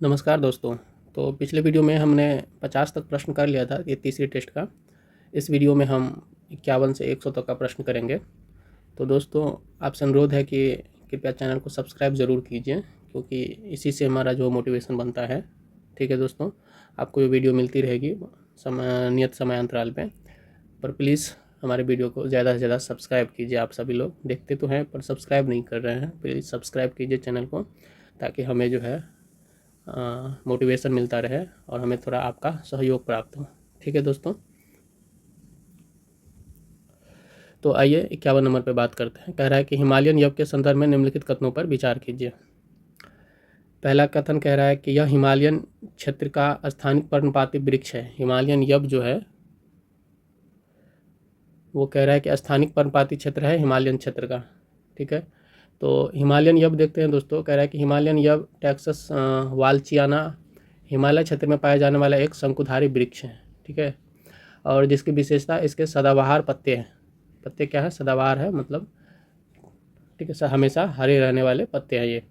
नमस्कार दोस्तों। तो पिछले वीडियो में हमने 50 तक प्रश्न कर लिया था, ये तीसरी टेस्ट का। इस वीडियो में हम 51 से 100 तक का प्रश्न करेंगे। तो दोस्तों, आपसे अनुरोध है कि कृपया चैनल को सब्सक्राइब ज़रूर कीजिए, क्योंकि इसी से हमारा जो मोटिवेशन बनता है। ठीक है दोस्तों, आपको ये वीडियो मिलती रहेगी नियत समय अंतराल पर प्लीज़ हमारे वीडियो को ज़्यादा से ज़्यादा सब्सक्राइब कीजिए। आप सभी लोग देखते तो हैं पर सब्सक्राइब नहीं कर रहे हैं, प्लीज़ सब्सक्राइब कीजिए चैनल को, ताकि हमें जो है मोटिवेशन मिलता रहे और हमें थोड़ा आपका सहयोग प्राप्त हो। ठीक है दोस्तों, तो आइए 51 नंबर पे बात करते हैं। कह रहा है कि हिमालयन यव के संदर्भ में निम्नलिखित कथनों पर विचार कीजिए। पहला कथन कह रहा है कि यह हिमालयन क्षेत्र का स्थानिक पर्णपाती वृक्ष है। हिमालयन यव जो है वो कह रहा है कि स्थानिक पर्णपाती क्षेत्र है हिमालयन क्षेत्र का। ठीक है, तो हिमालयन यव देखते हैं दोस्तों। कह रहा है कि हिमालयन यव टेक्सास वालचियाना हिमालय क्षेत्र में पाया जाने वाला एक शंकुधारी वृक्ष है। ठीक है, और जिसकी विशेषता इसके सदाबहार पत्ते हैं। पत्ते क्या है? सदाबहार है, मतलब ठीक है, हमेशा हरे रहने वाले पत्ते हैं ये।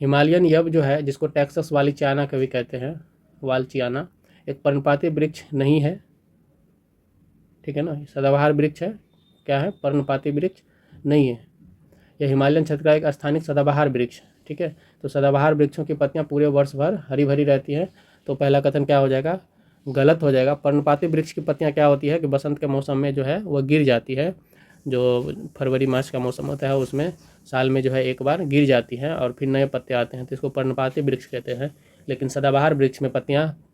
हिमालयन यव जो है, जिसको टेक्सास वालचियाना कभी कहते हैं, वालचियाना, एक पर्णपाती वृक्ष नहीं है। ठीक है ना, सदाबहार वृक्ष है, क्या है? पर्णपाती वृक्ष नहीं है। यह हिमालयन क्षेत्र का एक स्थानिक सदाबहार वृक्ष। ठीक है, तो सदाबहार वृक्षों की पत्तियां पूरे वर्ष भर हरी भरी रहती हैं। तो पहला कथन क्या हो जाएगा? गलत हो जाएगा। पर्णपाती वृक्ष की पत्तियां क्या होती है कि बसंत के मौसम में जो है वह गिर जाती है। जो फरवरी मार्च का मौसम होता है उसमें साल में जो है एक बार गिर जाती है और फिर नए पत्ते आते हैं, तो इसको पर्णपाती वृक्ष कहते हैं। लेकिन सदाबहार वृक्ष में पत्तियाँ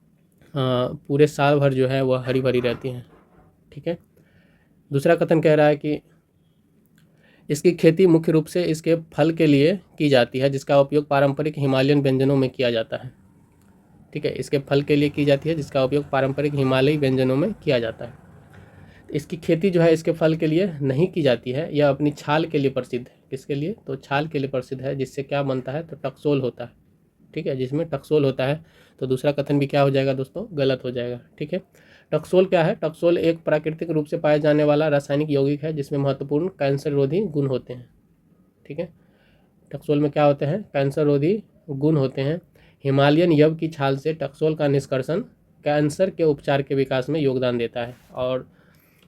पूरे साल भर जो है वह हरी भरी रहती हैं। ठीक है, दूसरा कथन कह रहा है कि इसकी खेती मुख्य रूप से इसके फल के लिए की जाती है, जिसका उपयोग पारंपरिक हिमालयन व्यंजनों में किया जाता है। ठीक है, इसके फल के लिए की जाती है, जिसका उपयोग पारंपरिक हिमालयी व्यंजनों में किया जाता है। इसकी खेती जो है इसके फल के लिए नहीं की जाती है, यह अपनी छाल के लिए प्रसिद्ध है। किसके लिए? तो छाल के लिए प्रसिद्ध है, जिससे क्या बनता है? तो टकसोल होता है। ठीक है, जिसमें टकसोल होता है। तो दूसरा कथन भी क्या हो जाएगा दोस्तों? गलत हो जाएगा। ठीक है, टकसोल क्या है? टकसोल एक प्राकृतिक रूप से पाया जाने वाला रासायनिक यौगिक है, जिसमें महत्वपूर्ण कैंसर रोधी गुण होते हैं। ठीक है, टकसोल में क्या होते हैं? कैंसर रोधी गुण होते हैं। हिमालयन यव की छाल से टकसोल का निष्कर्षण कैंसर के उपचार के विकास में योगदान देता है, और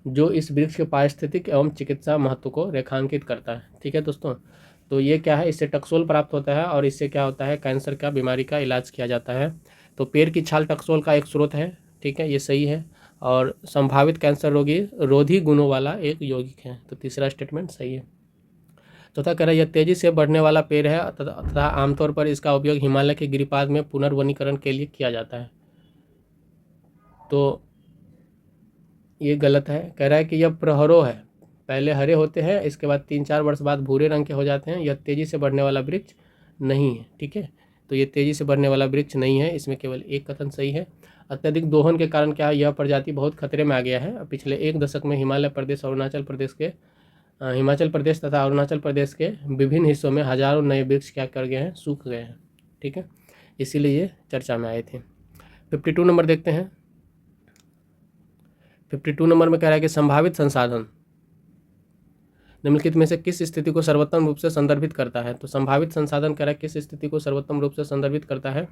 जो इस वृक्ष के पारिस्थितिक एवं चिकित्सा महत्व को रेखांकित करता है। ठीक है दोस्तों, तो ये क्या है? इससे टकसोल प्राप्त होता है और इससे क्या होता है? कैंसर का बीमारी का इलाज किया जाता है। तो पेड़ की छाल टकसोल का एक स्रोत है। ठीक है, ये सही है, और संभावित कैंसर रोधी गुणों वाला एक यौगिक है। तो तीसरा स्टेटमेंट सही है। चौथा कह रहा है यह तेजी से बढ़ने वाला पेड़ है तथा आमतौर पर इसका उपयोग हिमालय के गिरिपाद में पुनर्वनीकरण के लिए किया जाता है। तो ये गलत है। कह रहा है कि यह प्रहरो है, पहले हरे होते हैं, इसके बाद 3-4 वर्ष बाद भूरे रंग के हो जाते हैं। यह तेजी से बढ़ने वाला वृक्ष नहीं है। ठीक है, तो ये तेजी से बढ़ने वाला वृक्ष नहीं है, इसमें केवल एक कथन सही है। अत्यधिक दोहन के कारण क्या है? यह प्रजाति बहुत खतरे में आ गया है। पिछले एक दशक में हिमाचल प्रदेश तथा अरुणाचल प्रदेश के विभिन्न हिस्सों में हजारों नए वृक्ष क्या कर गए हैं? सूख गए हैं। ठीक है, इसीलिए ये चर्चा में आए थे। 52 नंबर देखते हैं। 52 नंबर में कह रहा है कि संभावित संसाधन निम्नलिखित में से किस स्थिति को सर्वोत्तम रूप से संदर्भित करता है? तो संभावित संसाधन कह रहा है किस स्थिति को सर्वोत्तम रूप से संदर्भित करता है?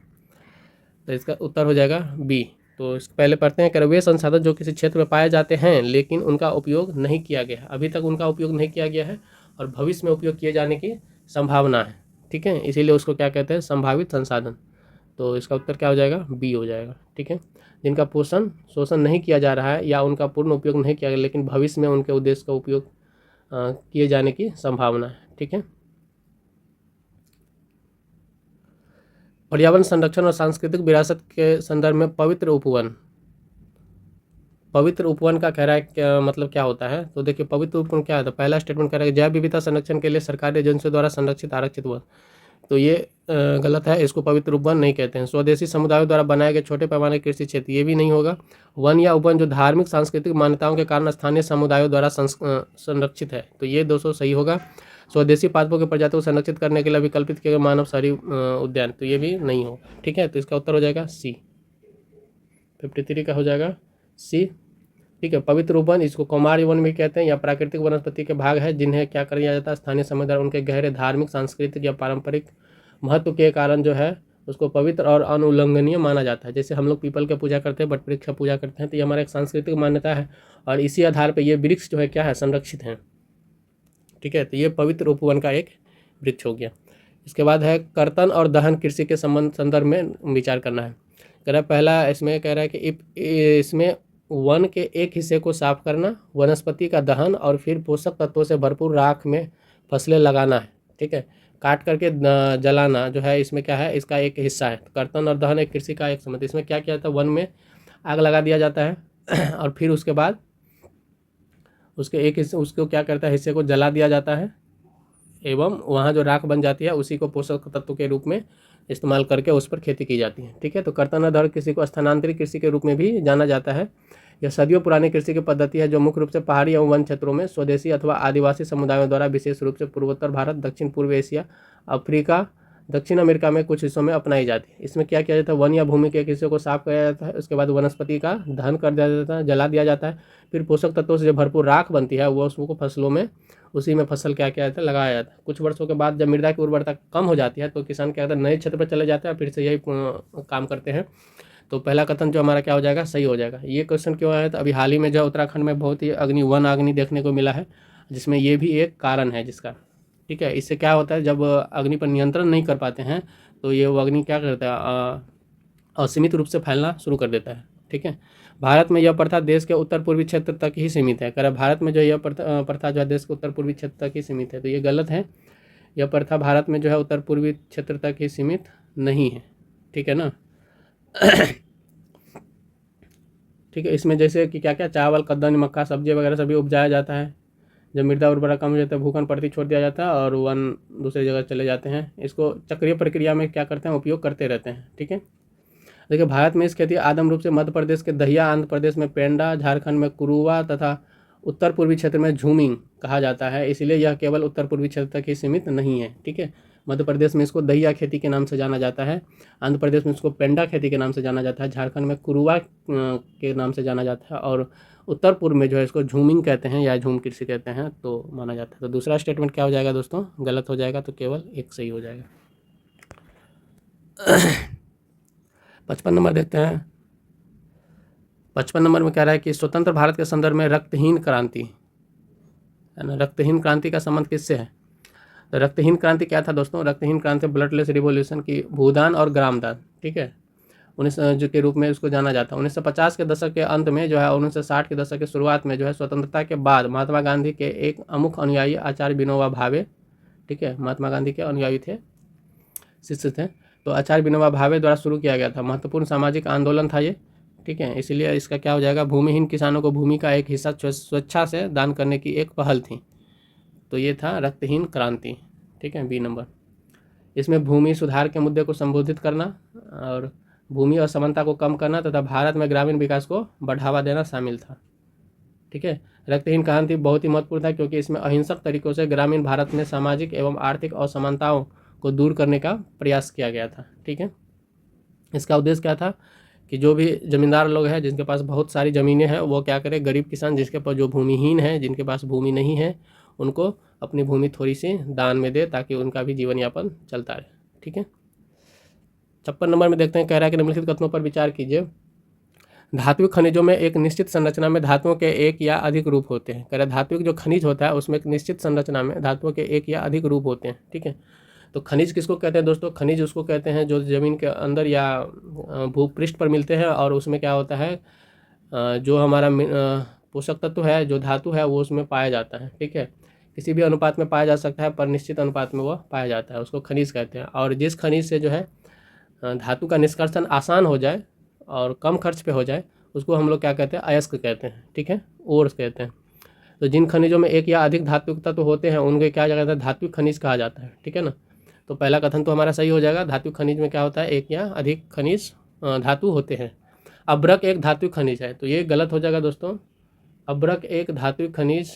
तो इसका उत्तर हो जाएगा बी। तो इसके पहले पढ़ते हैं कि वे संसाधन जो किसी क्षेत्र में पाए जाते हैं लेकिन उनका उपयोग नहीं किया गया है, अभी तक उनका उपयोग नहीं किया गया है और भविष्य में उपयोग किए जाने की संभावना है। ठीक है, इसीलिए उसको क्या कहते हैं? संभावित संसाधन। तो इसका उत्तर क्या हो जाएगा? बी हो जाएगा। ठीक है, जिनका शोषण नहीं किया जा रहा है या उनका पूर्ण उपयोग नहीं किया गया, लेकिन भविष्य में उनके उद्देश्य का उपयोग किए जाने की संभावना है। ठीक है, पर्यावरण संरक्षण और सांस्कृतिक विरासत के संदर्भ में पवित्र उपवन का कह रहा है क्या मतलब क्या होता है? तो देखिए, पवित्र उपवन क्या है? तो पहला स्टेटमेंट कह रहा है जैव विविधता संरक्षण के लिए सरकारी एजेंसियों द्वारा संरक्षित आरक्षित वन। तो ये गलत है, इसको पवित्र उपवन नहीं कहते हैं। स्वदेशी समुदायों द्वारा बनाए गए छोटे पैमाने के कृषि क्षेत्र, ये भी नहीं होगा। वन या उपवन जो धार्मिक सांस्कृतिक मान्यताओं के कारण स्थानीय समुदायों द्वारा संरक्षित है, तो ये 200 सही होगा। स्वदेशी पादपों की प्रजातियों को संरक्षित करने के लिए विकल्पित किए गए मानव शहरी उद्यान, तो ये भी नहीं हो। ठीक है, तो इसका उत्तर हो जाएगा सी। 53 का हो जाएगा सी। ठीक है, पवित्र उपवन इसको कौमार्य वन भी कहते हैं, या प्राकृतिक वनस्पति के भाग है जिन्हें क्या किया जाता है? स्थानीय समुदाय उनके गहरे धार्मिक सांस्कृतिक या पारंपरिक महत्व के कारण जो है उसको पवित्र और अनुल्लंघनीय माना जाता है। जैसे हम लोग पीपल की पूजा करते हैं, बट वृक्ष की पूजा करते हैं, तो ये हमारा एक सांस्कृतिक मान्यता है और इसी आधार पर ये वृक्ष जो है क्या है, संरक्षित है। ठीक है, तो ये पवित्र उपवन का एक वृक्ष हो गया। इसके बाद है कर्तन और दहन कृषि के संदर्भ में विचार करना है। कह रहा है पहला इसमें कह रहा है कि इसमें वन के एक हिस्से को साफ करना, वनस्पति का दहन और फिर पोषक तत्वों से भरपूर राख में फसलें लगाना है। ठीक है, काट करके जलाना जो है इसमें क्या है, इसका एक हिस्सा है। कर्तन और दहन एक कृषि का एक संबंध। इसमें क्या किया जाता है, वन में आग लगा दिया जाता है और फिर उसके बाद उसके एक हिस्से, उसको क्या करता है, हिस्से को जला दिया जाता है एवं वहाँ जो राख बन जाती है उसी को पोषक तत्व के रूप में इस्तेमाल करके उस पर खेती की जाती है। ठीक है, तो कर्तन और दहन कृषि को स्थानांतरित कृषि के रूप में भी जाना जाता है। यह सदियों पुरानी कृषि की पद्धति है जो मुख्य रूप से पहाड़ी एवं वन क्षेत्रों में स्वदेशी अथवा आदिवासी समुदायों द्वारा विशेष रूप से पूर्वोत्तर भारत, दक्षिण पूर्व एशिया, अफ्रीका, दक्षिण अमेरिका में कुछ हिस्सों में अपनाई जाती है। इसमें क्या किया जाता है, वन या भूमि के एक हिस्से को साफ किया जाता है, उसके बाद वनस्पति का दहन कर दिया जाता है, जला दिया जाता है, फिर पोषक तत्वों से जो भरपूर राख बनती है वो उसको फसलों में, उसी में फसल क्या किया जाता है, लगाया जाता है। कुछ वर्षों के बाद जब मृदा की उर्वरता कम हो जाती है तो किसान क्या करता है, नए क्षेत्र पर चले जाते हैं, फिर से यही काम करते हैं। तो पहला कथन जो हमारा क्या हो जाएगा, सही हो जाएगा। ये क्वेश्चन क्यों आया, तो अभी हाल ही में जो उत्तराखंड में बहुत ही वन अग्नि देखने को मिला है, जिसमें ये भी एक कारण है जिसका। ठीक है, इससे क्या होता है, जब अग्नि पर नियंत्रण नहीं कर पाते हैं तो ये वो अग्नि क्या करता है, असीमित रूप से फैलना शुरू कर देता है। ठीक है, भारत में यह प्रथा देश के उत्तर पूर्वी क्षेत्र तक ही सीमित है। कह रहा भारत में जो यह प्रथा जो है देश के उत्तर पूर्वी क्षेत्र तक ही सीमित है, तो ये गलत है। यह प्रथा भारत में जो है उत्तर पूर्वी क्षेत्र तक ही सीमित नहीं है। ठीक है ना। ठीक है, इसमें जैसे कि क्या क्या चावल, कद्दन, मक्का, सब्जी वगैरह सभी उपजाया जाता है। जब मृदा उर्वरता कम हो जाता है, भूखंड प्रति छोड़ दिया जाता है और वन दूसरी जगह चले जाते हैं। इसको चक्रीय प्रक्रिया में क्या करते हैं, उपयोग करते रहते हैं। ठीक है, देखिए भारत में इस खेती आदम रूप से मध्य प्रदेश के दहिया, आंध्र प्रदेश में पेंडा, झारखंड में कुरुवा तथा उत्तर पूर्वी क्षेत्र में झूमिंग कहा जाता है। इसलिए यह केवल उत्तर पूर्वी क्षेत्र तक ही सीमित नहीं है। ठीक है, मध्य प्रदेश में इसको दहिया खेती के नाम से जाना जाता है, आंध्र प्रदेश में इसको पेंडा खेती के नाम से जाना जाता है, झारखंड में कुरुवा के नाम से जाना जाता है और उत्तर पूर्व में जो है इसको झूमिंग कहते हैं या झूम कृषि कहते हैं तो माना जाता है। तो दूसरा स्टेटमेंट क्या हो जाएगा दोस्तों, गलत हो जाएगा, तो केवल एक सही हो जाएगा। 55 नंबर देखते हैं। 55 नंबर में कह रहा है कि स्वतंत्र भारत के संदर्भ में रक्तहीन क्रांति है ना, रक्तहीन क्रांति का संबंध किससे है। तो रक्तहीन क्रांति क्या था दोस्तों, रक्तहीन क्रांति ब्लडलेस रिवॉल्यूशन की भूदान और ग्रामदान, ठीक है, 19 के रूप में उसको जाना जाता है। 1950 के दशक के अंत में जो है 1960 के दशक के शुरुआत में जो है स्वतंत्रता के बाद महात्मा गांधी के एक अमुक अनुयायी आचार्य विनोबा भावे, ठीक है, महात्मा गांधी के अनुयायी थे, शिष्य थे, तो आचार्य विनोबा भावे द्वारा शुरू किया गया था। महत्वपूर्ण सामाजिक आंदोलन था ये। ठीक है, इसलिए इसका क्या हो जाएगा, भूमिहीन किसानों को भूमि का एक हिस्सा स्वेच्छा से दान करने की एक पहल थी, तो ये था रक्तहीन क्रांति। ठीक है, बी नंबर। इसमें भूमि सुधार के मुद्दे को संबोधित करना और भूमि असमानता को कम करना तथा भारत में ग्रामीण विकास को बढ़ावा देना शामिल था। ठीक है, रक्तहीन क्रांति बहुत ही महत्वपूर्ण था क्योंकि इसमें अहिंसक तरीकों से ग्रामीण भारत में सामाजिक एवं आर्थिक असमानताओं को दूर करने का प्रयास किया गया था। ठीक है, इसका उद्देश्य क्या था कि जो भी जमींदार लोग हैं जिनके पास बहुत सारी ज़मीनें हैं वो क्या करें, गरीब किसान जिसके पास जो भूमिहीन है, जिनके पास भूमि नहीं है, उनको अपनी भूमि थोड़ी सी दान में दे ताकि उनका भी जीवन यापन चलता रहे। ठीक है, 56 नंबर में देखते हैं, कह रहा है कि निम्नलिखित कथनों पर विचार कीजिए। धात्विक खनिजों में एक निश्चित संरचना में धातुओं के एक या अधिक रूप होते हैं। कह रहा है धात्विक जो खनिज होता है उसमें एक निश्चित संरचना में धातुओं के एक या अधिक रूप होते हैं। ठीक है, तो खनिज किसको कहते हैं दोस्तों, खनिज उसको कहते हैं जो ज़मीन के अंदर या भूपृष्ठ पर मिलते हैं और उसमें क्या होता है, जो हमारा पोषक तत्व है, जो धातु है वो उसमें पाया जाता है। ठीक है, किसी भी अनुपात में पाया जा सकता है पर निश्चित अनुपात में वो पाया जाता है, उसको खनिज कहते हैं। और जिस खनिज से जो है धातु का निष्कर्षण आसान हो जाए और कम खर्च पे हो जाए उसको हम लोग क्या कहते हैं, अयस्क कहते हैं। ठीक है, ओर्स कहते हैं। तो जिन खनिजों में एक या अधिक धात्विक तत्व होते हैं उनके क्या कहते हैं, धात्विक खनिज कहा जाता है। ठीक है ना, तो पहला कथन तो हमारा सही हो जाएगा। धात्विक खनिज में क्या होता है, एक या अधिक खनिज धातु होते हैं। अभ्रक एक धात्विक खनिज है, तो ये गलत हो जाएगा दोस्तों, अभ्रक एक धात्विक खनिज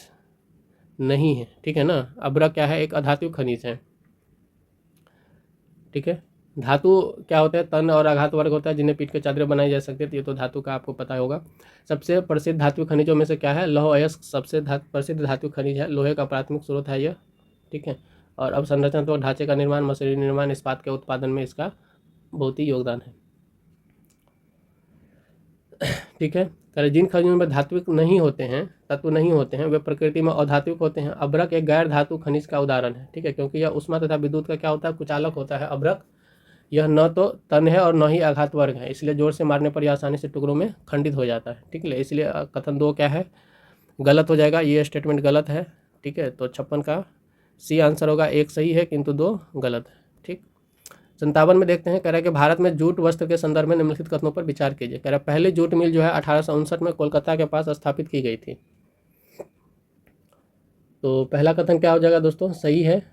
नहीं है। ठीक है ना, अभ्रक क्या है, एक अधात्विक खनिज है। ठीक है, धातु क्या होता है, तन और आघात वर्ग होता है जिन्हें पीट के चादरें बनाई जा सकती है, तो ये तो धातु का आपको पता होगा। सबसे प्रसिद्ध धात्विक खनिजों में से क्या है, लौह अयस्क सबसे प्रसिद्ध धात्विक खनिज है, लोहे का प्राथमिक स्रोत है यह। ठीक है, और अब संरचनात्मक ढांचे का निर्माण, मशीनरी निर्माण, इस्पात के उत्पादन में इसका बहुत ही योगदान है। ठीक है, जिन खनिजों में धात्विक नहीं होते हैं, तत्व नहीं होते हैं, वे प्रकृति में अधात्विक होते हैं। अभ्रक एक गैर धातु खनिज का उदाहरण है। ठीक है, क्योंकि यह उष्मा तथा विद्युत का क्या होता है, कुचालक होता है। अभ्रक यह न तो तन है और न ही आघात वर्ग है, इसलिए जोर से मारने पर यह आसानी से टुकड़ों में खंडित हो जाता है। ठीक है, इसलिए कथन 2 क्या है, गलत हो जाएगा, ये स्टेटमेंट गलत है। ठीक है, तो 56 का सी आंसर होगा, 1 सही है किंतु 2 गलत है। ठीक, 57 में देखते हैं, कह रहा है कि भारत में जूट वस्त्र के संदर्भ में निम्नलिखित कथनों पर विचार कीजिए। कह रहा है पहली जूट मिल जो है 1859 में कोलकाता के पास स्थापित की गई थी। तो पहला कथन क्या हो जाएगा दोस्तों, सही है।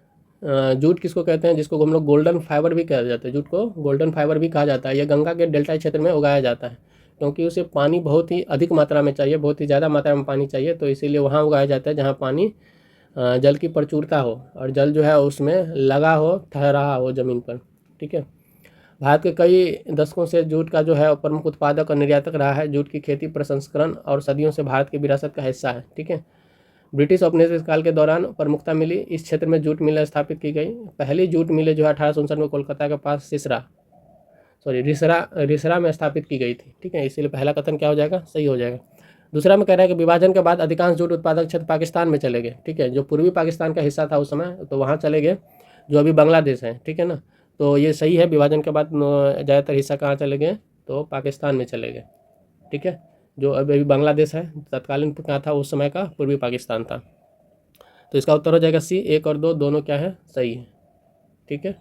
जूट किसको कहते हैं, जिसको हम लोग गोल्डन फाइबर भी कहा जाता है, जूट को गोल्डन फाइबर भी कहा जाता है। यह गंगा के डेल्टा क्षेत्र में उगाया जाता है, क्योंकि उसे पानी बहुत ही अधिक मात्रा में चाहिए, बहुत ही ज़्यादा मात्रा में पानी चाहिए, तो इसीलिए वहाँ उगाया जाता है जहाँ पानी जल की प्रचुरता हो और जल जो है उसमें लगा हो, ठहरा हो ज़मीन पर। ठीक है, भारत के कई दशकों से जूट का जो है प्रमुख उत्पादक और निर्यातक रहा है। जूट की खेती, प्रसंस्करण और सदियों से भारत की विरासत का हिस्सा है। ठीक है, ब्रिटिश औपनिवेशिक काल के दौरान प्रमुखता मिली इस क्षेत्र में जूट मिलें स्थापित की गई। पहली जूट मिलें जो है 1859 में कोलकाता के पास रिसरा में स्थापित की गई थी। ठीक है, इसीलिए पहला कथन क्या हो जाएगा, सही हो जाएगा। दूसरा में कह रहा है कि विभाजन के बाद अधिकांश जूट उत्पादक क्षेत्र पाकिस्तान में चले गए। ठीक है, जो पूर्वी पाकिस्तान का हिस्सा था उस समय, तो वहाँ चले गए, जो अभी बांग्लादेश है। ठीक है ना, तो ये सही है, विभाजन के बाद ज़्यादातर हिस्सा कहाँ चले गए, तो पाकिस्तान में चले गए। ठीक है, जो अभी बांग्लादेश है, तत्कालीन क्या था उस समय का, पूर्वी पाकिस्तान था। तो इसका उत्तर हो जाएगा सी, 1 और 2 दोनों क्या है, सही है। ठीक है,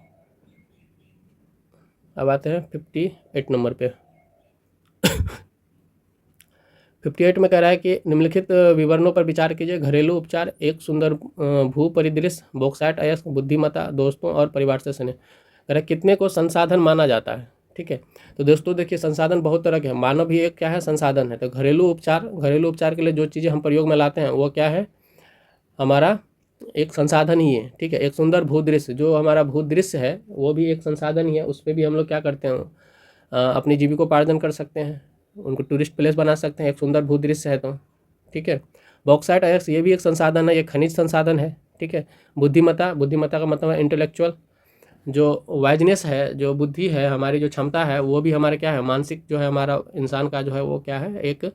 अब आते हैं 58 नंबर पे। 58 में कह रहा है कि निम्नलिखित विवरणों पर विचार कीजिए। घरेलू उपचार, एक सुंदर भू परिदृश्य, बॉक्साइट अयस्क, बुद्धिमत्ता, दोस्तों और परिवार से स्नेह। कह रहा है कितने को संसाधन माना जाता है। ठीक है, तो दोस्तों देखिए, संसाधन बहुत तरह के हैं, मानव भी एक क्या है, संसाधन है। तो घरेलू उपचार के लिए जो चीज़ें हम प्रयोग में लाते हैं वो क्या है, हमारा एक संसाधन ही है। ठीक है, एक सुंदर भूदृश्य, जो हमारा भूदृश्य है वो भी एक संसाधन ही है। उस पर भी हम लोग क्या करते हैं, अपनी जीविकोपार्जन कर सकते हैं, उनको टूरिस्ट प्लेस बना सकते हैं, एक सुंदर भूदृश्य है तो। ठीक है, बॉक्साइट अयस्क ये भी एक संसाधन है, ये खनिज संसाधन है। ठीक है, बुद्धिमत्ता का मतलब है इंटेलेक्चुअल, जो वाइजनेस है, जो बुद्धि है, हमारी जो क्षमता है, वो भी हमारे क्या है, मानसिक जो है हमारा इंसान का जो है वो क्या है, एक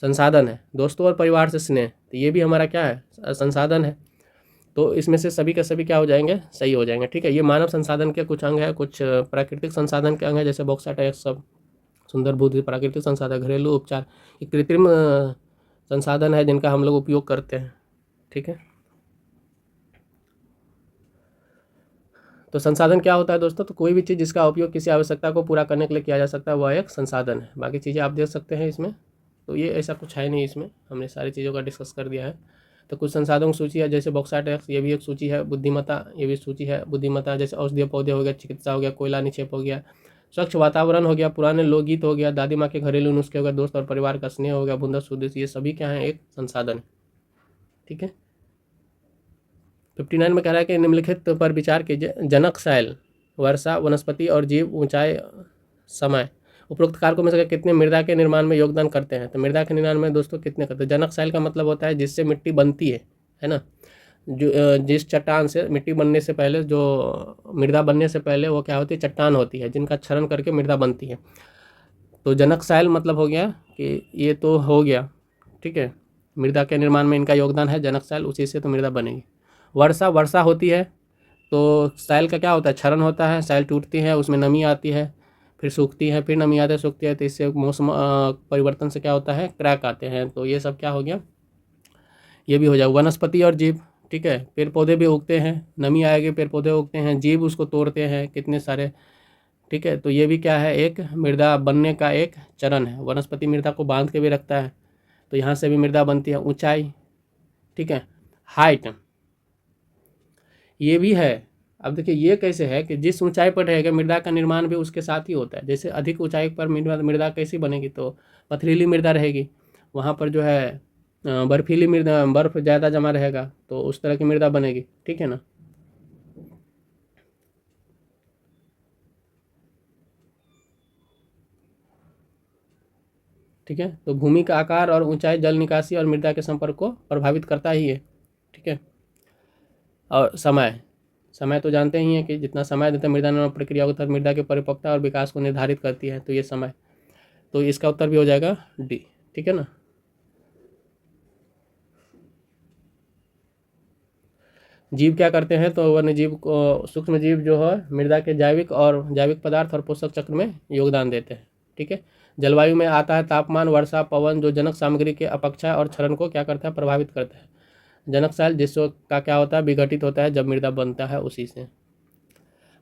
संसाधन है। दोस्तों और परिवार से स्नेह, तो ये भी हमारा क्या है, संसाधन है। तो इसमें से सभी के सभी क्या हो जाएंगे, सही हो जाएंगे। ठीक है, ये मानव संसाधन के कुछ अंग है, कुछ प्राकृतिक संसाधन के अंग है, जैसे बॉक्साइट अयस्क सब सुंदर बुद्धि प्राकृतिक संसाधन। घरेलू उपचार ये कृत्रिम संसाधन है जिनका हम लोग उपयोग करते हैं। ठीक है, तो संसाधन क्या होता है दोस्तों, तो कोई भी चीज़ जिसका उपयोग किसी आवश्यकता को पूरा करने के लिए किया जा सकता है वह एक संसाधन है। बाकी चीज़ें आप देख सकते हैं इसमें, तो ये ऐसा कुछ है नहीं, इसमें हमने सारी चीज़ों का डिस्कस कर दिया है। तो कुछ संसाधनों की सूची है, जैसे बॉक्साइट अयस्क ये भी एक सूची है, बुद्धिमत्ता ये भी सूची है। बुद्धिमत्ता जैसे औषधीय पौधे हो गया, चिकित्सा हो गया, कोयला निक्षेप हो गया, स्वच्छ वातावरण हो गया, पुराने लोकगीत हो गया, दादी माँ के घरेलू नुस्खे हो गया, दोस्त और परिवार का स्नेह हो गया, बूंदा सुदेश, ये सभी क्या है, एक संसाधन है। ठीक है, 59 में कह रहा है कि निम्नलिखित पर विचार कीजिए। जनक, शैल, वर्षा, वनस्पति और जीव, ऊंचाई, समय, उपरोक्त कारकों में से कितने मृदा के निर्माण में योगदान करते हैं। तो मृदा के निर्माण में दोस्तों कितने करते हैं, जनक शैल का मतलब होता है जिससे मिट्टी बनती है ना, जो जिस चट्टान से मिट्टी बनने से पहले, जो मृदा बनने से पहले वो क्या होती है, चट्टान होती है, जिनका क्षरण करके मृदा बनती है। तो जनक शैल मतलब हो गया कि ये तो हो गया। ठीक है, मृदा के निर्माण में इनका योगदान है, जनक शैल, उसी से तो मृदा बनेगी। वर्षा होती है तो शैल का क्या होता है, क्षरण होता है, शैल टूटती है, उसमें नमी आती है, फिर सूखती है, फिर नमी आती है, सूखती है, तो इससे मौसम परिवर्तन से क्या होता है, क्रैक आते हैं। तो ये सब क्या हो गया, ये भी हो जाए। वनस्पति और जीव, ठीक है, पेड़ पौधे भी उगते हैं, नमी आएगी पेड़ पौधे उगते हैं, जीव उसको तोड़ते हैं कितने सारे। ठीक है, तो ये भी क्या है, एक मृदा बनने का एक चरण है। वनस्पति मृदा को बांध के भी रखता है, तो यहाँ से भी मृदा बनती है। ऊंचाई, ठीक है, हाइट ये भी है। अब देखिए ये कैसे है कि जिस ऊंचाई पर रहेगा मृदा का निर्माण भी उसके साथ ही होता है। जैसे अधिक ऊंचाई पर मृदा कैसी बनेगी, तो पथरीली मृदा रहेगी, वहाँ पर जो है बर्फीली मृदा, बर्फ ज़्यादा जमा रहेगा, तो उस तरह की मृदा बनेगी। ठीक है ना, ठीक है, तो भूमि का आकार और ऊंचाई जल निकासी और मृदा के संपर्क को प्रभावित करता ही है। ठीक है, और समय, समय तो जानते ही हैं कि जितना समय देते हैं मृदा निर्माण प्रक्रिया को, तथा मृदा के परिपक्वता और विकास को निर्धारित करती है, तो ये समय, तो इसका उत्तर भी हो जाएगा डी। ठीक है ना। जीव क्या करते हैं, तो वन्य जीव को, सूक्ष्म जीव जो है मृदा के जैविक पदार्थ और पोषक चक्र में योगदान देते हैं। ठीक है। जलवायु में आता है तापमान, वर्षा, पवन, जो जनक सामग्री के अपक्षय और क्षरण को क्या करता है, प्रभावित करता है। जनक शैल जिसका क्या होता है, विघटित होता है जब मृदा बनता है, उसी से।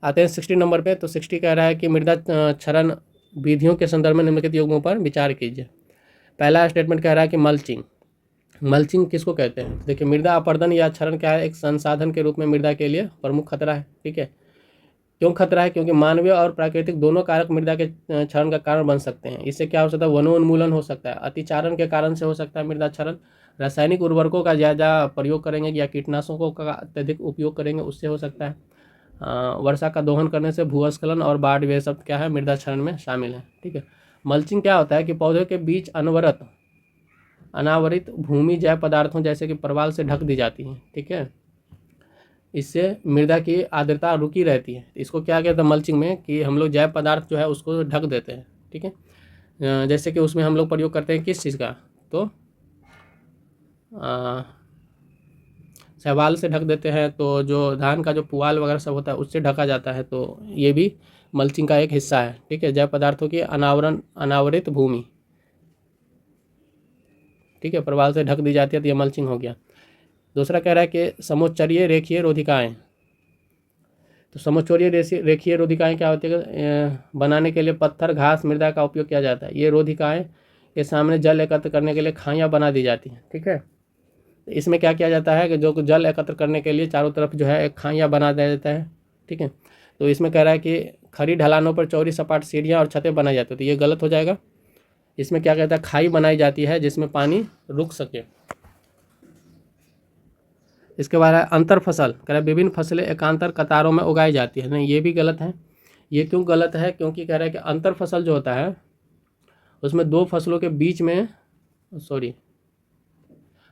आते हैं 60 नंबर पे। तो 60 कह रहा है कि मृदा क्षरण विधियों के संदर्भ में निम्नलिखित युग्मों पर विचार कीजिए। पहला स्टेटमेंट कह रहा है कि मल्चिंग। मल्चिंग किसको कहते हैं, देखिए मृदा अपरदन या क्षरण क्या है, एक संसाधन के रूप में मृदा के लिए प्रमुख खतरा है। ठीक है। क्यों खतरा है, क्योंकि मानवीय और प्राकृतिक दोनों कारक मृदा के क्षरण का कारण बन सकते हैं। इससे क्या हो सकता है, वनोन्मूलन हो सकता है, अतिचारण के कारण से हो सकता है मृदा क्षरण, रासायनिक उर्वरकों का ज़्यादा प्रयोग करेंगे या कीटनाशकों का अत्यधिक उपयोग करेंगे, उससे हो सकता है। वर्षा का दोहन करने से भूस्खलन और बाढ़, वे सब क्या है, मृदा क्षरण में शामिल है। ठीक है। मल्चिंग क्या होता है कि पौधों के बीच अनावरित भूमि जैव पदार्थों जैसे कि परवाल से ढक दी जाती है। ठीक है। इससे मृदा की आर्द्रता रुकी रहती है। इसको क्या कहते हैं मल्चिंग में, कि हम लोग जैव पदार्थ जो है उसको ढक देते हैं। ठीक है। जैसे कि उसमें हम लोग प्रयोग करते हैं किस चीज़ का, तो शैवाल से ढक देते हैं, तो जो धान का जो पुआल वगैरह सब होता है उससे ढका जाता है, तो ये भी मल्चिंग का एक हिस्सा है। ठीक है। जैव पदार्थों की अनावरित भूमि, ठीक है, प्रवाल से ढक दी जाती है, तो ये मल्चिंग हो गया। दूसरा कह रहा है कि समोच्चरीय रेखीय रोधिकाएँ। तो समोच्चरीय रेखीय रोधिकाएँ क्या होती है, बनाने के लिए पत्थर, घास, मृदा का उपयोग किया जाता है। ये रोधिकाएँ के सामने जल एकत्र करने के लिए खाइयाँ बना दी जाती हैं। ठीक है। इसमें क्या किया जाता है कि जो जल एकत्र करने के लिए चारों तरफ जो है एक खाइयाँ बना दिया जाता है। ठीक है। तो इसमें कह रहा है कि खड़ी ढलानों पर चौड़ी सपाट सीढ़ियाँ और छतें बनाई जाती है, तो ये गलत हो जाएगा। इसमें क्या कहता है, खाई बनाई जाती है जिसमें पानी रुक सके। इसके बाद है अंतर फसल, कह रहा है विभिन्न फसलें एकांतर कतारों में उगाई जाती है। नहीं, ये भी गलत है। ये क्यों गलत है, क्योंकि कह रहा है कि अंतर फसल जो होता है उसमें दो फसलों के बीच में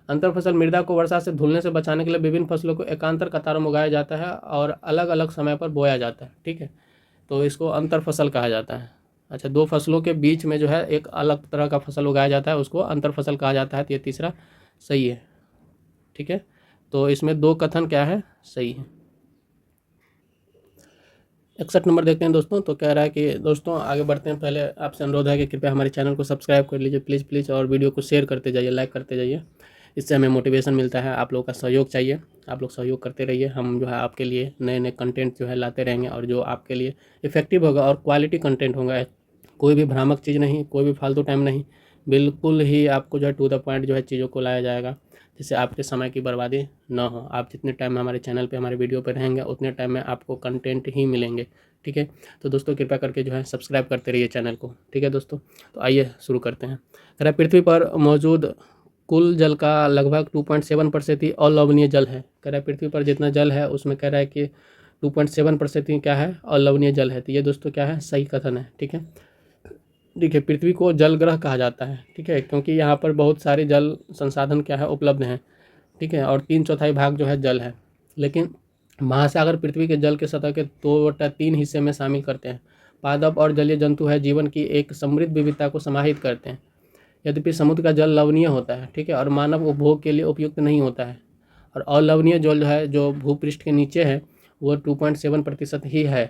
अंतर फसल मृदा को वर्षा से धुलने से बचाने के लिए विभिन्न फसलों को एकांतर कतारों में उगाया जाता है और अलग अलग समय पर बोया जाता है। ठीक है। तो इसको अंतर फसल कहा जाता है। अच्छा, दो फसलों के बीच में जो है एक अलग तरह का फसल उगाया जाता है, उसको अंतर फसल कहा जाता है। तो ये तीसरा सही है। ठीक है। तो इसमें दो कथन क्या है, सही है। 61 नंबर देखते हैं दोस्तों। तो कह रहा है कि दोस्तों आगे बढ़ते हैं, पहले आपसे अनुरोध है कि कृपया हमारे चैनल को सब्सक्राइब कर लीजिए प्लीज़, और वीडियो को शेयर करते जाइए, लाइक करते जाइए। इससे हमें मोटिवेशन मिलता है। आप लोगों का सहयोग चाहिए, आप लोग सहयोग करते रहिए। हम जो है आपके लिए नए नए कंटेंट जो है लाते रहेंगे, और जो आपके लिए इफेक्टिव होगा और क्वालिटी कंटेंट होगा। कोई भी भ्रामक चीज़ नहीं, कोई भी फालतू टाइम नहीं, बिल्कुल ही आपको जो है टू द पॉइंट जो है चीज़ों को लाया जाएगा, जिससे आपके समय की बर्बादी ना हो। आप जितने टाइम में हमारे चैनल पे हमारे वीडियो पे रहेंगे उतने टाइम में आपको कंटेंट ही मिलेंगे। ठीक है। तो दोस्तों कृपया करके जो है सब्सक्राइब करते रहिए चैनल को। ठीक है दोस्तों। तो आइए शुरू करते हैं। अगर पृथ्वी पर मौजूद कुल जल का लगभग 2.7% ही अलवणीय जल है। कह रहा है पृथ्वी पर जितना जल है उसमें कह रहा है कि 2.7% ही क्या है, अलवणीय जल है। तो ये दोस्तों क्या है, सही कथन है। ठीक है। देखिए पृथ्वी को जल ग्रह कहा जाता है। ठीक है। क्योंकि यहाँ पर बहुत सारे जल संसाधन क्या है, उपलब्ध हैं। ठीक है। और 3/4 भाग जो है जल है। लेकिन महासागर पृथ्वी के जल के सतह के 2/3 हिस्से में शामिल करते हैं। पादप और जलीय जंतु है जीवन की एक समृद्ध विविधता को समाहित करते हैं। यद्यपि समुद्र का जल लवणीय होता है। ठीक है। और मानव उपभोग के लिए उपयुक्त नहीं होता है। और अलवणीय जल जो है, जो भूपृष्ठ के नीचे है, वो 2.7% ही है।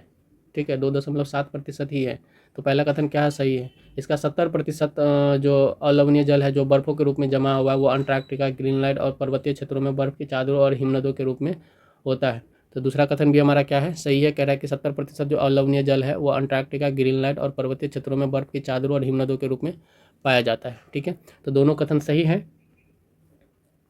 ठीक है। 2.7% ही है। तो पहला कथन क्या है, सही है। इसका 70% जो अलवणीय जल है, जो बर्फ़ों के रूप में जमा हुआ है, वो अंटार्कटिका, ग्रीनलैंड और पर्वतीय क्षेत्रों में बर्फ़ की चादरों और हिमनदों के रूप में होता है। तो दूसरा कथन भी हमारा क्या है, सही है। कह रहा है कि 70% जो अलवणीय जल है वो अंटार्कटिका, ग्रीनलैंड और पर्वतीय क्षेत्रों में बर्फ़ की चादरों और हिमनदों के रूप में पाया जाता है। ठीक है। तो दोनों कथन सही है।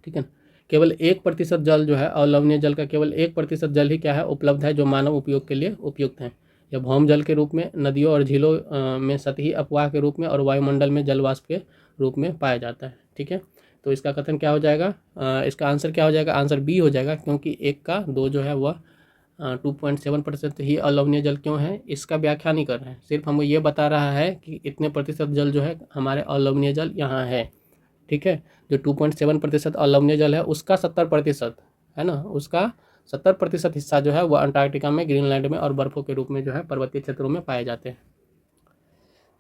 ठीक है। केवल 1% जल जो है, अलवणीय जल का केवल 1% जल ही क्या है, उपलब्ध है, जो मानव उपयोग के लिए उपयुक्त है। यह भौम जल के रूप में, नदियों और झीलों में सतही अपवाह के रूप में और वायुमंडल में जल वाष्प के रूप में पाया जाता है। ठीक है। तो इसका कथन क्या हो जाएगा, इसका आंसर क्या हो जाएगा, आंसर बी हो जाएगा। क्योंकि 1 का 2 जो है वह 2.7% ही अलवणीय जल क्यों है, इसका व्याख्या नहीं कर रहे हैं। सिर्फ हमको ये बता रहा है कि इतने प्रतिशत जल जो है हमारे अलवणीय जल यहाँ है। ठीक है। जो 2.7% अलवणीय जल है उसका 70% है ना, उसका 70% हिस्सा जो है वह अंटार्कटिका में, ग्रीनलैंड में और बर्फ़ों के रूप में जो है पर्वतीय क्षेत्रों में पाए जाते हैं।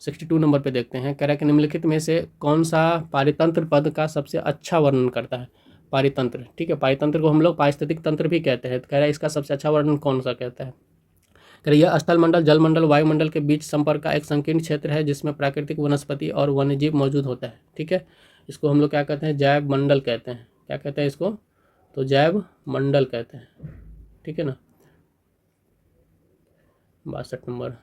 62 नंबर पे देखते हैं, कह रहा है कि निम्नलिखित में से कौन सा पारितंत्र पद का सबसे अच्छा वर्णन करता है। पारितंत्र, ठीक है, पारितंत्र को हम लोग पारिस्थितिक तंत्र भी कहते हैं। तो कह रहा है इसका सबसे अच्छा वर्णन कौन सा कहता है। कह रहा है यह स्थलमंडल, जलमंडल, वायुमंडल के बीच संपर्क का एक संकीर्ण क्षेत्र है जिसमें प्राकृतिक वनस्पति और वन्यजीव मौजूद होता है। ठीक है, इसको हम लोग क्या कहते हैं, जैव मंडल कहते हैं। क्या कहते हैं इसको, तो जैव मंडल कहते हैं। ठीक है ना, 62 नंबर।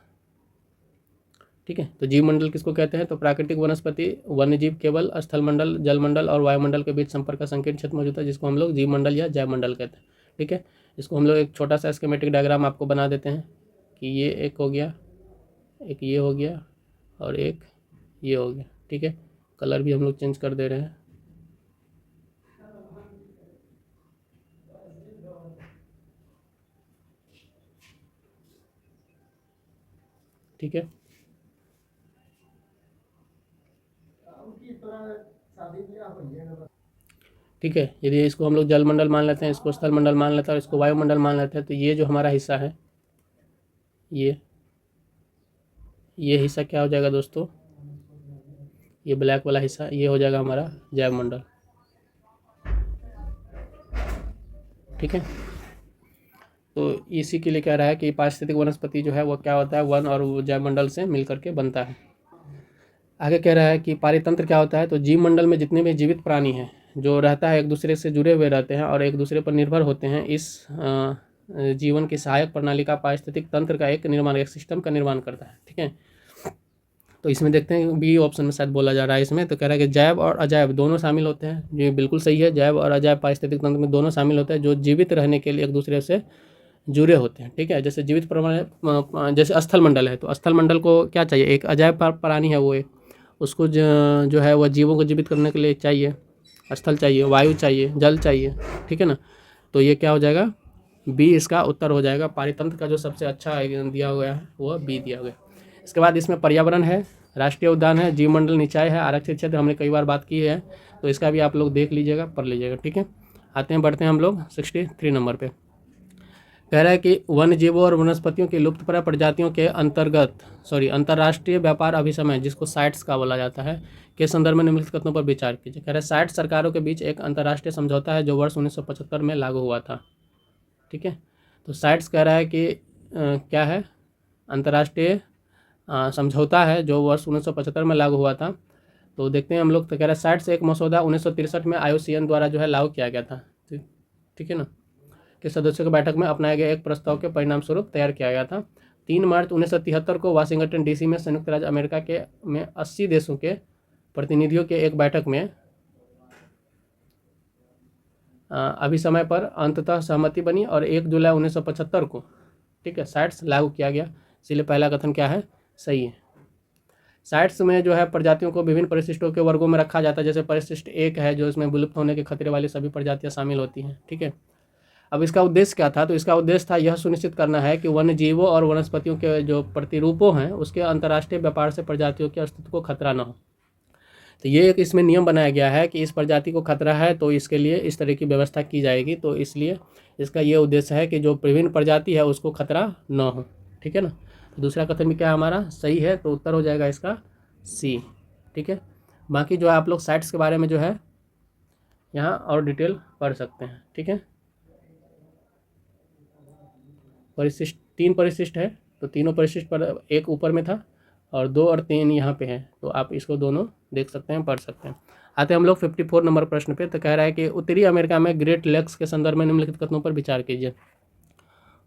ठीक है, तो जीव मंडल किसको कहते हैं, तो प्राकृतिक वनस्पति, वन्यजीव केवल, स्थलमंडल, जलमंडल और वायुमंडल के बीच संपर्क का संकीर्ण क्षेत्र मौजूद है जिसको हम लोग जीव मंडल या जैव मंडल कहते हैं। ठीक है, इसको हम लोग एक छोटा सा स्कीमेटिक डायग्राम आपको बना देते हैं कि ये एक हो गया, एक ये हो गया और एक ये हो गया। ठीक है, कलर भी हम लोग चेंज कर दे रहे हैं। ठीक है, ठीक है, यदि इसको हम लोग जलमंडल मान लेते हैं, इसको स्थलमंडल मान लेते हैं और इसको वायुमंडल मान लेते हैं, तो ये जो हमारा हिस्सा है, ये हिस्सा क्या हो जाएगा दोस्तों, ये ब्लैक वाला हिस्सा, ये हो जाएगा हमारा जैव मंडल। ठीक है, तो इसी के लिए कह रहा है कि पारिस्थितिक वनस्पति जो है वो क्या होता है, वन और जैव मंडल से मिल करके बनता है। आगे कह रहा है कि पारितंत्र क्या होता है, तो जीव मंडल में जितने भी जीवित प्राणी हैं जो रहता है एक दूसरे से जुड़े हुए रहते हैं और एक दूसरे पर निर्भर होते हैं, इस जीवन की सहायक प्रणाली का पारिस्थितिक तंत्र का एक निर्माण, एक सिस्टम का निर्माण करता है। ठीक है, तो इसमें देखते हैं बी ऑप्शन में शायद बोला जा रहा है इसमें, तो कह रहा है कि जैव और अजैव दोनों शामिल होते हैं। ये बिल्कुल सही है, जैव और अजैव पारिस्थितिक तंत्र में दोनों शामिल होते हैं जो जीवित रहने के लिए एक दूसरे से जुड़े होते हैं। ठीक है, जैसे जीवित प्राणी, जैसे स्थल मंडल है, तो स्थल मंडल को क्या चाहिए, एक अजैव प्राणी है वो, उसको जो है वह जीवों को जीवित करने के लिए चाहिए, स्थल चाहिए, वायु चाहिए, जल चाहिए। ठीक है ना, तो ये क्या हो जाएगा, बी इसका उत्तर हो जाएगा। पारितंत्र का जो सबसे अच्छा दिया हुआ है वो बी दिया गया। इसके बाद इसमें पर्यावरण है, राष्ट्रीय उद्यान है, जीवमंडल निकाय है, आरक्षित क्षेत्र हमने कई बार बात की है, तो इसका भी आप लोग देख लीजिएगा, पढ़ लीजिएगा। ठीक है, आते हैं, बढ़ते हैं हम लोग 63 नंबर पे। कह रहा है कि वन्य जीवों और वनस्पतियों की लुप्तप्राय प्रजातियों के अंतर्राष्ट्रीय व्यापार अभिसमय, जिसको साइट्स का बोला जाता है, के संदर्भ में निम्नलिखित कथनों पर विचार कीजिए। कह रहा है साइट्स सरकारों के बीच एक अंतर्राष्ट्रीय समझौता है जो वर्ष 1975 में लागू हुआ था। ठीक है, तो साइट्स कह रहा है कि क्या है, अंतर्राष्ट्रीय समझौता है जो वर्ष 1975 में लागू हुआ था। तो देखते हैं हम लोग, तो कह रहा है साइट्स एक मसौदा 1963 में IUCN द्वारा जो है लागू किया गया था। ठीक है ना, के सदस्यों की बैठक में अपनाए गए एक प्रस्ताव के परिणाम स्वरूप तैयार किया गया था। 3 मार्च 1973 को वाशिंगटन DC में संयुक्त राज्य अमेरिका के में 80 देशों के प्रतिनिधियों के एक बैठक में अभिसमय पर अंततः सहमति बनी और 1 जुलाई 1975 को, ठीक है, साइट्स लागू किया गया। इसलिए पहला कथन क्या है, सही है। साइट्स में जो है प्रजातियों को विभिन्न परिशिष्टों के वर्गों में रखा जाता है। जैसे परिशिष्ट 1 है जो इसमें विलुप्त होने के खतरे वाली सभी प्रजातियां शामिल होती हैं। ठीक है, अब इसका उद्देश्य क्या था, तो इसका उद्देश्य था यह सुनिश्चित करना है कि वन्य जीवों और वनस्पतियों के जो प्रतिरूपों हैं उसके अंतर्राष्ट्रीय व्यापार से प्रजातियों के अस्तित्व को खतरा न हो। तो ये एक इसमें नियम बनाया गया है कि इस प्रजाति को खतरा है तो इसके लिए इस तरह की व्यवस्था की जाएगी। तो इसलिए इसका ये उद्देश्य है कि जो विभिन्न प्रजाति है उसको खतरा न हो। ठीक है ना, तो दूसरा कथन भी क्या हमारा सही है, तो उत्तर हो जाएगा इसका सी। ठीक है, बाकी जो है आप लोग साइट्स के बारे में जो है यहाँ और डिटेल पढ़ सकते हैं। ठीक है, परिशिष्ट 3 परिशिष्ट है, तो तीनों परिशिष्ट पर एक ऊपर में था और 2 और 3 यहाँ पे हैं, तो आप इसको दोनों देख सकते हैं, पढ़ सकते हैं। आते हैं हम लोग 54 नंबर प्रश्न पे। तो कह रहा है कि उत्तरी अमेरिका में ग्रेट लेक्स के संदर्भ में निम्नलिखित कथनों पर विचार कीजिए।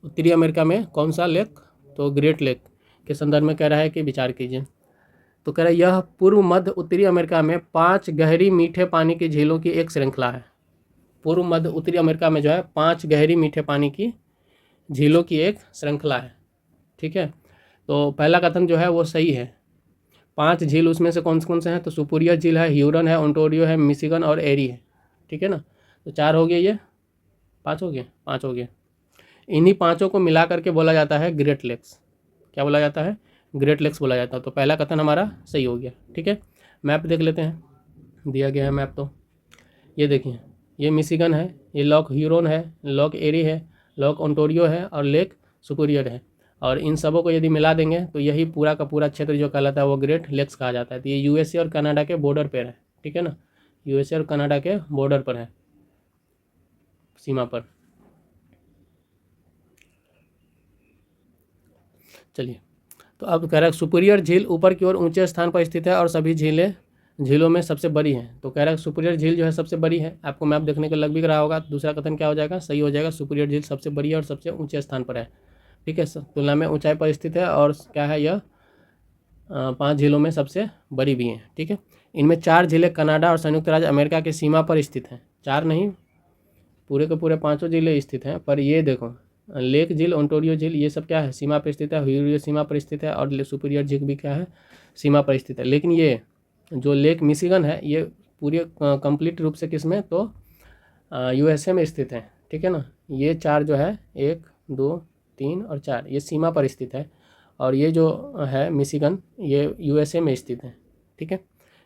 उत्तरी अमेरिका में कौन सा लेक, तो ग्रेट लेक के संदर्भ में कह रहा है कि विचार कीजिए। तो कह रहा है यह पूर्व मध्य उत्तरी अमेरिका में 5 गहरी मीठे पानी की झीलों की एक श्रृंखला है। पूर्व मध्य उत्तरी अमेरिका में जो है 5 गहरी मीठे पानी की झीलों की एक श्रृंखला है। ठीक है, तो पहला कथन जो है वो सही है। 5 झील उसमें से कौन से हैं, तो सुपुरिया झील है, ह्यूरन है, ओंटारियो है, मिशिगन और एरी है। ठीक है ना, तो 4 हो गए, ये 5 हो गए, 5 हो गए। इन्हीं 5 को मिला करके बोला जाता है ग्रेट लेक्स। क्या बोला जाता है, ग्रेट लेक्स बोला जाता है। तो पहला कथन हमारा सही हो गया। ठीक है, मैप देख लेते हैं, दिया गया है मैप। तो ये देखिए, ये मिशिगन है, ये लॉक ह्यूरन है, लॉक एरी है, लेक ओंटारियो है और लेक सुपीरियर है। और इन सबों को यदि मिला देंगे तो यही पूरा का पूरा क्षेत्र जो कहलाता है वो ग्रेट लेक्स कहा जाता है। तो ये यूएसए और कनाडा के बॉर्डर पर है, ठीक है ना, यूएसए और कनाडा के बॉर्डर पर है, सीमा पर। चलिए, तो अब कह रहा है सुपीरियर झील ऊपर की ओर ऊंचे स्थान पर स्थित है और सभी झीलों में सबसे बड़ी है। तो कह रहा है सुपीरियर झील जो है सबसे बड़ी है। आपको मैप देखने के लग भी रहा होगा। दूसरा कथन क्या हो जाएगा, सही हो जाएगा, सुपीरियर झील सबसे बड़ी है और सबसे ऊंचे स्थान पर है, ठीक है, तुलना में ऊंचाई पर स्थित है। और क्या है, यह 5 झीलों में सबसे बड़ी भी है, ठीक है। इनमें 4 झीलें कनाडा और संयुक्त राज्य अमेरिका की सीमा पर स्थित हैं। 4 नहीं, पूरे के पूरे 5 झीलें स्थित हैं। पर ये देखो, लेक झील, ओंटारियो झील, ये सब क्या है, सीमा पर स्थित है। हुई सीमा पर स्थित है और सुपीरियर झील भी क्या है, सीमा पर स्थित है। लेकिन ये जो लेक मिशिगन है ये पूरी कंप्लीट रूप से किस में, तो यूएसए में स्थित है, ठीक है ना। ये 4 जो है, 1 2 3 और 4, ये सीमा पर स्थित है। और ये जो है मिशिगन, ये यूएसए में स्थित है, ठीक है।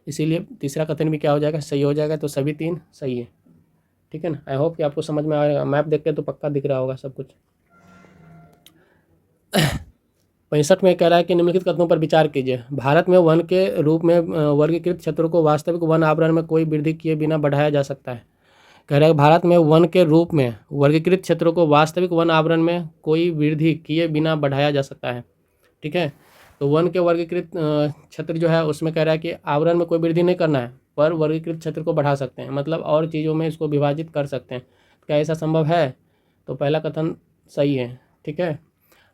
इसीलिए तीसरा कथन भी क्या हो जाएगा, सही हो जाएगा। तो सभी 3 सही है, ठीक है ना। आई होप कि आपको समझ में आएगा। मैप देख के तो पक्का दिख रहा होगा सब कुछ। 65 में कह रहा है कि निम्नलिखित कथनों पर विचार कीजिए। भारत में वन के रूप में वर्गीकृत क्षेत्रों को वास्तविक वन आवरण में कोई वृद्धि किए बिना बढ़ाया जा सकता है। कह रहा है भारत में वन के रूप में वर्गीकृत क्षेत्रों को वास्तविक वन आवरण में कोई वृद्धि किए बिना बढ़ाया जा सकता है, ठीक है। तो वन के वर्गीकृत क्षेत्र जो है उसमें कह रहा है कि आवरण में कोई वृद्धि नहीं करना है, पर वर्गीकृत क्षेत्र को बढ़ा सकते हैं, मतलब और चीज़ों में इसको विभाजित कर सकते हैं। क्या ऐसा संभव है? तो पहला कथन सही है, ठीक है।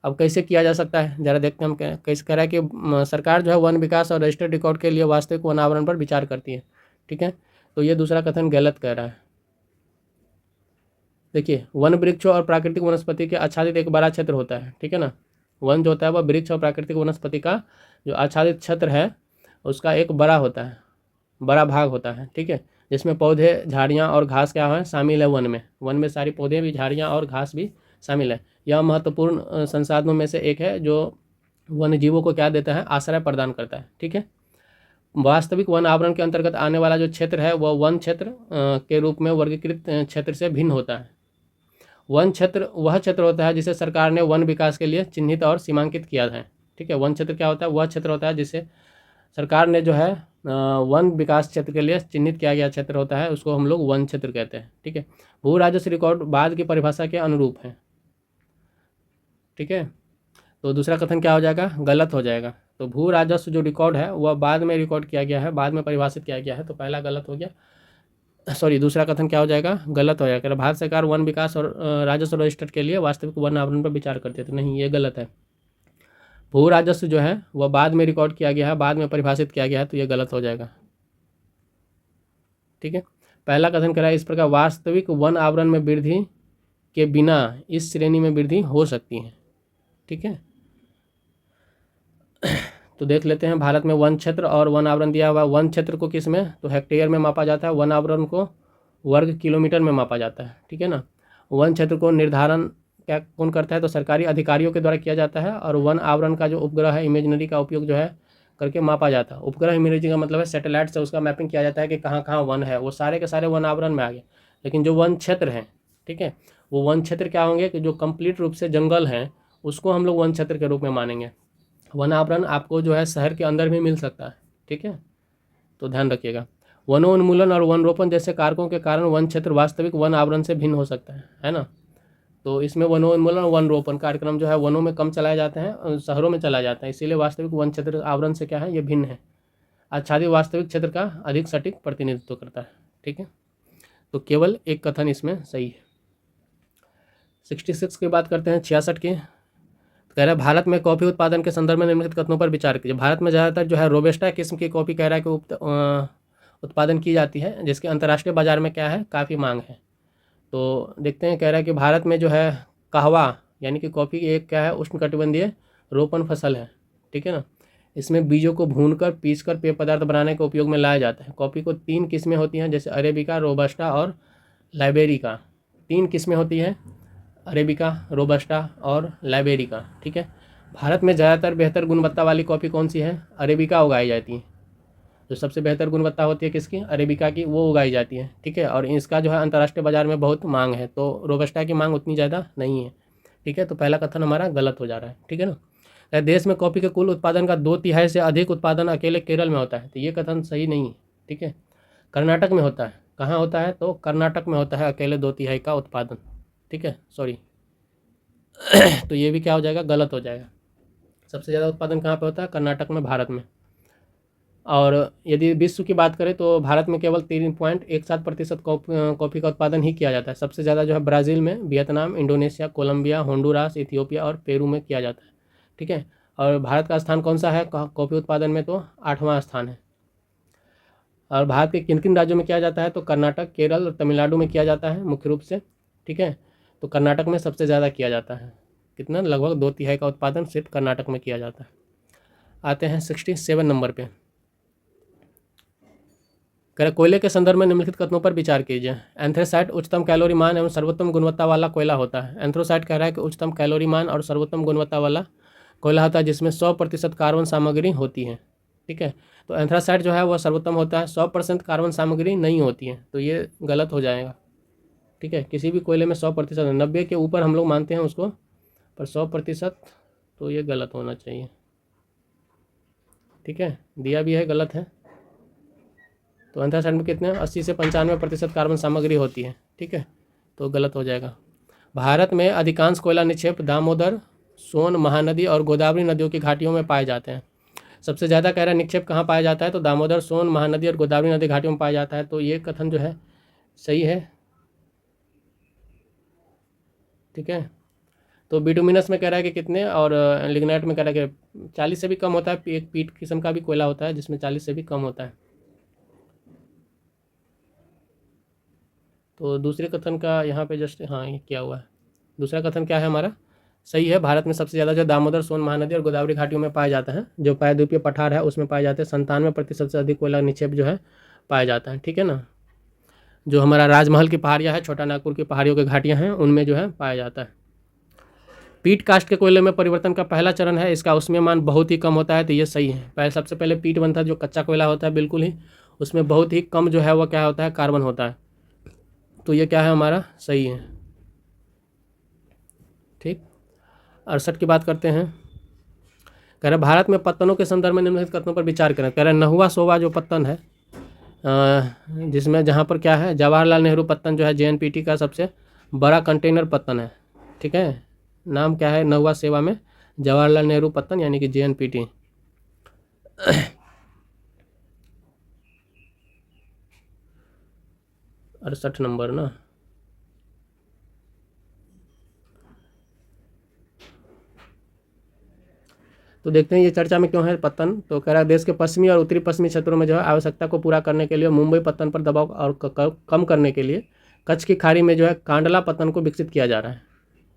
अब कैसे किया जा सकता है ज़रा देखते हैं हम। कैसे कह रहा है कि सरकार जो है वन विकास और रजिस्टर्ड रिकॉर्ड के लिए वास्तविक वन आवरण पर विचार करती है, ठीक है। तो ये दूसरा कथन गलत कह रहा है। देखिए, वन वृक्षों और प्राकृतिक वनस्पति के आच्छादित एक बड़ा क्षेत्र होता है, ठीक है ना। वन जो होता है वह वृक्ष और प्राकृतिक वनस्पति का जो आच्छादित क्षेत्र है उसका एक बड़ा होता है, बड़ा भाग होता है, ठीक है, जिसमें पौधे, झाड़ियाँ और घास क्या है, शामिल है। वन में सारी पौधे भी, झाड़ियाँ और घास भी शामिल है। यह महत्वपूर्ण संसाधनों में से एक है जो वन्य जीवों को क्या देता है, आश्रय प्रदान करता है, ठीक है। वास्तविक वन आवरण के अंतर्गत आने वाला जो क्षेत्र है वह वन क्षेत्र के रूप में वर्गीकृत क्षेत्र से भिन्न होता है। वन क्षेत्र वह क्षेत्र होता है जिसे सरकार ने वन विकास के लिए चिन्हित और सीमांकित किया है, ठीक है। वन क्षेत्र क्या होता है, वह क्षेत्र होता है जिसे सरकार ने जो है वन विकास क्षेत्र के लिए चिन्हित किया गया क्षेत्र होता है, उसको हम लोग वन क्षेत्र कहते हैं, ठीक है। भू राजस्व रिकॉर्ड बाद की परिभाषा के अनुरूप है, ठीक है। तो दूसरा कथन क्या हो जाएगा, गलत हो जाएगा। तो भू राजस्व जो रिकॉर्ड है वह बाद में रिकॉर्ड किया गया है, बाद में परिभाषित किया गया है। तो पहला गलत हो गया, सॉरी, दूसरा कथन क्या हो जाएगा, गलत हो जाएगा। भारत सरकार वन विकास और राजस्व रजिस्टर के लिए वास्तविक वन आवरण पर विचार करते थे, नहीं, ये गलत है। भू राजस्व जो है वह बाद में रिकॉर्ड किया गया है, बाद में परिभाषित किया गया है, तो ये गलत हो जाएगा, ठीक है। पहला कथन कह रहा है इस प्रकार वास्तविक वन आवरण में वृद्धि के बिना इस श्रेणी में वृद्धि हो सकती है, ठीक है। तो देख लेते हैं, भारत में वन क्षेत्र और वन आवरण दिया हुआ है। वन क्षेत्र को किस में, तो हेक्टेयर में मापा जाता है। वन आवरण को वर्ग किलोमीटर में मापा जाता है, ठीक है ना। वन क्षेत्र को निर्धारण क्या कौन करता है, तो सरकारी अधिकारियों के द्वारा किया जाता है। और वन आवरण का जो उपग्रह है, इमेजनरी का उपयोग जो है करके मापा जाता है। उपग्रह इमेजनरी का मतलब है सैटेलाइट से उसका मैपिंग किया जाता है कि कहाँ कहाँ वन है, वो सारे के सारे वन आवरण में आ गए। लेकिन जो वन क्षेत्र है, ठीक है, वो वन क्षेत्र क्या होंगे कि जो कंप्लीट रूप से जंगल हैं उसको हम लोग वन क्षेत्र के रूप में मानेंगे। वन आवरण आपको जो है शहर के अंदर भी मिल सकता है, ठीक है, तो ध्यान रखिएगा। वनोन्मूलन और वन रोपण जैसे कारकों के कारण वन क्षेत्र वास्तविक वन आवरण से भिन्न हो सकता है ना। तो इसमें वनोन्मूलन और वन रोपण कार्यक्रम जो है वनों में कम चलाए जाते हैं, शहरों में चलाया जाता है, इसीलिए वास्तविक वन क्षेत्र आवरण से क्या है, ये भिन्न है। आच्छादित वास्तविक क्षेत्र का अधिक सटीक प्रतिनिधित्व करता है, ठीक है। तो केवल एक कथन इसमें सही है। 66 की बात करते हैं, 66 की। कह रहा है भारत में कॉफ़ी उत्पादन के संदर्भ में निम्नलिखित कथनों पर विचार कीजिए। भारत में ज़्यादातर जो है रोबस्टा किस्म की कॉफ़ी कह रहा है कि उत्पादन की जाती है, जिसके अंतर्राष्ट्रीय बाजार में क्या है, काफ़ी मांग है। तो देखते हैं, कह रहा है कि भारत में जो है कहवा यानी कि कॉफ़ी एक क्या है, उष्णकटिबंधीय रोपण फसल है, ठीक है ना। इसमें बीजों को भूनकर पीसकर पेय पदार्थ बनाने के उपयोग में लाया जाता है। कॉफ़ी को 3 किस्में होती हैं, जैसे अरेबिका, रोबस्टा और लाइबेरिका। 3 किस्में होती हैं, अरेबिका, रोबस्टा और लाइबेरिका, ठीक है। भारत में ज़्यादातर बेहतर गुणवत्ता वाली कॉफ़ी कौन सी है, अरेबिका उगाई जाती है, जो सबसे बेहतर गुणवत्ता होती है किसकी, अरेबिका की, वो उगाई जाती है। ठीक है, और इसका जो है अंतर्राष्ट्रीय बाजार में बहुत मांग है, तो रोबस्टा की मांग उतनी ज़्यादा नहीं है। ठीक है, तो पहला कथन हमारा गलत हो जा रहा है। ठीक है ना। देश में कॉफ़ी के कुल उत्पादन का 2/3 से अधिक उत्पादन अकेले केरल में होता है, तो ये कथन सही नहीं है। ठीक है, कर्नाटक में होता है। कहाँ होता है, तो कर्नाटक में होता है अकेले 2/3 का उत्पादन। ठीक है, सॉरी तो ये भी क्या हो जाएगा, गलत हो जाएगा। सबसे ज़्यादा उत्पादन कहाँ पे होता है, कर्नाटक में, भारत में। और यदि विश्व की बात करें तो भारत में केवल 3.17% कॉफ़ी का उत्पादन ही किया जाता है। सबसे ज़्यादा जो है ब्राज़ील में, Vietnam, Indonesia, Colombia, Honduras, Ethiopia और पेरू में किया जाता है। ठीक है, और भारत का स्थान कौन सा है कॉफ़ी उत्पादन में, तो 8वां स्थान है। और भारत के किन किन राज्यों में किया जाता है, तो कर्नाटक, केरल और तमिलनाडु में किया जाता है मुख्य रूप से। ठीक है, तो कर्नाटक में सबसे ज़्यादा किया जाता है। कितना, लगभग 2/3 का उत्पादन सिर्फ कर्नाटक में किया जाता है। आते हैं 67 नंबर पे। कह कोयले के संदर्भ में निम्नलिखित कथनों पर विचार कीजिए। एंथ्रेसाइट उच्चतम कैलोरी मान एवं सर्वोत्तम गुणवत्ता वाला कोयला होता है। एंथ्रोसाइट कह रहा है कि उच्चतम कैलोरी मान और सर्वोत्तम गुणवत्ता वाला कोयला होता है जिसमें 100% कार्बन सामग्री होती है। ठीक है, तो एंथ्रासाइट जो है वह सर्वोत्तम होता है, 100% कार्बन सामग्री नहीं होती है, तो ये गलत हो जाएगा। ठीक है, किसी भी कोयले में 100%, 90 के ऊपर हम लोग मानते हैं उसको, पर 100% तो ये गलत होना चाहिए। ठीक है, दिया भी है, गलत है। तो एंथ्रासाइट में कितने, 80 से 95% कार्बन सामग्री होती है। ठीक है, तो गलत हो जाएगा। भारत में अधिकांश कोयला निक्षेप दामोदर, सोन महानदी और गोदावरी नदियों की घाटियों में पाए जाते हैं। सबसे ज़्यादा कह रहा है निक्षेप कहाँ पाया जाता है, तो दामोदर, सोन महानदी और गोदावरी नदी घाटियों में पाया जाता है, तो ये कथन जो है सही है। ठीक है, तो बिटुमिनस में कह रहा है कि कितने, और लिग्नाइट में कह रहा है कि 40 से भी कम होता है। एक पीट किस्म का भी कोयला होता है जिसमें 40 से भी कम होता है। तो दूसरे कथन का यहाँ पे जस्ट, हाँ ये क्या हुआ है, दूसरा कथन क्या है हमारा, सही है। भारत में सबसे ज़्यादा जो दामोदर, सोन महानदी और गोदावरी घाटियों में पाया जाता है। जो प्रायद्वीपीय पठार है उसमें पाए जाते हैं। 97% से अधिक कोयला निक्षेप जो है पाया जाता है। ठीक है ना, जो हमारा राजमहल की पहाड़ियाँ हैं, छोटा नागपुर की पहाड़ियों की घाटियाँ हैं, उनमें जो है पाया जाता है। पीट कास्ट के कोयले में परिवर्तन का पहला चरण है, इसका उसमें मान बहुत ही कम होता है, तो ये सही है। पहले सबसे पहले पीट बनता है, जो कच्चा कोयला होता है बिल्कुल ही, उसमें बहुत ही कम जो है वो क्या होता है, कार्बन होता है, तो ये क्या है हमारा, सही है। ठीक, 68 की बात करते हैं। कह रहे भारत में पत्तनों के संदर्भ में निम्नलिखित कथनों पर विचार करें। कह रहे नहुआ सोवा जो पत्तन है, जिसमें जहाँ पर क्या है, जवाहरलाल नेहरू पत्तन जो है JNPT का सबसे बड़ा कंटेनर पत्तन है। ठीक है, नाम क्या है नहुआ सेवा में, जवाहरलाल नेहरू पत्तन यानी कि JNPT। 68 नंबर ना। तो देखते हैं ये चर्चा में क्यों है पत्तन। तो कह रहा है देश के पश्चिमी और उत्तरी पश्चिमी क्षेत्रों में जो है आवश्यकता को पूरा करने के लिए मुंबई पत्तन पर दबाव और कम करने के लिए कच्छ की खाड़ी में जो है कांडला पत्तन को विकसित किया जा रहा है।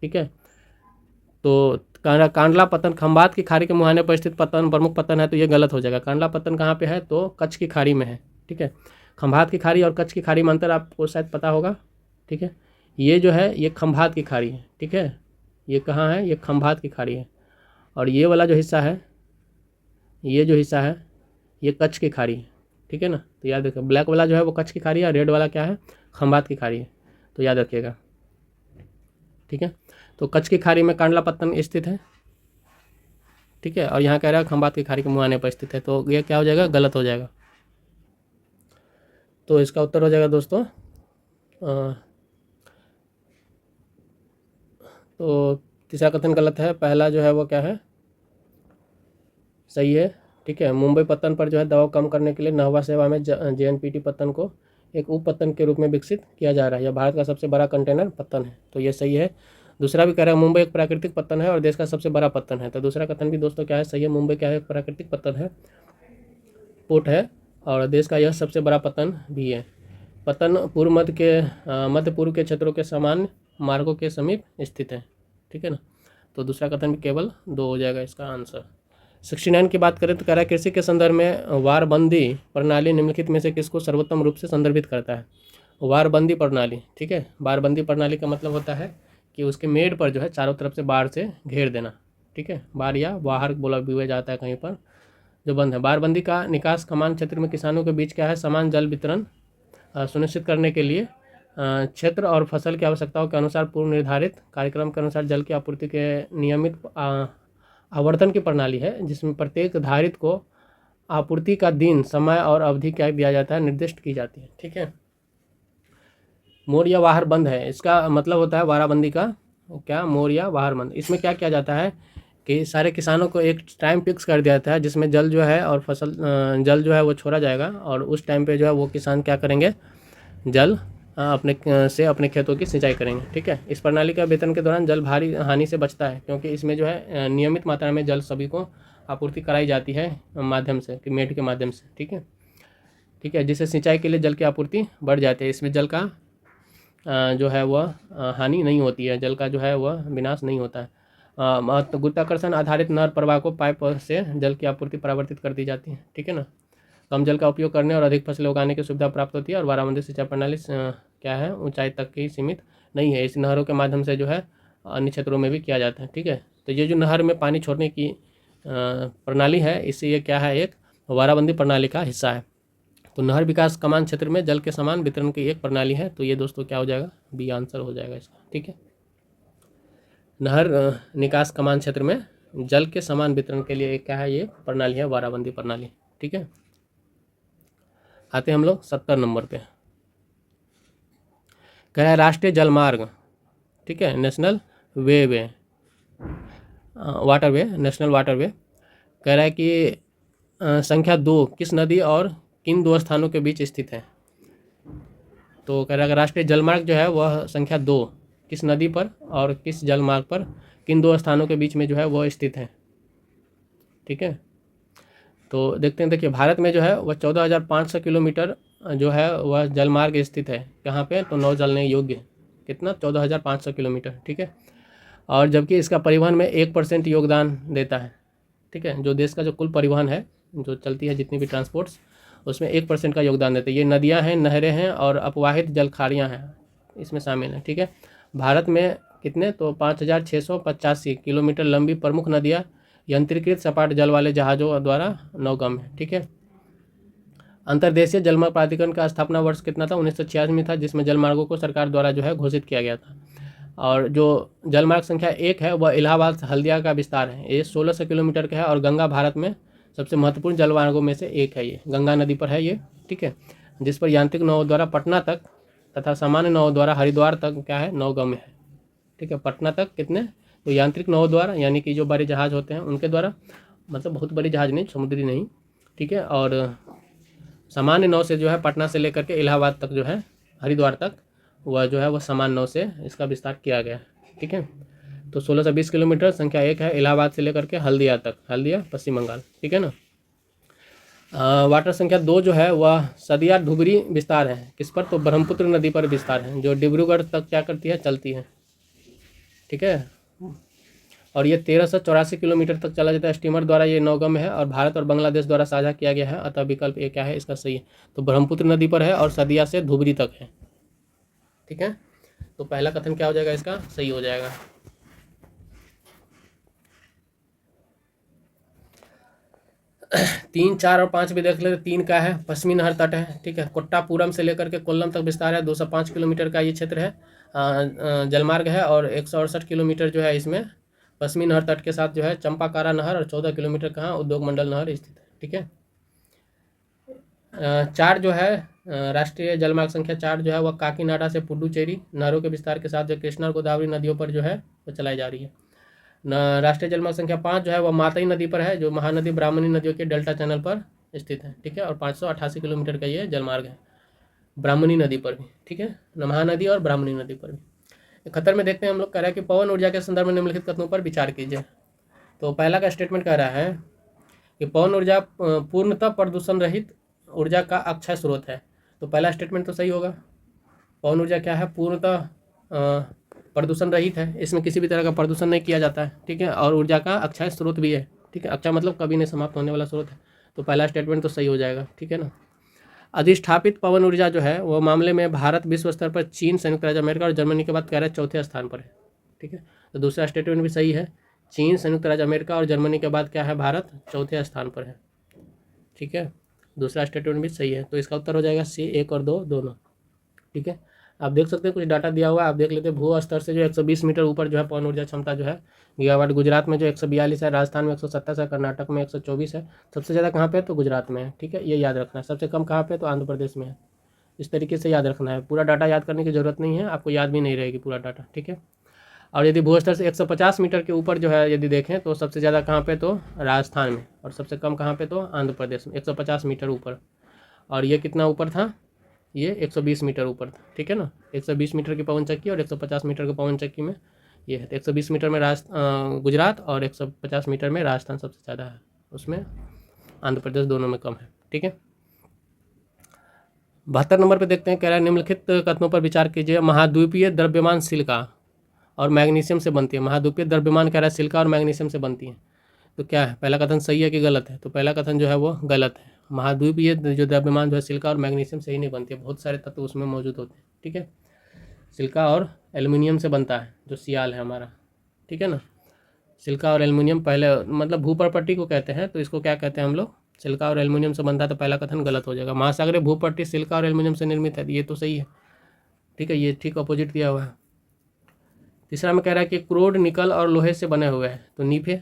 ठीक है, तो कांडला पत्तन खंभात की खाड़ी के मुहाने पर स्थित पत्तन प्रमुख पत्तन है, तो ये गलत हो जाएगा। कांडला पत्तन कहाँ पे है, तो कच्छ की खाड़ी में है। ठीक है, खंभात की खाड़ी और कच्छ की खाड़ी में अंतर आपको शायद पता होगा। ठीक है, ये जो है ये खंभात की खाड़ी है। ठीक है, ये कहाँ है, ये खंभात की खाड़ी है, और ये वाला जो हिस्सा है, ये जो हिस्सा है ये कच्छ की खाड़ी है। ठीक है ना, तो याद रखिए, ब्लैक वाला जो है वो कच्छ की खाड़ी है, रेड वाला क्या है, खंभात की खाड़ी है, तो याद रखिएगा। ठीक है, तो कच्छ की खाड़ी में कांडला पत्तन स्थित है। ठीक है, और यहाँ कह रहा है खंभात की खाड़ी के मुहाने पर स्थित है, तो ये क्या हो जाएगा, गलत हो जाएगा। तो इसका उत्तर हो जाएगा दोस्तों तो तीसरा कथन गलत है, पहला जो है वो क्या है, सही है। ठीक है, मुंबई पत्तन पर जो है दबाव कम करने के लिए नहवा सेवा में JNPT पत्तन को एक उप पत्तन के रूप में विकसित किया जा रहा है। यह भारत का सबसे बड़ा कंटेनर पत्तन है, तो ये सही है। दूसरा भी कह रहा है मुंबई एक प्राकृतिक पत्तन है और देश का सबसे बड़ा पत्तन है, तो दूसरा कथन भी दोस्तों क्या है, सही है। मुंबई क्या है, एक प्राकृतिक पत्तन है, पोर्ट है, और देश का यह सबसे बड़ा पत्तन भी है। पत्तन पूर्व मध्य पूर्व के क्षेत्रों के सामान्य मार्गों के समीप स्थित है। ठीक है ना, तो दूसरा कथन भी केवल 2 हो जाएगा इसका आंसर। 69 की बात करें तो कह रहा है कृषि के संदर्भ में वारबंदी प्रणाली निम्नलिखित में से किसको सर्वोत्तम रूप से संदर्भित करता है। वारबंदी प्रणाली, ठीक है, वारबंदी प्रणाली का मतलब होता है कि उसके मेड़ पर जो है चारों तरफ से बाढ़ से घेर देना। ठीक है, बाढ़ या वाहर बोला भी जाता है कहीं पर, जो बंद है। बारबंदी का निकास कमान क्षेत्र में किसानों के बीच क्या है, समान जल वितरण सुनिश्चित करने के लिए क्षेत्र और फसल की आवश्यकताओं के अनुसार पूर्व निर्धारित कार्यक्रम के अनुसार जल की आपूर्ति के नियमित आवर्तन की प्रणाली है, जिसमें प्रत्येक धारित को आपूर्ति का दिन, समय और अवधि क्या दिया जाता है, निर्दिष्ट की जाती है। ठीक है। मोर या वाहर बंद है, इसका मतलब होता है वाराबंदी का क्या, मोर या वाहर बंद। इसमें क्या किया जाता है कि सारे किसानों को एक टाइम फिक्स कर दिया जाता है जिसमें जल जो है और फसल जल जो है वो छोड़ा जाएगा, और उस टाइम पे जो है वो किसान क्या करेंगे, जल अपने खेतों की सिंचाई करेंगे। ठीक है। इस प्रणाली का वेतन के दौरान जल भारी हानि से बचता है, क्योंकि इसमें जो है नियमित मात्रा में जल सभी को आपूर्ति कराई जाती है माध्यम से, कि मेड के माध्यम से। ठीक है। ठीक है, जिससे सिंचाई के लिए जल की आपूर्ति बढ़ जाती है। इसमें जल का जो है वह हानि नहीं होती है, जल का जो है वह विनाश नहीं होता है। गुरुत्वाकर्षण आधारित नहर प्रवाह को पाइप से जल की आपूर्ति परावर्तित कर दी जाती है। ठीक है ना। कम जल का उपयोग करने और अधिक फसलें उगाने की सुविधा प्राप्त होती है। और बाराबंदी सिंचाई प्रणाली क्या है, ऊंचाई तक ही सीमित नहीं है, इस नहरों के माध्यम से जो है अन्य क्षेत्रों में भी किया जाता है। ठीक है। तो ये जो नहर में पानी छोड़ने की प्रणाली है, इससे ये क्या है, एक बाराबंदी प्रणाली का हिस्सा है। तो नहर विकास कमान क्षेत्र में जल के समान वितरण की एक प्रणाली है। तो ये दोस्तों क्या हो जाएगा, बी आंसर हो जाएगा इसका। ठीक है। नहर निकास कमान क्षेत्र में जल के समान वितरण के लिए क्या है, ये प्रणाली है, बाराबंदी प्रणाली। ठीक है। आते हैं हम लोग 70 नंबर पे। कह रहा है राष्ट्रीय जलमार्ग, ठीक है, नेशनल वाटरवे, नेशनल वाटरवे। कह रहा है कि संख्या 2 किस नदी और किन 2 स्थानों के बीच स्थित है। तो कह रहा है राष्ट्रीय जलमार्ग जो है वह संख्या 2 किस नदी पर और किस जलमार्ग पर, किन 2 स्थानों के बीच में जो है वह स्थित है। ठीक है। तो देखते हैं, देखिए भारत में जो है वह 14,500 किलोमीटर जो है वह जलमार्ग स्थित है। कहाँ पे, तो नौ जलने योग्य, कितना, 14,500 किलोमीटर। ठीक है। और जबकि इसका परिवहन में 1% योगदान देता है। ठीक है। जो देश का जो कुल परिवहन है, जो चलती है जितनी भी ट्रांसपोर्ट्स, उसमें 1% का योगदान देते हैं। ये नदियाँ हैं, नहरें हैं और अपवाहित जलखाड़ियाँ हैं, इसमें शामिल हैं। ठीक है। भारत में कितने, तो 5,685 किलोमीटर लंबी प्रमुख नदियाँ यंत्रीकृत सपाट जल वाले जहाज़ों द्वारा नौगम है। ठीक है। अंतर्देशीय जलमार्ग प्राधिकरण का स्थापना वर्ष कितना था, 1986 में था, जिसमें जलमार्गों को सरकार द्वारा जो है घोषित किया गया था। और जो जलमार्ग संख्या 1 है वह इलाहाबाद से हल्दिया का विस्तार है। ये 1600 किलोमीटर का है और गंगा भारत में सबसे महत्वपूर्ण जलमार्गों में से एक है। ये गंगा नदी पर है ये। ठीक है। जिस पर यांत्रिक नावों द्वारा पटना तक तथा सामान्य नावों द्वारा हरिद्वार तक क्या है, नौगम्य है। ठीक है। पटना तक कितने, तो यांत्रिक नावों द्वारा, यानी कि जो बड़े जहाज़ होते हैं उनके द्वारा, मतलब बहुत बड़ी जहाज़ नहीं, समुद्री नहीं। ठीक है। और सामान्य नाव से जो है पटना से लेकर के इलाहाबाद तक जो है, हरिद्वार तक, वह जो है वह सामान्य नाव से इसका विस्तार किया गया है। ठीक है। तो 1620 किलोमीटर संख्या 1 है, इलाहाबाद से लेकर के हल्दिया तक, हल्दिया पश्चिम बंगाल। ठीक है ना। वाटर संख्या 2 जो है वह सदिया धुबरी विस्तार है। किस पर, तो ब्रह्मपुत्र नदी पर विस्तार है, जो डिब्रूगढ़ तक क्या करती है, चलती है। ठीक है। और ये 1384 किलोमीटर तक चला जाता है स्टीमर द्वारा, ये नौगम्य है और भारत और बांग्लादेश द्वारा साझा किया गया है। अतः विकल्प ये क्या है, इसका सही है। तो ब्रह्मपुत्र नदी पर है और सदिया से धुबरी तक है। ठीक है। तो पहला कथन क्या हो जाएगा, इसका सही हो जाएगा। तीन, 4 और 5 भी देख लेते। 3 का है पश्चिमी नहर तट है। ठीक है। कोट्टापुरम से लेकर के कोल्लम तक विस्तार है, 205 किलोमीटर का ये क्षेत्र है, जलमार्ग है। और 168 किलोमीटर जो है इसमें पश्चिमी नहर तट के साथ जो है चंपाकारा नहर, और 14 किलोमीटर कहाँ, उद्योग मंडल नहर स्थित है। ठीक है। 4 जो है राष्ट्रीय जलमार्ग संख्या 4 जो है वह काकीनाडा से पुडुचेरी नहरों के विस्तार के साथ जो कृष्णा और गोदावरी नदियों पर जो है वो चलाई जा रही है। राष्ट्रीय जलमार्ग संख्या 5 जो है वह मातई नदी पर है, जो महानदी ब्राह्मणी नदियों के डेल्टा चैनल पर स्थित है। ठीक है। और 588 किलोमीटर का ये जलमार्ग है, ब्राह्मणी नदी पर भी। ठीक है। महानदी और ब्राह्मणी नदी पर भी। खतर में देखते हैं हम लोग, कह रहा है कि पवन ऊर्जा के संदर्भ में निम्नलिखित कथनों पर विचार कीजिए। तो पहला का स्टेटमेंट कह रहा है कि पवन ऊर्जा पूर्णतः प्रदूषण रहित ऊर्जा का अक्षय स्रोत है। तो पहला स्टेटमेंट तो सही होगा। पवन ऊर्जा क्या है, पूर्णतः प्रदूषण रहित है, इसमें किसी भी तरह का प्रदूषण नहीं किया जाता है। ठीक है। और ऊर्जा का अक्षय स्रोत भी है। ठीक है। अक्षय मतलब कभी नहीं समाप्त होने वाला स्रोत है। तो पहला स्टेटमेंट तो सही हो जाएगा। ठीक है ना। अधिष्ठापित पवन ऊर्जा जो है वो मामले में भारत विश्व स्तर पर चीन, संयुक्त राज्य अमेरिका और जर्मनी के बाद कह रहा है चौथे स्थान पर है। ठीक है। तो दूसरा स्टेटमेंट भी सही है, चीन, संयुक्त राज्य अमेरिका और जर्मनी के बाद क्या है, भारत चौथे स्थान पर है। ठीक है, दूसरा स्टेटमेंट भी सही है। तो इसका उत्तर हो जाएगा सी, 1 और 2 दोनों। ठीक है, आप देख सकते हैं कुछ डाटा दिया हुआ है, आप देख लेते हैं। भू स्तर से जो 120 मीटर ऊपर जो है पवन ऊर्जा क्षमता जो है गीगावाट, गुजरात में जो 142 है, राजस्थान में 127 है, कर्नाटक में 124 है। सबसे ज़्यादा कहाँ पे है? तो गुजरात में है। ठीक है, ये याद रखना है। सबसे कम कहाँ पे? तो आंध्र प्रदेश में है। इस तरीके से याद रखना है। पूरा डाटा याद करने की ज़रूरत नहीं है, आपको याद भी नहीं रहेगी पूरा डाटा। ठीक है, और यदि भू स्तर से 150 मीटर के ऊपर जो है यदि देखें तो सबसे ज़्यादा कहाँ पे? तो राजस्थान में, और सबसे कम कहाँ पे? तो आंध्र प्रदेश में, 150 मीटर ऊपर। और ये कितना ऊपर था? ये 120 मीटर ऊपर था। ठीक है ना, 120 मीटर की पवन चक्की और 150 मीटर की पवन चक्की में ये है। तो 120 मीटर में गुजरात और 150 मीटर में राजस्थान सबसे ज़्यादा है, उसमें आंध्र प्रदेश दोनों में कम है। ठीक है, 72 नंबर पे देखते हैं, कह रहा है निम्नलिखित कथनों पर विचार कीजिए। महाद्वीपीय द्रव्यमान सिलिका और मैग्नीशियम से बनती है। महाद्वीपीय द्रव्यमान कह रहा है सिलिका और मैग्नीशियम से बनती है। तो क्या है, पहला कथन सही है कि गलत है? तो पहला कथन जो है वो गलत है। महाद्वीपीय जो द्रव्यमान जो है सिलिका और मैग्नीशियम से ही नहीं बनती है, बहुत सारे तत्व उसमें मौजूद होते हैं। ठीक है, सिलिका और एल्युमिनियम से बनता है जो सियाल है हमारा। ठीक है ना, सिलिका और एल्युमिनियम पहले मतलब भूपर्पट्टी को कहते हैं, तो इसको क्या कहते हैं हम लोग? सिलिका और एल्युमिनियम से बनता है, तो पहला कथन गलत हो जाएगा। महासागरीय भूपट्टी सिलिका और एल्युमिनियम से निर्मित है, ये तो सही है। ठीक है, ये ठीक अपोजिट दिया हुआ है। तीसरा में कह रहा है कि क्रोड निकल और लोहे से बने हुए हैं, तो नीफे,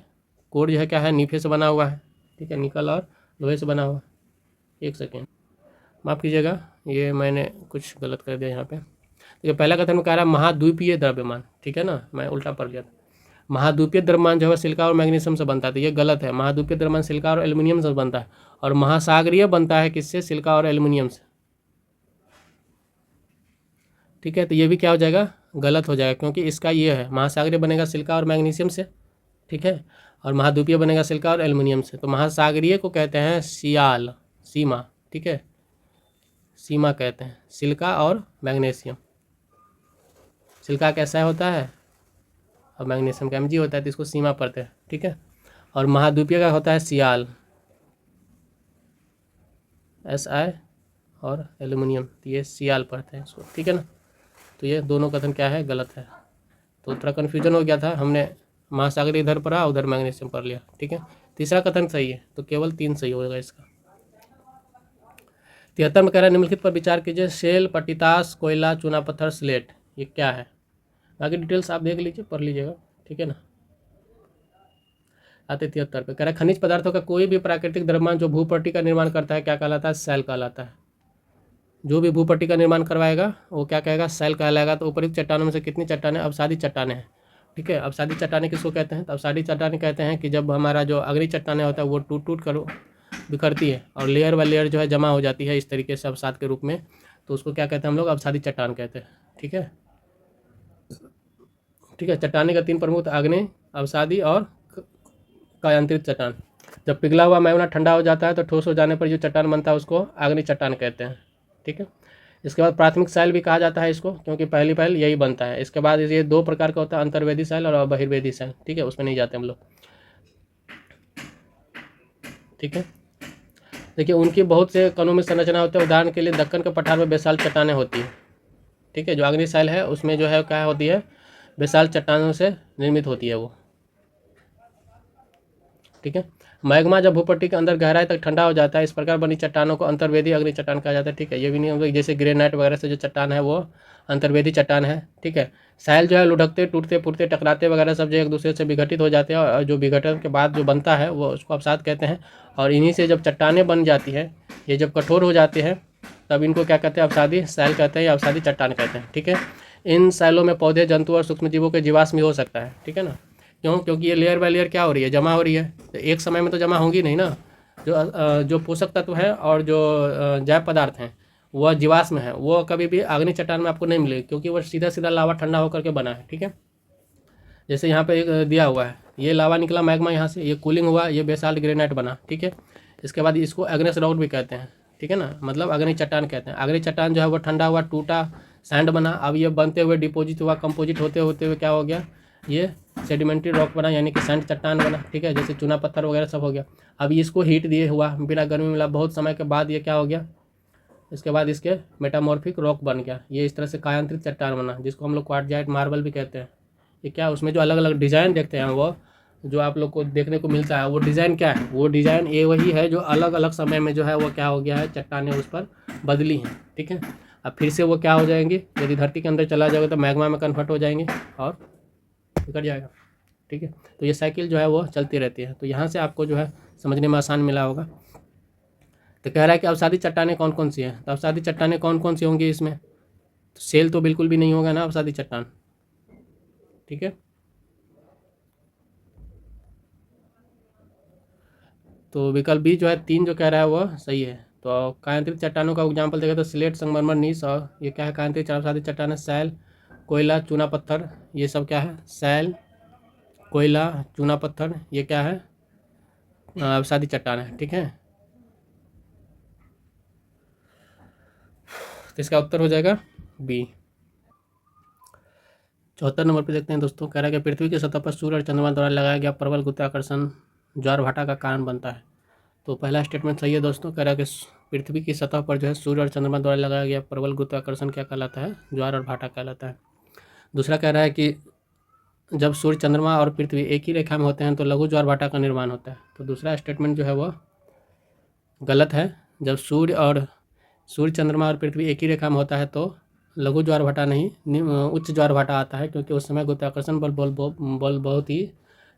कोड जो है क्या है? नीफे से बना हुआ है। ठीक है, निकल और लोहे से बना हुआ। एक सेकेंड, माफ़ कीजिएगा, ये मैंने कुछ गलत कर दिया यहाँ पे। तो ये पहला कथन में कह रहा है महाद्वीपीय द्रव्यमान। ठीक है ना, मैं उल्टा पढ़ लिया था। महाद्वीपीय द्रव्यमान जो है सिलिका और मैग्नीशियम से बनता है, तो ये गलत है। महाद्वीपीय द्रव्यमान सिलिका और एल्युमिनियम से बनता है, और महासागरीय बनता है किससे? सिलिका और एल्युमिनियम से। ठीक है, तो ये भी क्या हो जाएगा? गलत हो जाएगा, क्योंकि इसका ये है महासागरीय बनेगा सिलिका और मैग्नीशियम से। ठीक है, और महाद्वीपीय बनेगा सिलिका और एल्युमिनियम से। तो महासागरीय को कहते हैं सियाल, सीमा। ठीक है, सीमा कहते हैं सिलिका और मैग्नीशियम। सिलिका कैसा होता है और मैग्नीशियम का Mg होता है, तो इसको सीमा पढ़ते हैं। ठीक है, और महाद्वीपीय का होता है सियाल, Si, और एल्युमिनियम, तो ये सियाल पढ़ते हैं इसको। ठीक है ना, तो ये दोनों कथन क्या है? गलत है। तो थोड़ा कन्फ्यूजन हो गया था, हमने महासागरीय इधर पढ़ा, उधर मैग्नीशियम पढ़ लिया। ठीक है, तीसरा कथन सही है, तो केवल 3 सही होगा इसका। 73 में कह रहा है निम्नलिखित पर विचार कीजिए। शेल, पट्टिताश, कोयला, चूना पत्थर, स्लेट, ये क्या है? बाकी डिटेल्स आप देख लीजिए, पढ़ लीजिएगा। ठीक है ना, आते 73 पे कह रहा है खनिज पदार्थों का कोई भी प्राकृतिक द्रव्यमान जो भूपट्टी का निर्माण करता है क्या कहलाता है? सेल कहलाता है। जो भी भूपट्टी का निर्माण करवाएगा वो क्या कहेगा? सेल कहलाएगा। तो ऊपरी चट्टानों में से कितनी चट्टानें अवसादी चट्टानें हैं? ठीक है, अवसादी चट्टानें किसको कहते हैं? तो अवसादी चट्टानें कहते हैं कि जब हमारा जो अग्नि चट्टानें होता है वो टूट टूट कर बिखरती है और लेयर बाय लेयर जो है जमा हो जाती है इस तरीके से अवसाद के रूप में, तो उसको क्या कहते हैं हम लोग? अवसादी चट्टान कहते हैं। ठीक है, ठीक है, चट्टाने का 3 प्रमुख, अग्नि, अवसादी और कायांतरित चट्टान। जब पिघला हुआ मैग्मा ठंडा हो जाता है तो ठोस हो जाने पर जो चट्टान बनता है उसको अग्नि चट्टान कहते हैं। ठीक है, इसके बाद प्राथमिक सेल भी कहा जाता है इसको, क्योंकि पहली यही बनता है। इसके बाद ये 2 प्रकार का होता है, अंतर्वेदी सेल और बहिर्वेदी सेल। ठीक है, उसमें नहीं जाते हम लोग। ठीक है, देखिए उनकी बहुत से कणों में संरचना होती है। उदाहरण के लिए दक्कन के पठार में बेसाल्ट चट्टानें होती है। ठीक है, जो अग्नि सेल है उसमें जो है क्या होती है? बेसाल्ट चट्टानों से निर्मित होती है वो। ठीक है, मैग्मा जब भूपट्टी के अंदर गहराई तक ठंडा हो जाता है, इस प्रकार बनी चट्टानों को अंतर्वेदी अग्नि चट्टान कहा जाता है। ठीक है, ये भी नहीं होगा जैसे ग्रेनाइट वगैरह से जो चट्टान है वो अंतर्वेदी चट्टान है। ठीक है, सेल जो है लुढ़कते, टूटते, फूटते, टकराते वगैरह सब जो एक दूसरे से विघटित हो जाते हैं, और जो विघटन के बाद जो बनता है वो उसको अवसाद कहते हैं। और इन्हीं से जब चट्टानें बन जाती है, ये जब कठोर हो जाते हैं तब इनको क्या कहते हैं? अवसादी सेल कहते हैं या अवसादी चट्टान कहते हैं। ठीक है, इन सेलों में पौधे, जंतु और सूक्ष्मजीवों के जीवाश्म भी हो सकता है। ठीक है ना, क्यों? क्योंकि ये लेयर बाय लेयर क्या हो रही है? जमा हो रही है। तो एक समय में तो जमा होंगी नहीं ना। जो पोषक तत्व हैं और जो जैव पदार्थ हैं वह जीवाश्म है, वो कभी भी अग्नि चट्टान में आपको नहीं मिलेगी, क्योंकि वह सीधा सीधा लावा ठंडा होकर के बना है। ठीक है, जैसे यहाँ पे एक दिया हुआ है, ये लावा निकला मैग्मा यहाँ से, ये कूलिंग हुआ, ये बेसाल्ट ग्रेनाइट बना। ठीक है, इसके बाद इसको अग्नेस रॉक भी कहते हैं। ठीक है ना, मतलब अग्नि चट्टान कहते हैं। अग्नि चट्टान जो है वो ठंडा हुआ, टूटा, सैंड बना। अब ये बनते हुए डिपोजिट हुआ, कंपोजिट होते होते हुए क्या हो गया? ये सेडिमेंट्री रॉक बना, यानी कि सैंड चट्टान बना। ठीक है, जैसे चूना पत्थर वगैरह सब हो गया। अब इसको हीट दिए हुआ, बिना गर्मी मिला, बहुत समय के बाद ये क्या हो गया? इसके बाद इसके मेटामॉर्फिक रॉक बन गया। ये इस तरह से कायांतरित चट्टान बना, जिसको हम लोग क्वार्टजाइट मार्बल भी कहते हैं। ये क्या, उसमें जो अलग अलग डिज़ाइन देखते हैं वो जो आप लोग को देखने को मिलता है वो डिज़ाइन क्या है, वो डिज़ाइन ये वही है जो अलग अलग समय में जो है वो क्या हो गया है, चट्टानें उस पर बदली हैं। ठीक है, अब फिर से वो क्या हो जाएंगी, यदि धरती के अंदर चला जाएगा तो मैग्मा में कन्वर्ट हो जाएंगे और निकल जाएगा। ठीक है, तो ये साइकिल जो है वो चलती रहती है। तो यहाँ से आपको जो है समझने में आसान मिला होगा। तो कह रहा है कि अवसादी चट्टानें कौन कौन सी हैं, तो अवसादी चट्टानें कौन कौन सी होंगी इसमें, तो सेल तो बिल्कुल भी नहीं होगा ना अवसादी चट्टान। ठीक है, तो विकल्प बी जो है 3 जो कह रहा है वो सही है। तो कायांतरित चट्टानों का एग्जाम्पल देखा तो स्लेट, संगमरमर, नीस, और ये क्या है कायांतरित अवसादी चट्टानें, सैल, कोयला, चूना पत्थर, ये सब क्या है, सैल, कोयला, चूना पत्थर, ये क्या है अवसादी चट्टान है। ठीक है, तो इसका उत्तर हो जाएगा बी। 74 नंबर पे देखते हैं दोस्तों, कह रहा है कि पृथ्वी की सतह पर सूर्य और चंद्रमा द्वारा लगाया गया प्रबल गुरुत्वाकर्षण ज्वार भाटा का कारण बनता है। तो पहला स्टेटमेंट सही है दोस्तों, कह रहा है कि पृथ्वी की सतह पर जो है सूर्य और चंद्रमा द्वारा लगाया गया प्रबल गुरुत्वाकर्षण क्या कहलाता है, ज्वार और भाटा कहलाता है। दूसरा कह रहा है कि जब सूर्य, चंद्रमा और पृथ्वी एक ही रेखा में होते हैं तो लघु ज्वार भाटा का निर्माण होता है। तो दूसरा स्टेटमेंट जो है वो गलत है। जब सूर्य, चंद्रमा और पृथ्वी एक ही रेखा में होता है तो लघु ज्वार भाटा नहीं, उच्च ज्वार भाटा आता है, क्योंकि उस समय गुरुत्वाकर्षण बल बहुत ही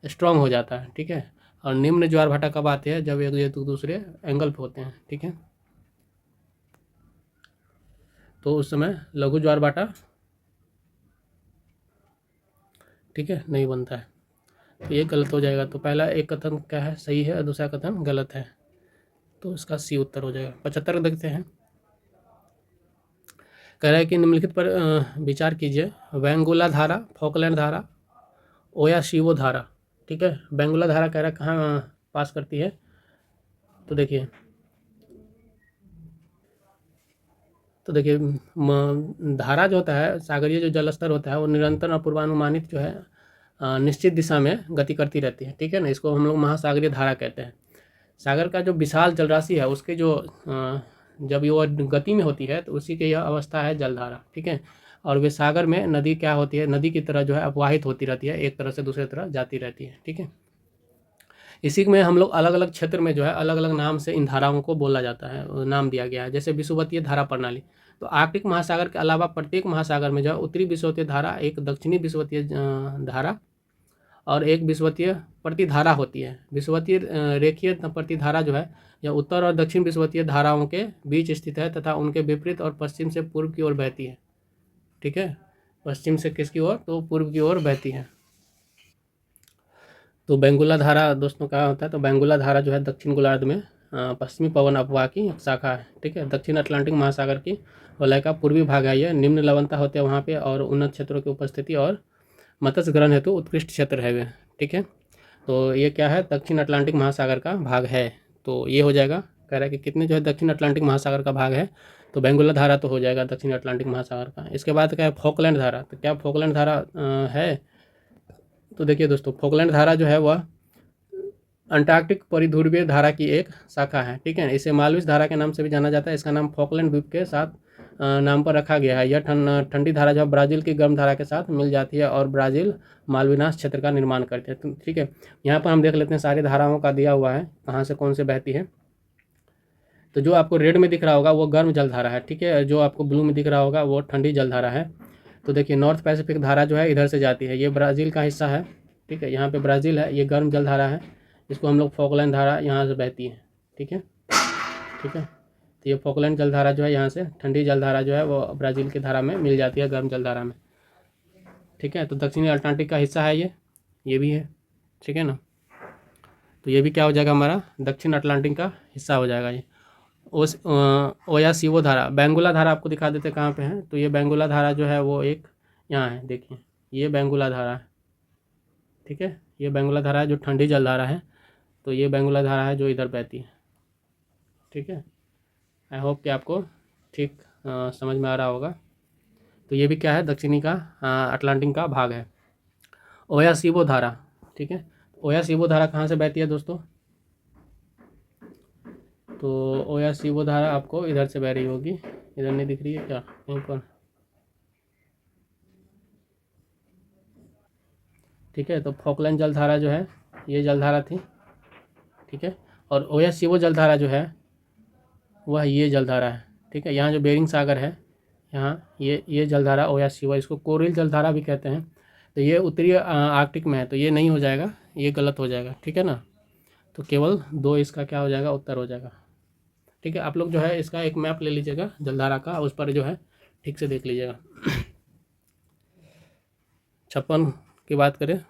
स्ट्रांग हो जाता है। ठीक है, और निम्न ज्वार भाटा कब आते हैं, जब एक दूसरे एंगल पे होते हैं। ठीक है, तो उस समय लघु ज्वार भाटा ठीक है नहीं बनता है। तो ये गलत हो जाएगा। तो पहला एक कथन क्या है, सही है, और दूसरा कथन गलत है। तो इसका सी उत्तर हो जाएगा। 75 देखते हैं, कह रहा है कि निम्नलिखित पर विचार कीजिए, वेंगुला धारा, फॉकलैंड धारा, ओयाशिवो धारा। ठीक है, वेंगुला धारा कह रहा है कहाँ पास करती है, तो देखिए धारा जो होता है, सागरीय जो जलस्तर होता है वो निरंतर और पूर्वानुमानित जो है निश्चित दिशा में गति करती रहती है। ठीक है ना, इसको हम लोग महासागरीय धारा कहते हैं। सागर का जो विशाल जलराशि है उसके जो जब ये गति में होती है तो उसी की यह अवस्था है जलधारा। ठीक है, और वे सागर में नदी क्या होती है, नदी की तरह जो है अपवाहित होती रहती है, एक तरह से दूसरे तरह जाती रहती है। ठीक है, इसी में हम लोग अलग अलग क्षेत्र में जो है अलग अलग नाम से इन धाराओं को बोला जाता है, नाम दिया गया है। जैसे विषुवतीय धारा प्रणाली, तो आर्कटिक महासागर के अलावा प्रत्येक महासागर में जो है उत्तरी विषुवतीय धारा, एक दक्षिणी विषुवतीय धारा और एक विषुवतीय प्रतिधारा होती है। विषुवतीय रेखीय प्रतिधारा जो है यह उत्तर और दक्षिण विषुवतीय धाराओं के बीच स्थित है तथा उनके विपरीत और पश्चिम से पूर्व की ओर बहती है। ठीक है, पश्चिम से किसकी ओर, तो पूर्व की ओर बहती है। तो बेंगुला धारा दोस्तों क्या होता है, तो बेंगुला धारा जो है दक्षिण गोलार्ध में पश्चिमी पवन अपवाह की एक शाखा है। ठीक है, दक्षिण अटलांटिक महासागर की वलय का पूर्वी भाग है। यह निम्न लवणता होते हैं वहाँ पे, और उन्नत क्षेत्रों की उपस्थिति और मत्स्य ग्रहण हेतु उत्कृष्ट क्षेत्र है वे। ठीक है, तो ये क्या है, दक्षिण अटलांटिक महासागर का भाग है। तो ये हो जाएगा, कह रहा है कि कितने जो है दक्षिण अटलांटिक महासागर का भाग है, तो बेंगुला धारा तो हो जाएगा दक्षिण अटलांटिक महासागर का। इसके बाद क्या है, फॉकलैंड धारा। तो क्या फॉकलैंड धारा है, तो देखिए दोस्तों फॉकलैंड धारा जो है वह अंटार्कटिक परिध्रुवीय धारा की एक शाखा है। ठीक है, इसे मालविस धारा के नाम से भी जाना जाता है। इसका नाम फॉकलैंड द्वीप के साथ नाम पर रखा गया है। यह ठंडी धारा जो ब्राज़ील की गर्म धारा के साथ मिल जाती है और ब्राज़ील मालविनास क्षेत्र का निर्माण करती है। ठीक है, यहाँ पर हम देख लेते हैं सारी धाराओं का दिया हुआ है कहाँ से कौन से बहती है। तो जो आपको रेड में दिख रहा होगा वो गर्म जलधारा है। ठीक है, जो आपको ब्लू में दिख रहा होगा वो ठंडी जलधारा है। तो देखिए नॉर्थ पैसिफिक धारा जो है इधर से जाती है, ये ब्राज़ील का हिस्सा है। ठीक है, यहाँ पे ब्राज़ील है, ये गर्म जलधारा है, इसको हम लोग फॉकलैंड धारा यहाँ से बहती है। ठीक है, ठीक है, तो ये फॉकलैंड जलधारा जो है यहाँ से ठंडी जलधारा जो है वो ब्राज़ील की धारा में मिल जाती है, गर्म जलधारा में। ठीक है, तो दक्षिणी अटलांटिक का हिस्सा है ये भी है। ठीक है ना, तो ये भी क्या हो जाएगा, हमारा दक्षिण अटलांटिक का हिस्सा हो जाएगा ये। उस ओयासिवो धारा, बेंगुला धारा आपको दिखा देते कहाँ पे है। तो ये बेंगुला धारा जो है वो एक यहाँ है, देखिए ये बेंगुला धारा है। ठीक है, ये बेंगुला धारा है जो ठंडी जलधारा है, तो ये बेंगुला धारा है जो इधर बहती है। ठीक है, आई होप कि आपको ठीक समझ में आ रहा होगा। तो ये भी क्या है, दक्षिणी का अटलांटिक का भाग है। ओयासिवो धारा, ठीक है, ओयासिवो धारा कहाँ से बहती है दोस्तों, तो ओयासिवो धारा आपको इधर से बह रही होगी, इधर नहीं दिख रही है क्या कहीं पर। ठीक है, तो फॉकलैंड जलधारा जो है ये जलधारा थी, ठीक है। और ओयासिवो जलधारा जो है वह ये जलधारा है, ठीक है। यहाँ जो बेरिंग सागर है, यहाँ ये जलधारा ओयासिवो, इसको कोरिल जलधारा भी कहते हैं। तो ये उत्तरी आर्कटिक में है, तो ये नहीं हो जाएगा, ये गलत हो जाएगा, ठीक है ना। तो केवल 2 इसका क्या हो जाएगा, उत्तर हो जाएगा, ठीक है। आप लोग जो है इसका एक मैप ले लीजिएगा जलधारा का, उस पर जो है ठीक से देख लीजिएगा। 56 की बात करें,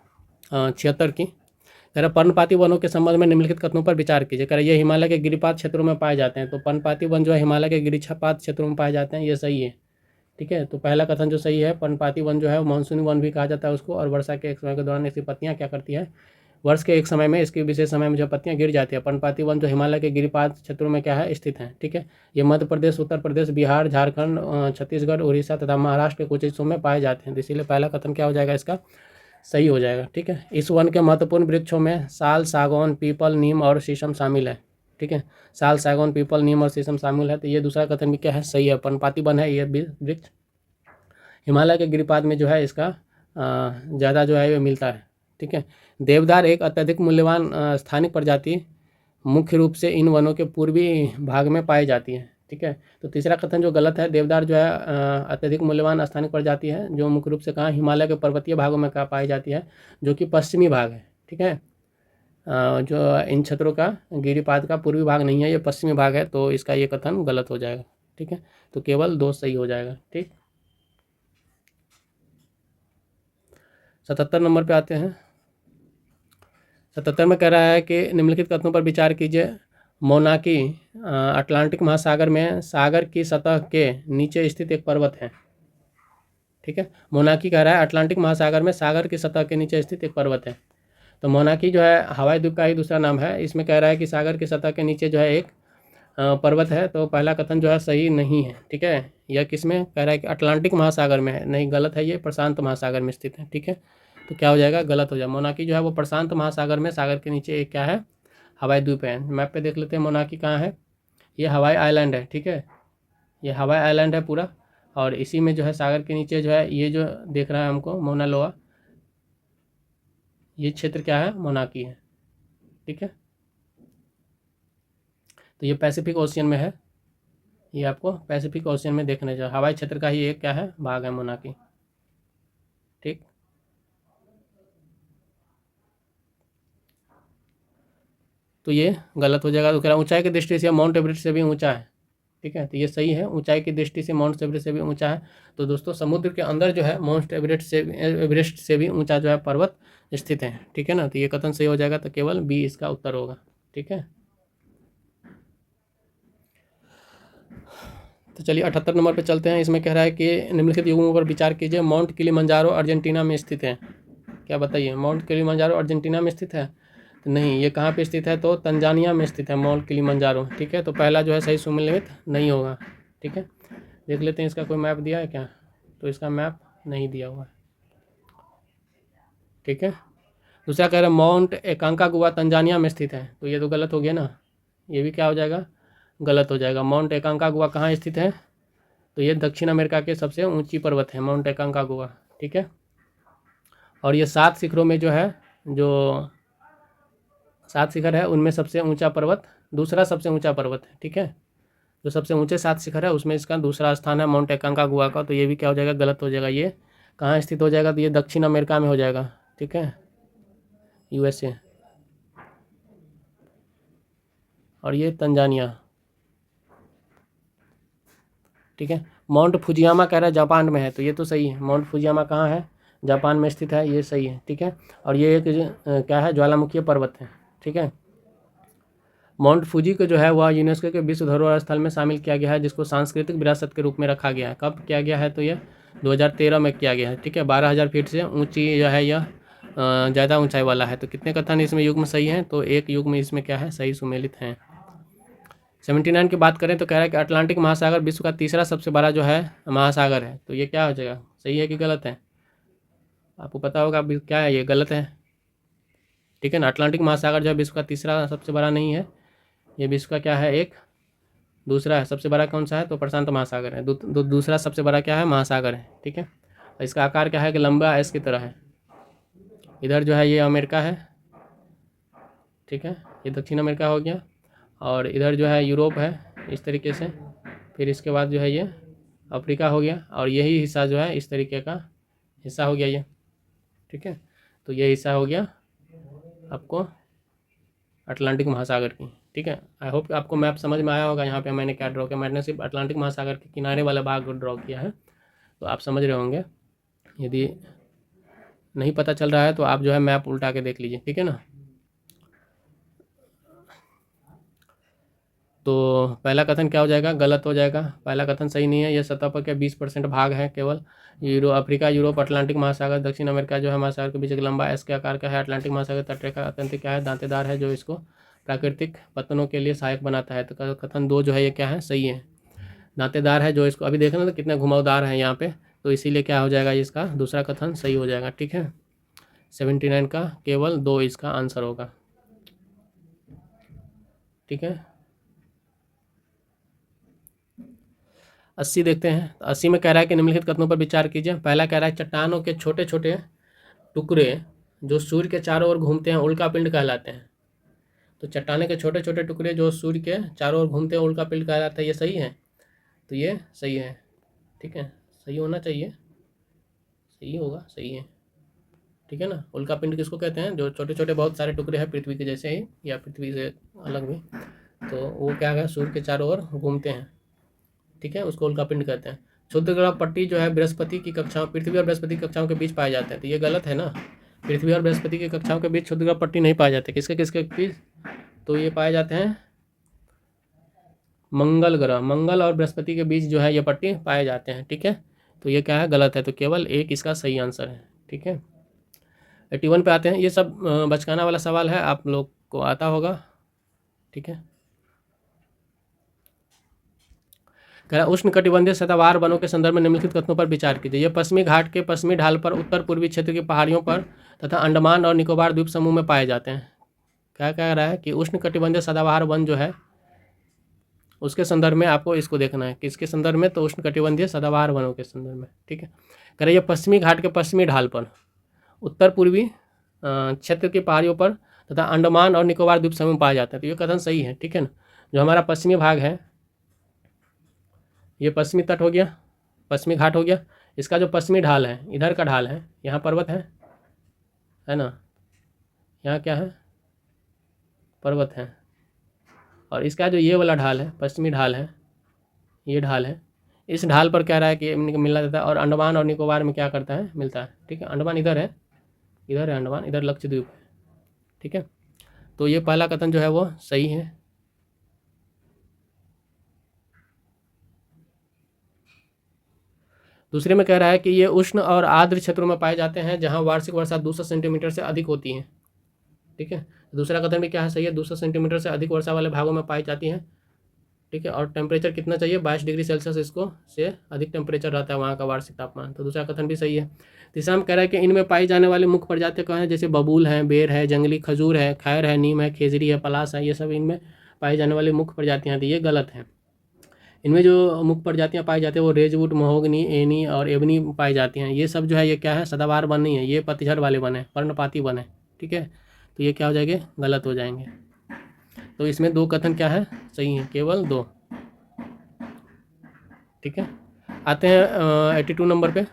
76 की कह रहा पर्णपाती वनों के संबंध में निम्नलिखित कथनों पर विचार कीजिए। कह रहा ये हिमालय के गिरिपात क्षेत्रों में पाए जाते हैं। तो पर्णपाती वन जो है हिमालय के गिरिपात क्षेत्रों में पाए जाते हैं, ये सही है, ठीक है। तो पहला कथन जो सही है, पर्णपाती वन जो है मानसूनी वन भी कहा जाता है उसको, और वर्षा के एक समय के दौरान इसकी पत्तियाँ क्या करती है, वर्ष के एक समय में इसकी विशेष समय में जो पत्तियां गिर जाती है। पर्णपाती वन जो हिमालय के गिरिपात क्षेत्रों में क्या है, स्थित है, ठीक है। ये मध्य प्रदेश, उत्तर प्रदेश, बिहार, झारखंड, छत्तीसगढ़, उड़ीसा तथा महाराष्ट्र के कुछ हिस्सों में पाए जाते हैं। तो इसीलिए पहला कथन क्या हो जाएगा, इसका सही हो जाएगा, ठीक है। इस वन के महत्वपूर्ण वृक्षों में साल, सागौन, पीपल, नीम और शीशम शामिल है, ठीक है। साल, सागौन, पीपल, नीम और शीशम शामिल है। तो ये दूसरा कथन भी क्या है, सही है, पर्णपाती वन है ये वृक्ष। हिमालय के गिरिपात में जो है इसका ज़्यादा जो है ये मिलता है, ठीक है। देवदार एक अत्यधिक मूल्यवान स्थानिक प्रजाति मुख्य रूप से इन वनों के पूर्वी भाग में पाई जाती है, ठीक है। तो तीसरा कथन जो गलत है, देवदार जो है अत्यधिक मूल्यवान स्थानिक प्रजाति है जो मुख्य रूप से कहाँ, हिमालय के पर्वतीय भागों में कहाँ पाई जाती है, जो कि पश्चिमी भाग है, ठीक है। जो इन क्षेत्रों का गिरिपात का पूर्वी भाग नहीं है, ये पश्चिमी भाग है। तो इसका ये कथन गलत हो जाएगा, ठीक है। तो केवल 2 सही हो जाएगा, ठीक। 77 नंबर पे आते हैं। 77 में कह रहा है कि निम्नलिखित कथनों पर विचार कीजिए। मोनाकी अटलांटिक महासागर में सागर की सतह के नीचे स्थित एक पर्वत है, ठीक है। मोनाकी कह रहा है अटलांटिक महासागर में सागर की सतह के नीचे स्थित एक पर्वत है। तो मोनाकी जो है हवाई द्वीप का ही दूसरा नाम है। इसमें कह रहा है कि सागर की सतह के नीचे जो है एक पर्वत है। तो पहला कथन जो है सही नहीं है, ठीक है। यह किस में कह रहा है कि अटलांटिक महासागर में है, नहीं, गलत है, ये प्रशांत महासागर में स्थित है, ठीक है। तो क्या हो जाएगा, गलत हो जाएगा। मोनाकी जो है वो प्रशांत महासागर में सागर के नीचे एक क्या है, हवाई द्वीप है। मैप पे देख लेते हैं मोनाकी कहाँ है, ये हवाई आइलैंड है, ठीक है। ये हवाई आइलैंड है पूरा, और इसी में जो है सागर के नीचे जो है ये जो देख रहा है हमको मोना लोआ, ये क्षेत्र क्या है, मोनाकी है, ठीक है। तो ये पैसिफिक ओशियन में है, ये आपको पैसिफिक ओशियन में देखने चाहिए। हवाई क्षेत्र का ही एक क्या है, भाग है मोनाकी, ठीक। तो ये गलत हो जाएगा। तो कह रहा ऊंचाई की दृष्टि से माउंट एवरेस्ट से भी ऊंचा है, ठीक है। तो ये सही है, ऊंचाई की दृष्टि से माउंट एवरेस्ट से भी ऊंचा है। तो दोस्तों समुद्र के अंदर जो है माउंट एवरेस्ट से भी ऊंचा जो है पर्वत स्थित है, ठीक है ना। तो ये कथन सही हो जाएगा। तो केवल बी इसका उत्तर होगा, ठीक है। तो चलिए 78 नंबर पे चलते हैं। इसमें कह रहा है कि निम्नलिखित युग्मों पर विचार कीजिए। माउंट किलिमंजारो अर्जेंटीना में स्थित है, क्या बताइए, माउंट किलिमंजारो अर्जेंटीना में स्थित है? तो नहीं, ये कहाँ पे स्थित है, तो तंजानिया में स्थित है माउंट किलिमंजारो, ठीक है। तो पहला जो है सही सुमेलित नहीं होगा, ठीक है। देख लेते हैं इसका कोई मैप दिया है क्या, तो इसका मैप नहीं दिया हुआ है, ठीक है। दूसरा कह रहा है माउंट एकांकागुआ तंजानिया में स्थित है, तो ये तो गलत हो गया ना, ये भी क्या हो जाएगा, गलत हो जाएगा। माउंट एकांकागुआ कहाँ स्थित है, तो ये दक्षिण अमेरिका के सबसे ऊंची पर्वत है माउंट एकांकागुआ, ठीक है। और ये 7 शिखरों में जो है, जो 7 शिखर है उनमें सबसे ऊंचा पर्वत, दूसरा सबसे ऊंचा पर्वत है, ठीक है। जो सबसे ऊंचे 7 शिखर है उसमें इसका दूसरा स्थान है माउंट एकांकागुआ का। तो ये भी क्या हो जाएगा, गलत हो जाएगा। ये कहाँ स्थित हो जाएगा, तो ये दक्षिण अमेरिका में हो जाएगा, ठीक है, USA। और ये तंजानिया, ठीक है। माउंट फुजियामा कह रहा है जापान में है, तो ये तो सही है। माउंट फुजियामा कहाँ है, जापान में स्थित है, ये सही है, ठीक है। और ये एक क्या है, ज्वालामुखी पर्वत है, ठीक है। माउंट फूजी को जो है वह यूनेस्को के विश्व धरोहर स्थल में शामिल किया गया है, जिसको सांस्कृतिक विरासत के रूप में रखा गया है। कब किया गया है, तो ये 2013 में किया गया है, ठीक है। 12,000 फीट से ऊंची जो है यह ज़्यादा ऊंचाई वाला है। तो कितने कथन इसमें युग्म सही हैं, तो एक युग्म इसमें क्या है, सही सुमेलित हैं। 79 की बात करें तो कह रहा है कि अटलांटिक महासागर विश्व का तीसरा सबसे बड़ा जो है महासागर है। तो ये क्या हो जाएगा, सही है कि गलत है, आपको पता होगा अभी क्या है, ये गलत है, ठीक है ना। अटलांटिक महासागर जो है विश्व का तीसरा सबसे बड़ा नहीं है, ये विश्व का क्या है, एक दूसरा है। सबसे बड़ा कौन सा है, तो प्रशांत महासागर है। दूसरा सबसे बड़ा क्या है, महासागर है, ठीक है। इसका आकार क्या है कि लंबा एस की तरह है। इधर जो है ये अमेरिका है, ठीक है, ये दक्षिण अमेरिका हो गया, और इधर जो है यूरोप है इस तरीके से, फिर इसके बाद जो है ये अफ्रीका हो गया, और यही हिस्सा जो है इस तरीके का हिस्सा हो गया ये, ठीक है। तो ये हिस्सा हो गया आपको अटलांटिक महासागर की, ठीक है। आई होप आपको मैप समझ में आया होगा। यहाँ पे मैंने क्या ड्रॉ किया, मैंने सिर्फ अटलांटिक महासागर के किनारे वाला भाग को ड्रॉ किया है, तो आप समझ रहे होंगे। यदि नहीं पता चल रहा है तो आप जो है मैप उल्टा के देख लीजिए, ठीक है ना। तो पहला कथन क्या हो जाएगा, गलत हो जाएगा। पहला कथन सही नहीं है। यह सतह पर क्या 20% भाग है केवल। अफ्रीका, यूरोप, अटलांटिक महासागर, दक्षिण अमेरिका जो है महासागर के बीच एक लंबा एस के आकार का है। अटलांटिक महासागर तटरेखा अत्यंत क्या है, दांतेदार है, जो इसको प्राकृतिक पतनों के लिए सहायक बनाता है। तो कथन 2 जो है ये क्या है, सही है, दांतेदार है, जो इसको अभी देखना तो कितने घुमावदार है यहाँ पे, तो इसीलिए क्या हो जाएगा, इसका दूसरा कथन सही हो जाएगा, ठीक है। 79 का केवल 2 इसका आंसर होगा, ठीक है। 80 देखते हैं। तो 80 में कह रहा है कि निम्नलिखित कथनों पर विचार कीजिए। पहला कह रहा है चट्टानों के छोटे छोटे टुकड़े जो सूर्य के चारों ओर घूमते हैं उल्का पिंड कहलाते हैं। तो चट्टाने के छोटे छोटे टुकड़े जो सूर्य के चारों ओर घूमते हैं उल्का पिंड कहलाता है, ये सही है, तो ये सही है, ठीक है, सही होना चाहिए, सही होगा, सही है, ठीक है ना। उल्का पिंड किसको कहते हैं, जो छोटे छोटे बहुत सारे टुकड़े हैं पृथ्वी के जैसे ही या पृथ्वी से अलग भी, तो वो क्या है, सूर्य के चारों ओर घूमते हैं, ठीक है, उसको उल्का पिंड कहते हैं। क्षुद्र ग्रह पट्टी जो है बृहस्पति की कक्षाओं, पृथ्वी और बृहस्पति की कक्षाओं के बीच पाए जाते हैं, तो ये गलत है ना। पृथ्वी और बृहस्पति की कक्षाओं के बीच क्षुद्र ग्रह पट्टी नहीं पाए जाते। किसके किसके बीच, तो ये पाए जाते हैं मंगल ग्रह, मंगल और बृहस्पति के बीच जो है ये पट्टी पाए जाते हैं, ठीक है। तो ये क्या है, गलत है, तो केवल 1 इसका सही आंसर है, ठीक है। 81 पे आते हैं। ये सब बचकाना वाला सवाल है, आप लोग को आता होगा, ठीक है। कह रहा उष्ण कटिबंधीय सदाबहार वनों के संदर्भ में निम्नलिखित कथनों पर विचार कीजिए। ये पश्चिमी घाट के पश्चिमी ढाल पर, उत्तर पूर्वी क्षेत्र की पहाड़ियों पर तथा अंडमान और निकोबार द्वीप समूह में पाए जाते हैं। क्या कह रहा है कि उष्ण कटिबंधीय सदाबहार वन जो है उसके संदर्भ में आपको इसको देखना है, किसके संदर्भ में, तो उष्ण कटिबंधीय सदाबहार वनों के संदर्भ में, ठीक है। कह रहा ये पश्चिमी घाट के पश्चिमी ढाल पर, उत्तर पूर्वी क्षेत्र की पहाड़ियों पर तथा अंडमान और निकोबार द्वीप समूह में पाए जाते हैं, तो ये कथन सही है, ठीक है ना। जो हमारा पश्चिमी भाग है, ये पश्चिमी तट हो गया, पश्चिमी घाट हो गया, इसका जो पश्चिमी ढाल है, इधर का ढाल है, यहाँ पर्वत है ना, यहाँ क्या है, पर्वत है, और इसका जो ये वाला ढाल है, पश्चिमी ढाल है, ये ढाल है, इस ढाल पर कह रहा है कि मिलना देता है, और अंडमान और निकोबार में क्या करता है, मिलता है, ठीक है। अंडमान इधर है, इधर है अंडमान, इधर लक्षद्वीप है, ठीक है। तो ये पहला कथन जो है वो सही है। दूसरे में कह रहा है कि ये उष्ण और आर्द्र क्षेत्रों में पाए जाते हैं जहां वार्षिक वर्षा 200 सेंटीमीटर से अधिक होती है, ठीक है। दूसरा कथन भी क्या है, सही है, 200 सेंटीमीटर से अधिक वर्षा वाले भागों में पाई जाती है, ठीक है। और टेम्परेचर कितना चाहिए, 22 डिग्री सेल्सियस इसको से अधिक टेम्परेचर रहता है वहाँ का वार्षिक तापमान, तो दूसरा कथन भी सही है। तीसरा में कह रहा है कि इनमें पाई जाने वाली मुख्य प्रजातियाँ क्या हैं, जैसे बबूल है, बेर है, जंगली खजूर है, खैर है, नीम है, खेजरी है, पलास है, ये सब इनमें पाई जाने वाली मुख्य प्रजातियाँ हैं, तो ये गलत है। इनमें जो मुख्य प्रजातियाँ पाई जाती हैं वो रेजवुड, महोगनी, एनी और एबनी पाई जाती हैं। ये सब जो है ये क्या है, सदाबहार वन नहीं है, ये पतझड़ वाले वन है, पर्णपाती वन है, ठीक है। तो ये क्या हो जाएंगे, गलत हो जाएंगे। तो इसमें 2 कथन क्या है, सही है, केवल 2, ठीक है। आते हैं 82 नंबर पे।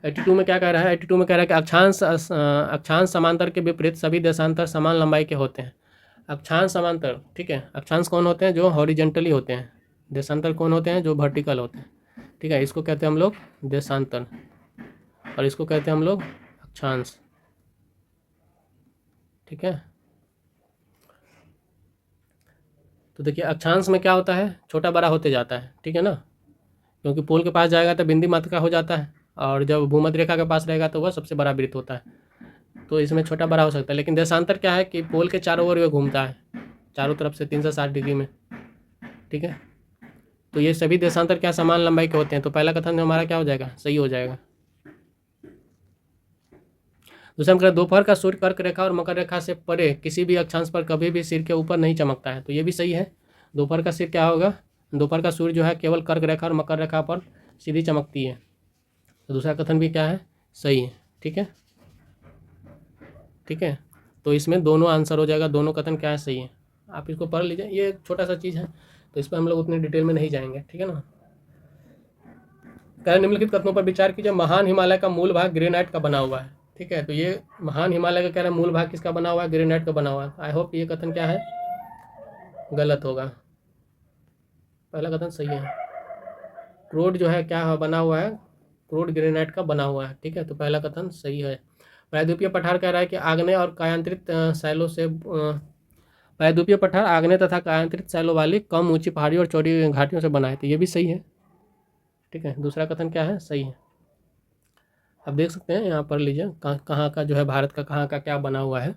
82 में क्या कह रहा है, 82 में कह रहा है कि अक्षांश समांतर के विपरीत सभी देशांतर समान लंबाई के होते हैं। अक्षांश समांतर, ठीक है, अक्षांश कौन होते हैं, जो हॉरिजेंटली होते हैं, देशांतर कौन होते हैं, जो वर्टिकल होते हैं, ठीक है। इसको कहते हैं हम लोग देशांतर, और इसको कहते हैं हम लोग अक्षांश, ठीक है। तो देखिए अक्षांश में क्या होता है, छोटा बड़ा होते जाता है, ठीक है ना, क्योंकि पोल के पास जाएगा तो बिंदी मात्रा हो जाता है, और जब भूमध्य रेखा के पास रहेगा तो वह सबसे बड़ा वृत्त होता है, तो इसमें छोटा बड़ा हो सकता है। लेकिन देशांतर क्या है कि पोल के चारों ओर ये घूमता है, चारों तरफ से 360 डिग्री में, ठीक है। तो ये सभी देशांतर क्या समान लंबाई के होते हैं, तो पहला कथन हमारा क्या हो जाएगा, सही हो जाएगा। दूसरा हम दोपहर का सूर्य कर्क रेखा और मकर रेखा से परे किसी भी अक्षांश पर कभी भी सिर के ऊपर नहीं चमकता है, तो ये भी सही है। दोपहर का सिर क्या होगा, दोपहर का सूर्य जो है केवल कर्क रेखा और मकर रेखा पर सीधी चमकती है, तो दूसरा कथन भी क्या है, सही है, ठीक है, ठीक है। तो इसमें दोनों आंसर हो जाएगा, दोनों कथन क्या है, सही है। आप इसको पढ़ लीजिए, ये एक छोटा सा चीज़ है, तो इस पर हम लोग उतनी डिटेल में नहीं जाएंगे, ठीक है ना। कह निम्नलिखित कथनों पर विचार कीजिए, महान हिमालय का मूल भाग ग्रेनाइट का बना हुआ है, ठीक है। तो ये महान हिमालय का कह रहा है मूल भाग किसका बना हुआ है, ग्रेनाइट का बना हुआ है। आई होप ये कथन क्या है, गलत होगा। पहला कथन सही है। क्रोड जो है क्या बना हुआ है, क्रोड ग्रेनाइट का बना हुआ है, ठीक है। तो पहला कथन सही है। प्रायद्वीपीय पठार कह रहा है कि आग्नेय और कायांतरित शैलों से प्रायद्वीपीय पठार आग्नेय तथा कायांतरित शैलों वाली कम ऊंची पहाड़ी और चौड़ी घाटियों से बना है, तो ये भी सही है, ठीक है। दूसरा कथन क्या है, सही है। आप देख सकते हैं यहाँ पर लीजिए कहाँ का जो है भारत का कहाँ का क्या बना हुआ है।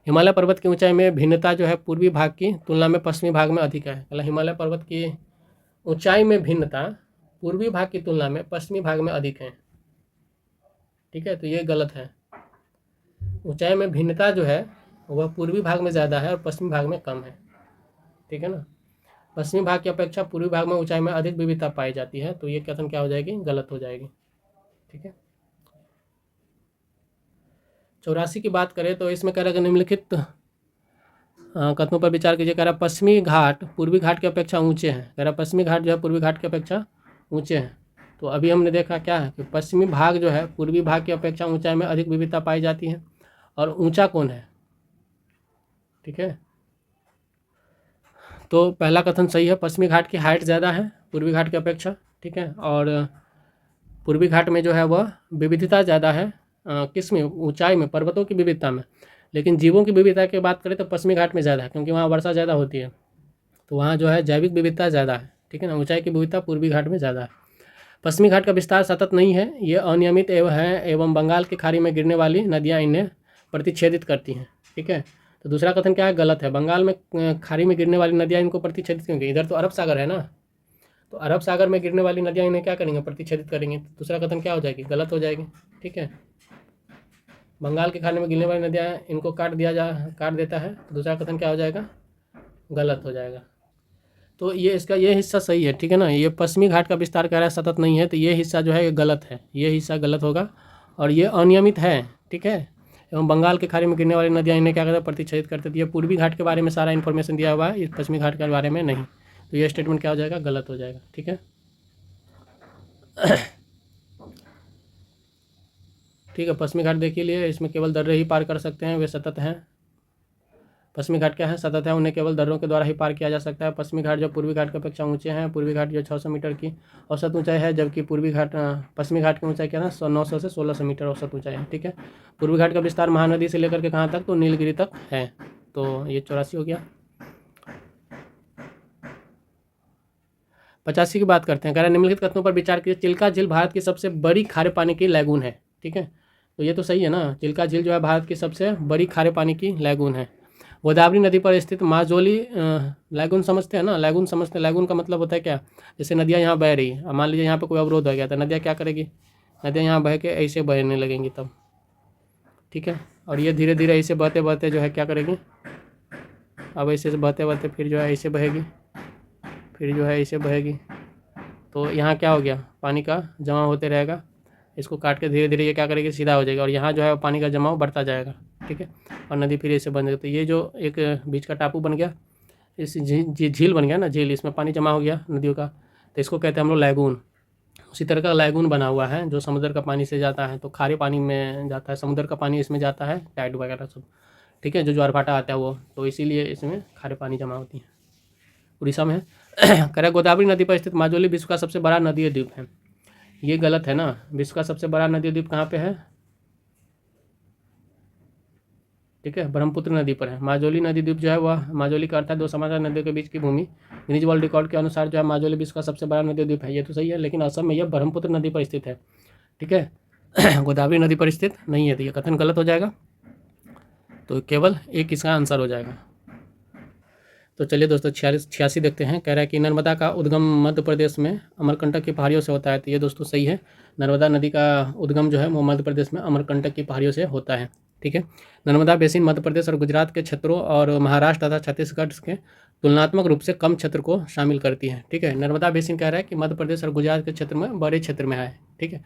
हिमालय पर्वत की ऊंचाई में भिन्नता जो है पूर्वी भाग की तुलना में पश्चिमी भाग में अधिक है। मतलब हिमालय पर्वत की ऊंचाई में भिन्नता पूर्वी भाग की तुलना में पश्चिमी भाग में अधिक है, ठीक है। तो ये गलत है। ऊंचाई में भिन्नता जो है वह पूर्वी भाग में ज़्यादा है और पश्चिमी भाग में कम है, ठीक है ना। पश्चिमी भाग की अपेक्षा पूर्वी भाग में ऊंचाई में अधिक विविधता पाई जाती है, तो ये कथन क्या हो जाएगी, गलत हो जाएगी, ठीक है। 84 की बात करें तो इसमें कह रहा है निम्नलिखित कथनों पर विचार कीजिए। कह रहा पश्चिमी घाट पूर्वी घाट की अपेक्षा ऊंचे हैं। कह रहा पश्चिमी घाट जो है पूर्वी घाट की अपेक्षा ऊंचे हैं। तो अभी हमने देखा क्या है कि पश्चिमी भाग जो है पूर्वी भाग की अपेक्षा ऊंचाई में अधिक विविधता पाई जाती है। और ऊंचा कौन है, ठीक है। तो पहला कथन सही है, पश्चिमी घाट की हाइट ज़्यादा है पूर्वी घाट की अपेक्षा, ठीक है। और पूर्वी घाट में जो है वह विविधता ज़्यादा है, किस में, ऊंचाई में, पर्वतों की विविधता में। लेकिन जीवों की विविधता की बात करें तो पश्चिमी घाट में ज़्यादा है, क्योंकि वहाँ वर्षा ज़्यादा होती है, तो वहाँ जो है जैविक विविधता ज़्यादा है, ठीक है ना। ऊंचाई की विविधता पूर्वी घाट में ज़्यादा है। पश्चिमी घाट का विस्तार सतत नहीं है, ये अनियमित एवं बंगाल की खाड़ी में गिरने वाली नदियाँ इन्हें प्रतिच्छेदित करती हैं, ठीक है। तो दूसरा कथन क्या है, गलत है। बंगाल में खाड़ी में गिरने वाली नदियाँ इनको प्रतिच्छेदित क्यों करेंगी, इधर तो अरब सागर है ना, तो अरब सागर में गिरने वाली नदियाँ इन्हें क्या करेंगे, प्रतिच्छेदित करेंगे। तो दूसरा कथन क्या हो जाएगी, गलत हो जाएगी, ठीक है। बंगाल की खाड़ी में गिरने वाली नदियाँ इनको काट देता है, तो दूसरा कथन क्या हो जाएगा, गलत हो जाएगा। तो ये इसका ये हिस्सा सही है, ठीक है ना। ये पश्चिमी घाट का विस्तार कह रहा है सतत नहीं है, तो ये हिस्सा जो है ये गलत है, ये हिस्सा गलत होगा। और ये अनियमित है, ठीक है। एवं बंगाल की खाड़ी में गिरने वाली नदियाँ इन्हें क्या करते हैं, प्रतिच्छेदित करते थे। ये पूर्वी घाट के बारे में सारा इन्फॉर्मेशन दिया हुआ है, इस पश्चिमी घाट के बारे में नहीं। तो ये स्टेटमेंट क्या हो जाएगा, गलत हो जाएगा, ठीक है। ठीक है, पश्चिमी घाट देखिए लिए, इसमें केवल दर्रे ही पार कर सकते हैं, वे सतत हैं। पश्चिमी घाट क्या है, सतत है, उन्हें केवल दर्रों के द्वारा ही पार किया जा सकता है। पश्चिमी घाट जो पूर्वी घाट की अपेक्षा ऊंचे हैं, पूर्वी घाट जो 600 मीटर की औसत ऊंचाई है, जबकि पश्चिमी घाट की ऊंचाई क्या है, 900 से 1600 मीटर औसत ऊंचाई है, ठीक है। पूर्वी घाट का विस्तार महानदी से लेकर के कहाँ तक, तो नीलगिरी तक है। तो ये 84 हो गया। 85 की बात करते हैं। कह रहे हैं निम्नलिखित कथनों पर विचार कीजिए। चिल्का झील भारत की सबसे बड़ी खारे पानी की लैगून है, ठीक है। तो ये तो सही है ना, चिल्का झील जो है भारत की सबसे बड़ी खारे पानी की लैगून है। गोदावरी नदी पर स्थित माजोली लैगून समझते हैं ना, लैगून समझते हैं। लैगून का मतलब होता है क्या, जैसे नदियाँ यहाँ बह रही है, मान लीजिए यहाँ पे कोई अवरोध हो गया तो नदियाँ क्या करेगी, नदियाँ यहाँ बह के ऐसे बहने लगेंगी तब, ठीक है। और ये धीरे धीरे ऐसे बहते बहते जो है क्या करेगी, अब ऐसे से बहते बहते फिर जो है ऐसे बहेगी, फिर जो है ऐसे बहेगी। तो यहाँ क्या हो गया, पानी का जमा होते रहेगा, इसको काट के धीरे धीरे ये क्या करेगी, सीधा हो जाएगा। और यहाँ जो है पानी का जमाव बढ़ता जाएगा, ठीक है। और नदी फिर ऐसे बन जाएगी। तो ये जो एक बीच का टापू बन गया, इस झील बन गया ना, झील, इसमें पानी जमा हो गया नदियों का, तो इसको कहते हैं हम लोग लैगून। उसी तरह का लैगून बना हुआ है जो समुद्र का पानी से जाता है, तो खारे पानी में जाता है, समुद्र का पानी इसमें जाता है, टाइड वगैरह सब, ठीक है, जो ज्वार भाटा आता है वो, तो इसीलिए इसमें खारे पानी जमा होती है। उड़ीसा में है। कह गोदावरी नदी पर स्थित माजुली विश्व का सबसे बड़ा नदी द्वीप है। ये गलत है ना, विश्व का सबसे बड़ा नदी द्वीप कहाँ पे है, ठीक है, ब्रह्मपुत्र नदी पर है। माजुली नदी द्वीप जो है वह, माजुली का अर्थ है दो समानांतर नदियों के बीच की भूमि। गिनीज वर्ल्ड रिकॉर्ड के अनुसार जो है माजुली विश्व का सबसे बड़ा नदी द्वीप है, ये तो सही है, लेकिन असम में यह ब्रह्मपुत्र नदी पर स्थित है, ठीक है। गोदावरी नदी पर स्थित नहीं है, तो ये कथन गलत हो जाएगा। तो केवल एक इसका आंसर हो जाएगा। तो चलिए दोस्तों 86 देखते हैं। कह रहा है कि नर्मदा का उद्गम मध्य प्रदेश में अमरकंटक की पहाड़ियों से होता है। तो ये दोस्तों सही है, नर्मदा नदी का उद्गम जो है वो मध्य प्रदेश में अमरकंटक की पहाड़ियों से होता है, ठीक है। नर्मदा बेसिन मध्य प्रदेश और गुजरात के क्षेत्रों और महाराष्ट्र तथा छत्तीसगढ़ के तुलनात्मक रूप से कम क्षेत्र को शामिल करती है, ठीक है। नर्मदा बेसिन कह रहा है कि मध्य प्रदेश और गुजरात के क्षेत्र में बड़े क्षेत्र में है, ठीक है।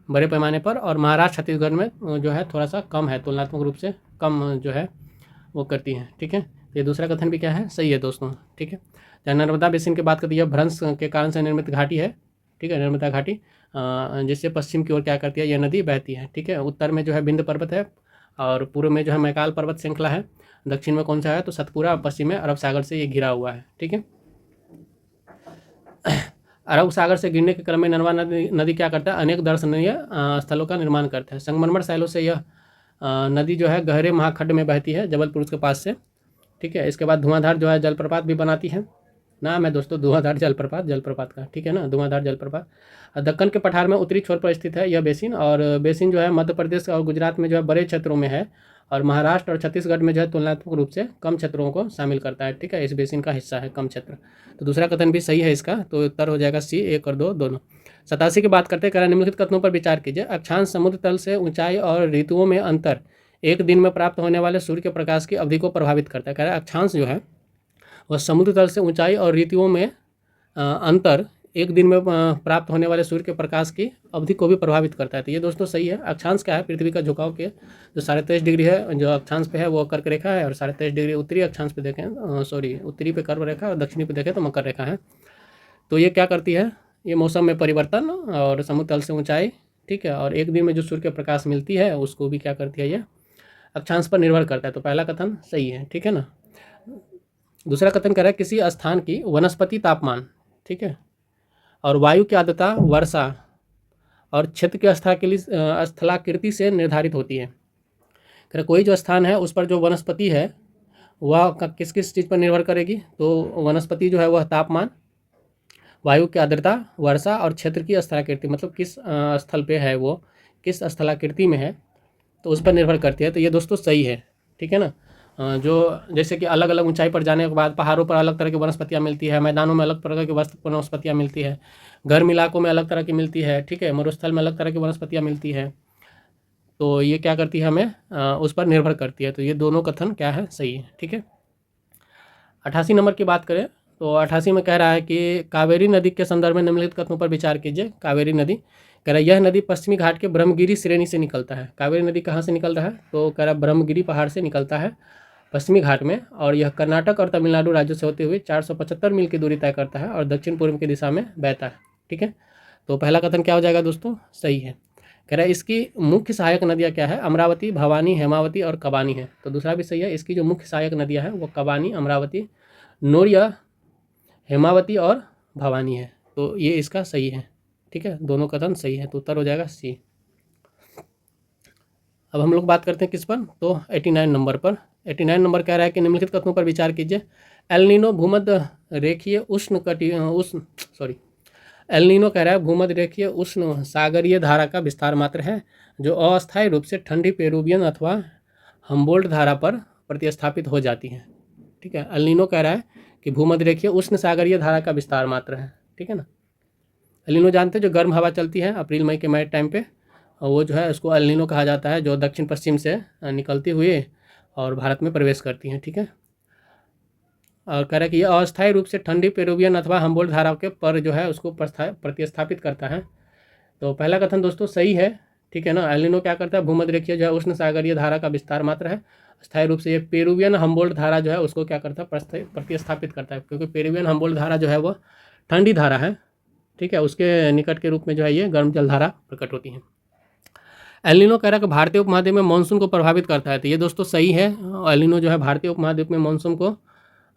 बड़े पैमाने पर, और महाराष्ट्र छत्तीसगढ़ में जो है थोड़ा सा कम है, तुलनात्मक रूप से कम जो है वो करती हैं। ठीक है, ये दूसरा कथन भी क्या है, सही है दोस्तों। ठीक है, जहाँ नर्मदा बेसिन की बात करती है, भ्रंश के कारण से निर्मित घाटी है। ठीक है, नर्मदा घाटी, जिससे पश्चिम की ओर क्या करती है, यह नदी बहती है। ठीक है, उत्तर में जो है विंध्य पर्वत है, और पूर्व में जो है मैकाल पर्वत श्रृंखला है, दक्षिण में कौन सा है, तो सतपुरा, और पश्चिम में अरब सागर से ये घिरा हुआ है। ठीक है, अरब सागर से गिरने के क्रम में नर्मदा नदी क्या करता है, अनेक दर्शनीय स्थलों का निर्माण करता है। संगमरमर शैलों से यह नदी जो है गहरे महाखंड में बहती है, जबलपुर के पास से। ठीक है, इसके बाद धुआंधार जो है जलप्रपात भी बनाती है। नाम है दोस्तों धुआंधार जलप्रपात का। ठीक है ना, धुआंधार जलप्रपात दक्कन के पठार में उत्तरी छोर पर स्थित है यह बेसिन, और बेसिन जो है मध्य प्रदेश और गुजरात में जो है बड़े क्षेत्रों में है, और महाराष्ट्र और छत्तीसगढ़ में जो है तुलनात्मक रूप से कम क्षेत्रों को शामिल करता है। ठीक है, इस बेसिन का हिस्सा है कम क्षेत्र। तो दूसरा कथन भी सही है इसका, तो उत्तर हो जाएगा सी, 1 और 2 दोनों। 87 की बात करते हैं, निम्नलिखित कथनों पर विचार कीजिए। अक्षांश समुद्र तल से ऊंचाई और ऋतुओं में अंतर एक दिन में प्राप्त होने वाले सूर्य के प्रकाश की अवधि को प्रभावित करता है। कह रहा है अक्षांश जो है वह समुद्र तल से ऊंचाई और ऋतुओं में अंतर एक दिन में प्राप्त होने वाले सूर्य के प्रकाश की अवधि को भी प्रभावित करता है। तो ये दोस्तों सही है। अक्षांश क्या है, पृथ्वी का झुकाव के जो 23.5 डिग्री है जो अक्षांश पे है वो कर्क रेखा है, और 23.5 डिग्री उत्तरी अक्षांश पे देखें, उत्तरी पे कर्क रेखा, और दक्षिणी पे देखें तो मकर रेखा है। तो ये क्या करती है, ये मौसम में परिवर्तन और समुद्र तल से ऊंचाई, ठीक है, और एक दिन में जो सूर्य के प्रकाश मिलती है उसको भी क्या करती है, ये अक्षांश पर निर्भर करता है। तो पहला कथन सही है। ठीक है ना। दूसरा कथन कर रहा है किसी स्थान की वनस्पति तापमान, ठीक है, और वायु की आर्द्रता, वर्षा और क्षेत्र की स्थलाकृति से निर्धारित होती है। कोई जो स्थान है उस पर जो वनस्पति है वह किस किस चीज़ पर निर्भर करेगी, तो वनस्पति जो है वह तापमान, वायु की आर्द्रता, वर्षा और क्षेत्र की स्थलाकृति, मतलब किस स्थल पे है वो, किस स्थलाकृति में है, तो उस पर निर्भर करती है। तो ये दोस्तों सही है। ठीक है ना। जो जैसे कि अलग अलग ऊंचाई पर जाने के बाद पहाड़ों पर अलग तरह की वनस्पतियाँ मिलती है, मैदानों में अलग तरह की वनस्पतियाँ मिलती है, गर्म इलाकों में अलग तरह की मिलती है, ठीक है, मरुस्थल में अलग तरह की वनस्पतियाँ मिलती है। तो ये क्या करती है, हमें उस पर निर्भर करती है। तो ये दोनों कथन क्या है, सही है। ठीक है। 88 नंबर की बात करें तो 88 में कह रहा है कि कावेरी नदी के संदर्भ में निम्नलिखित कथनों पर विचार कीजिए। कावेरी नदी कह रहा है यह नदी पश्चिमी घाट के ब्रह्मगिरी श्रेणी से निकलता है। कावेरी नदी कहाँ से निकल रहा है, तो कह रहा है ब्रह्मगिरी पहाड़ से निकलता है पश्चिमी घाट में, और यह कर्नाटक और तमिलनाडु राज्यों से होते हुए 475 मील की दूरी तय करता है और दक्षिण पूर्व की दिशा में बहता है। ठीक है, तो पहला कथन क्या हो जाएगा दोस्तों, सही है। कह रहा है इसकी मुख्य सहायक नदियाँ क्या है, अमरावती, भवानी, हेमावती और कबानी है। तो दूसरा भी सही है। इसकी जो मुख्य सहायक नदियाँ हैं वो कबानी, अमरावती, नोरिया, हेमावती और भवानी है। तो ये इसका सही है। ठीक है, दोनों कथन सही है, तो उत्तर हो जाएगा सी। अब हम लोग बात करते हैं किस पर, तो 89 नंबर पर। 89 नंबर कह रहा है कि निम्नलिखित कथनों पर विचार कीजिए। एल नीनो भूमध्य रेखीय एल नीनो कह रहा है भूमध्य रेखीय उष्ण सागरीय धारा का विस्तार मात्र है जो अस्थायी रूप से ठंडी पेरुवियन अथवा हम्बोल्ट धारा पर प्रतिस्थापित हो जाती है। ठीक है, एल नीनो कह रहा है कि भूमध्य रेखीय उष्ण सागरीय धारा का विस्तार मात्र है। ठीक है ना। एल नीनो जानते हैं जो गर्म हवा चलती है अप्रैल मई के मई टाइम पे, वो जो है उसको एल नीनो कहा जाता है, जो दक्षिण पश्चिम से निकलती हुई और भारत में प्रवेश करती हैं। ठीक है, और कह रहा है कि यह अस्थायी रूप से ठंडी पेरुवियन अथवा हम्बोल्ट धारा के पर जो है उसको प्रतिस्थापित करता है। तो पहला कथन दोस्तों सही है। ठीक है ना। एल नीनो क्या करता है, भूमध्य रेखीय जो है उष्ण सागरीय धारा का विस्तार मात्र है, स्थायी रूप से ये पेरुवियन हम्बोल्ट धारा जो है उसको क्या करता है, प्रतिस्थापित करता है, क्योंकि पेरुवियन हम्बोल्ट धारा जो है वो ठंडी धारा है। ठीक है, उसके निकट के रूप में जो है ये गर्म जल धारा प्रकट होती है। एल नीनो कह रहा है कि भारतीय उपमहाद्वीप में मानसून को प्रभावित करता है। तो ये दोस्तों सही है। एल नीनो जो है भारतीय उपमहाद्वीप में मानसून को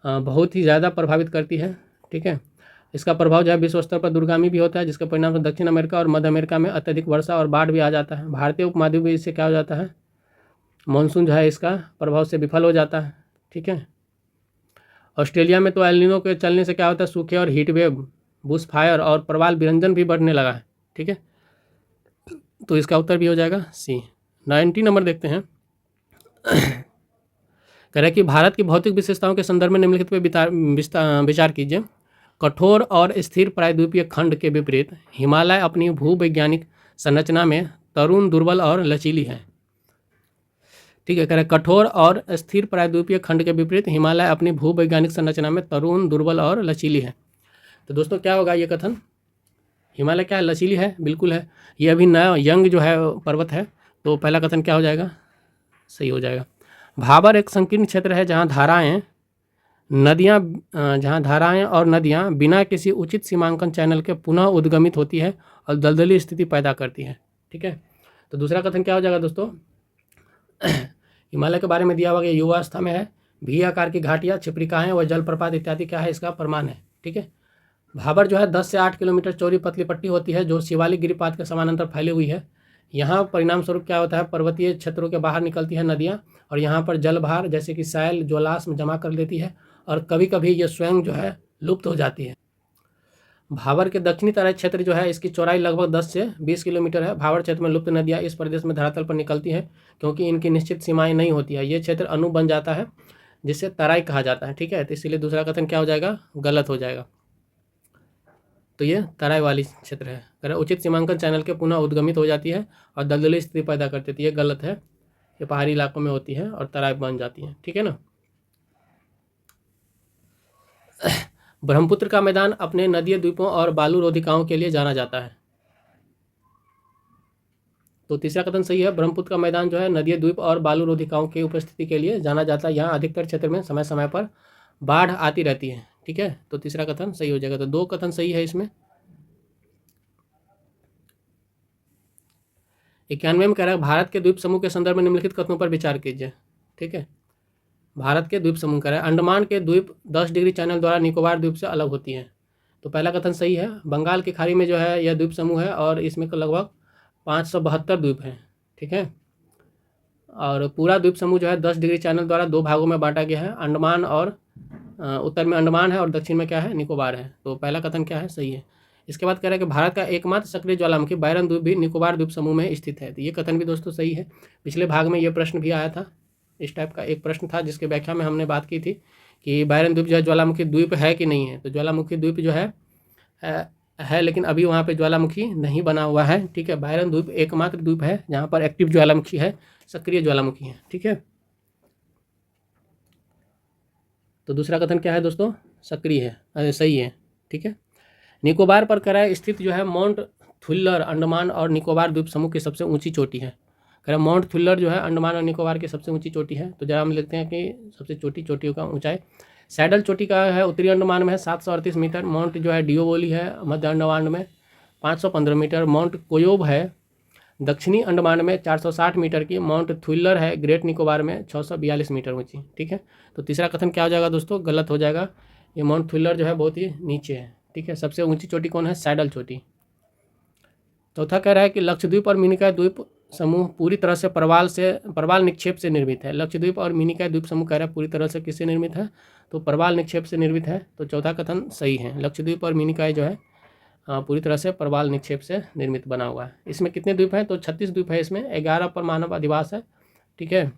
बहुत ही ज़्यादा प्रभावित करती है। ठीक है, इसका प्रभाव जो है विश्व स्तर पर दूरगामी भी होता है, जिसके परिणाम से दक्षिण अमेरिका और मध्य अमेरिका में अत्यधिक वर्षा और बाढ़ भी आ जाता है। भारतीय उपमहाद्वीप में इससे क्या हो जाता है, मानसून जो है इसका प्रभाव से विफल हो जाता है। ठीक है, ऑस्ट्रेलिया में तो एल नीनो के चलने से क्या होता है, सूखे और हीट वेव, बुश फायर और प्रवाल विरंजन भी बढ़ने लगा है। ठीक है, तो इसका उत्तर भी हो जाएगा सी। 90 नंबर देखते हैं। कह रहा है कि भारत की भौतिक विशेषताओं के संदर्भ में निम्नलिखित पे विचार कीजिए। कठोर और स्थिर प्रायद्वीपीय खंड के विपरीत हिमालय अपनी भूवैज्ञानिक संरचना में तरुण, दुर्बल और लचीली है। ठीक है, कह रहा है कठोर और स्थिर प्रायद्वीपीय खंड के विपरीत हिमालय अपनी भूवैज्ञानिक संरचना में तरुण, दुर्बल और लचीली है। तो दोस्तों क्या होगा ये कथन, हिमालय क्या है, लचीली है, बिल्कुल है। ये अभी नया यंग जो है पर्वत है, तो पहला कथन क्या हो जाएगा, सही हो जाएगा। भाबर एक संकीर्ण क्षेत्र है जहाँ धाराएं और नदियाँ बिना किसी उचित सीमांकन चैनल के पुनः उद्गमित होती है और दलदली स्थिति पैदा करती है। ठीक है, तो दूसरा कथन क्या हो जाएगा दोस्तों, हिमालय के बारे में दिया हुआ युवावस्था में है, भी आकार की घाटियाँ, छिपरिकाएँ व जलप्रपात इत्यादि क्या है, इसका प्रमाण है। ठीक है, भाबर जो है 10 से 8 किलोमीटर चौड़ी पतली पट्टी होती है जो शिवालिक गिरिपात के समानांतर फैली हुई है। यहाँ परिणाम स्वरूप क्या होता है, पर्वतीय क्षेत्रों के बाहर निकलती है नदियाँ और यहाँ पर जलभार जैसे कि सैल ज्वालाश्म जमा कर लेती है और कभी कभी ये स्वयं जो है लुप्त हो जाती है। भाबर के दक्षिणी तराई क्षेत्र जो है इसकी चौड़ाई लगभग 10 से 20 किलोमीटर है। भाबर क्षेत्र में लुप्त नदियाँ इस प्रदेश में धरातल पर निकलती हैं क्योंकि इनकी निश्चित सीमाएं नहीं होती है। ये क्षेत्र अनु बन जाता है जिसे तराई कहा जाता है। ठीक है, तो इसीलिए दूसरा कथन क्या हो जाएगा, गलत हो जाएगा। तो ये तराई वाली क्षेत्र है, अगर उचित सीमांकन चैनल के पुनः उद्गमित हो जाती है और दलदली स्थिति पैदा करती है, ये गलत है। ये पहाड़ी इलाकों में होती है और तराई बन जाती है। ठीक है ना। ब्रह्मपुत्र का मैदान अपने नदीय द्वीपों और बालू रोधिकाओं के लिए जाना जाता है। तो तीसरा कथन सही है, ब्रह्मपुत्र का मैदान जो है नदीय द्वीप और बालू रोधिकाओं की उपस्थिति के लिए जाना जाता है। यहाँ अधिकतर क्षेत्र में समय समय पर बाढ़ आती रहती है। ठीक है, तो तीसरा कथन सही हो जाएगा। तो 2 कथन सही है इसमें। 91 में कह रहा है भारत के द्वीप समूह के संदर्भ में निम्नलिखित कथनों पर विचार कीजिए। ठीक है, भारत के द्वीप समूह कह रहा है, अंडमान के द्वीप 10 डिग्री चैनल द्वारा निकोबार द्वीप से अलग होती हैं। तो पहला कथन सही है, बंगाल की खाड़ी में जो है यह द्वीप समूह है और इसमें लगभग 572 द्वीप हैं। ठीक है, और पूरा द्वीप समूह जो है 10 डिग्री चैनल द्वारा 2 भागों में बांटा गया है। अंडमान और उत्तर में अंडमान है और दक्षिण में क्या है, निकोबार है। तो पहला कथन क्या है, सही है। इसके बाद कह रहा है कि भारत का एकमात्र सक्रिय ज्वालामुखी बायरन द्वीप भी निकोबार द्वीप समूह में स्थित है। तो ये कथन भी दोस्तों सही है। पिछले भाग में ये प्रश्न भी आया था, इस टाइप का एक प्रश्न था जिसके व्याख्या में हमने बात की थी कि बायरन द्वीप जो है ज्वालामुखी द्वीप है कि नहीं है। तो ज्वालामुखी द्वीप जो है लेकिन अभी वहाँ पे ज्वालामुखी नहीं बना हुआ है। ठीक है, बायरन द्वीप एकमात्र द्वीप है जहाँ पर एक्टिव ज्वालामुखी है, सक्रिय ज्वालामुखी है। ठीक है, तो दूसरा कथन क्या है दोस्तों, सक्रिय है, सही है। ठीक है, निकोबार पर कराए स्थित जो है माउंट थुल्लर अंडमान और निकोबार द्वीप समूह की सबसे ऊंची चोटी है। कह रहा माउंट थुल्लर जो है अंडमान और निकोबार की सबसे ऊंची चोटी है। तो जरा हम लिखते हैं कि सबसे चोटियों का ऊंचाई सैडल चोटी का है, उत्तरी अंडमान में है 738 मीटर। माउंट जो है डियोबोली है मध्य अंडमान में 515 मीटर। माउंट कोयोब है दक्षिणी अंडमान में 460 मीटर की। माउंट थुल्लर है ग्रेट निकोबार में 642 मीटर ऊंची। ठीक है, तो तीसरा कथन क्या हो जाएगा दोस्तों, गलत हो जाएगा। ये माउंट थुल्लर जो है बहुत ही नीचे है। ठीक है, सबसे ऊंची चोटी कौन है, सैडल चोटी। चौथा कह रहा है कि लक्षद्वीप और मिनिकॉय द्वीप समूह पूरी तरह से प्रवाल निक्षेप से निर्मित है। लक्षद्वीप और मिनिकॉय द्वीप समूह कह रहा है पूरी तरह से किससे निर्मित है, तो प्रवाल निक्षेप से निर्मित है। तो चौथा कथन सही है, लक्षद्वीप और मिनिकॉय जो है पूरी तरह से प्रवाल निक्षेप से निर्मित बना हुआ है। इसमें कितने द्वीप हैं, तो 36 द्वीप है। इसमें 11 पर मानव अधिवास है। ठीक है,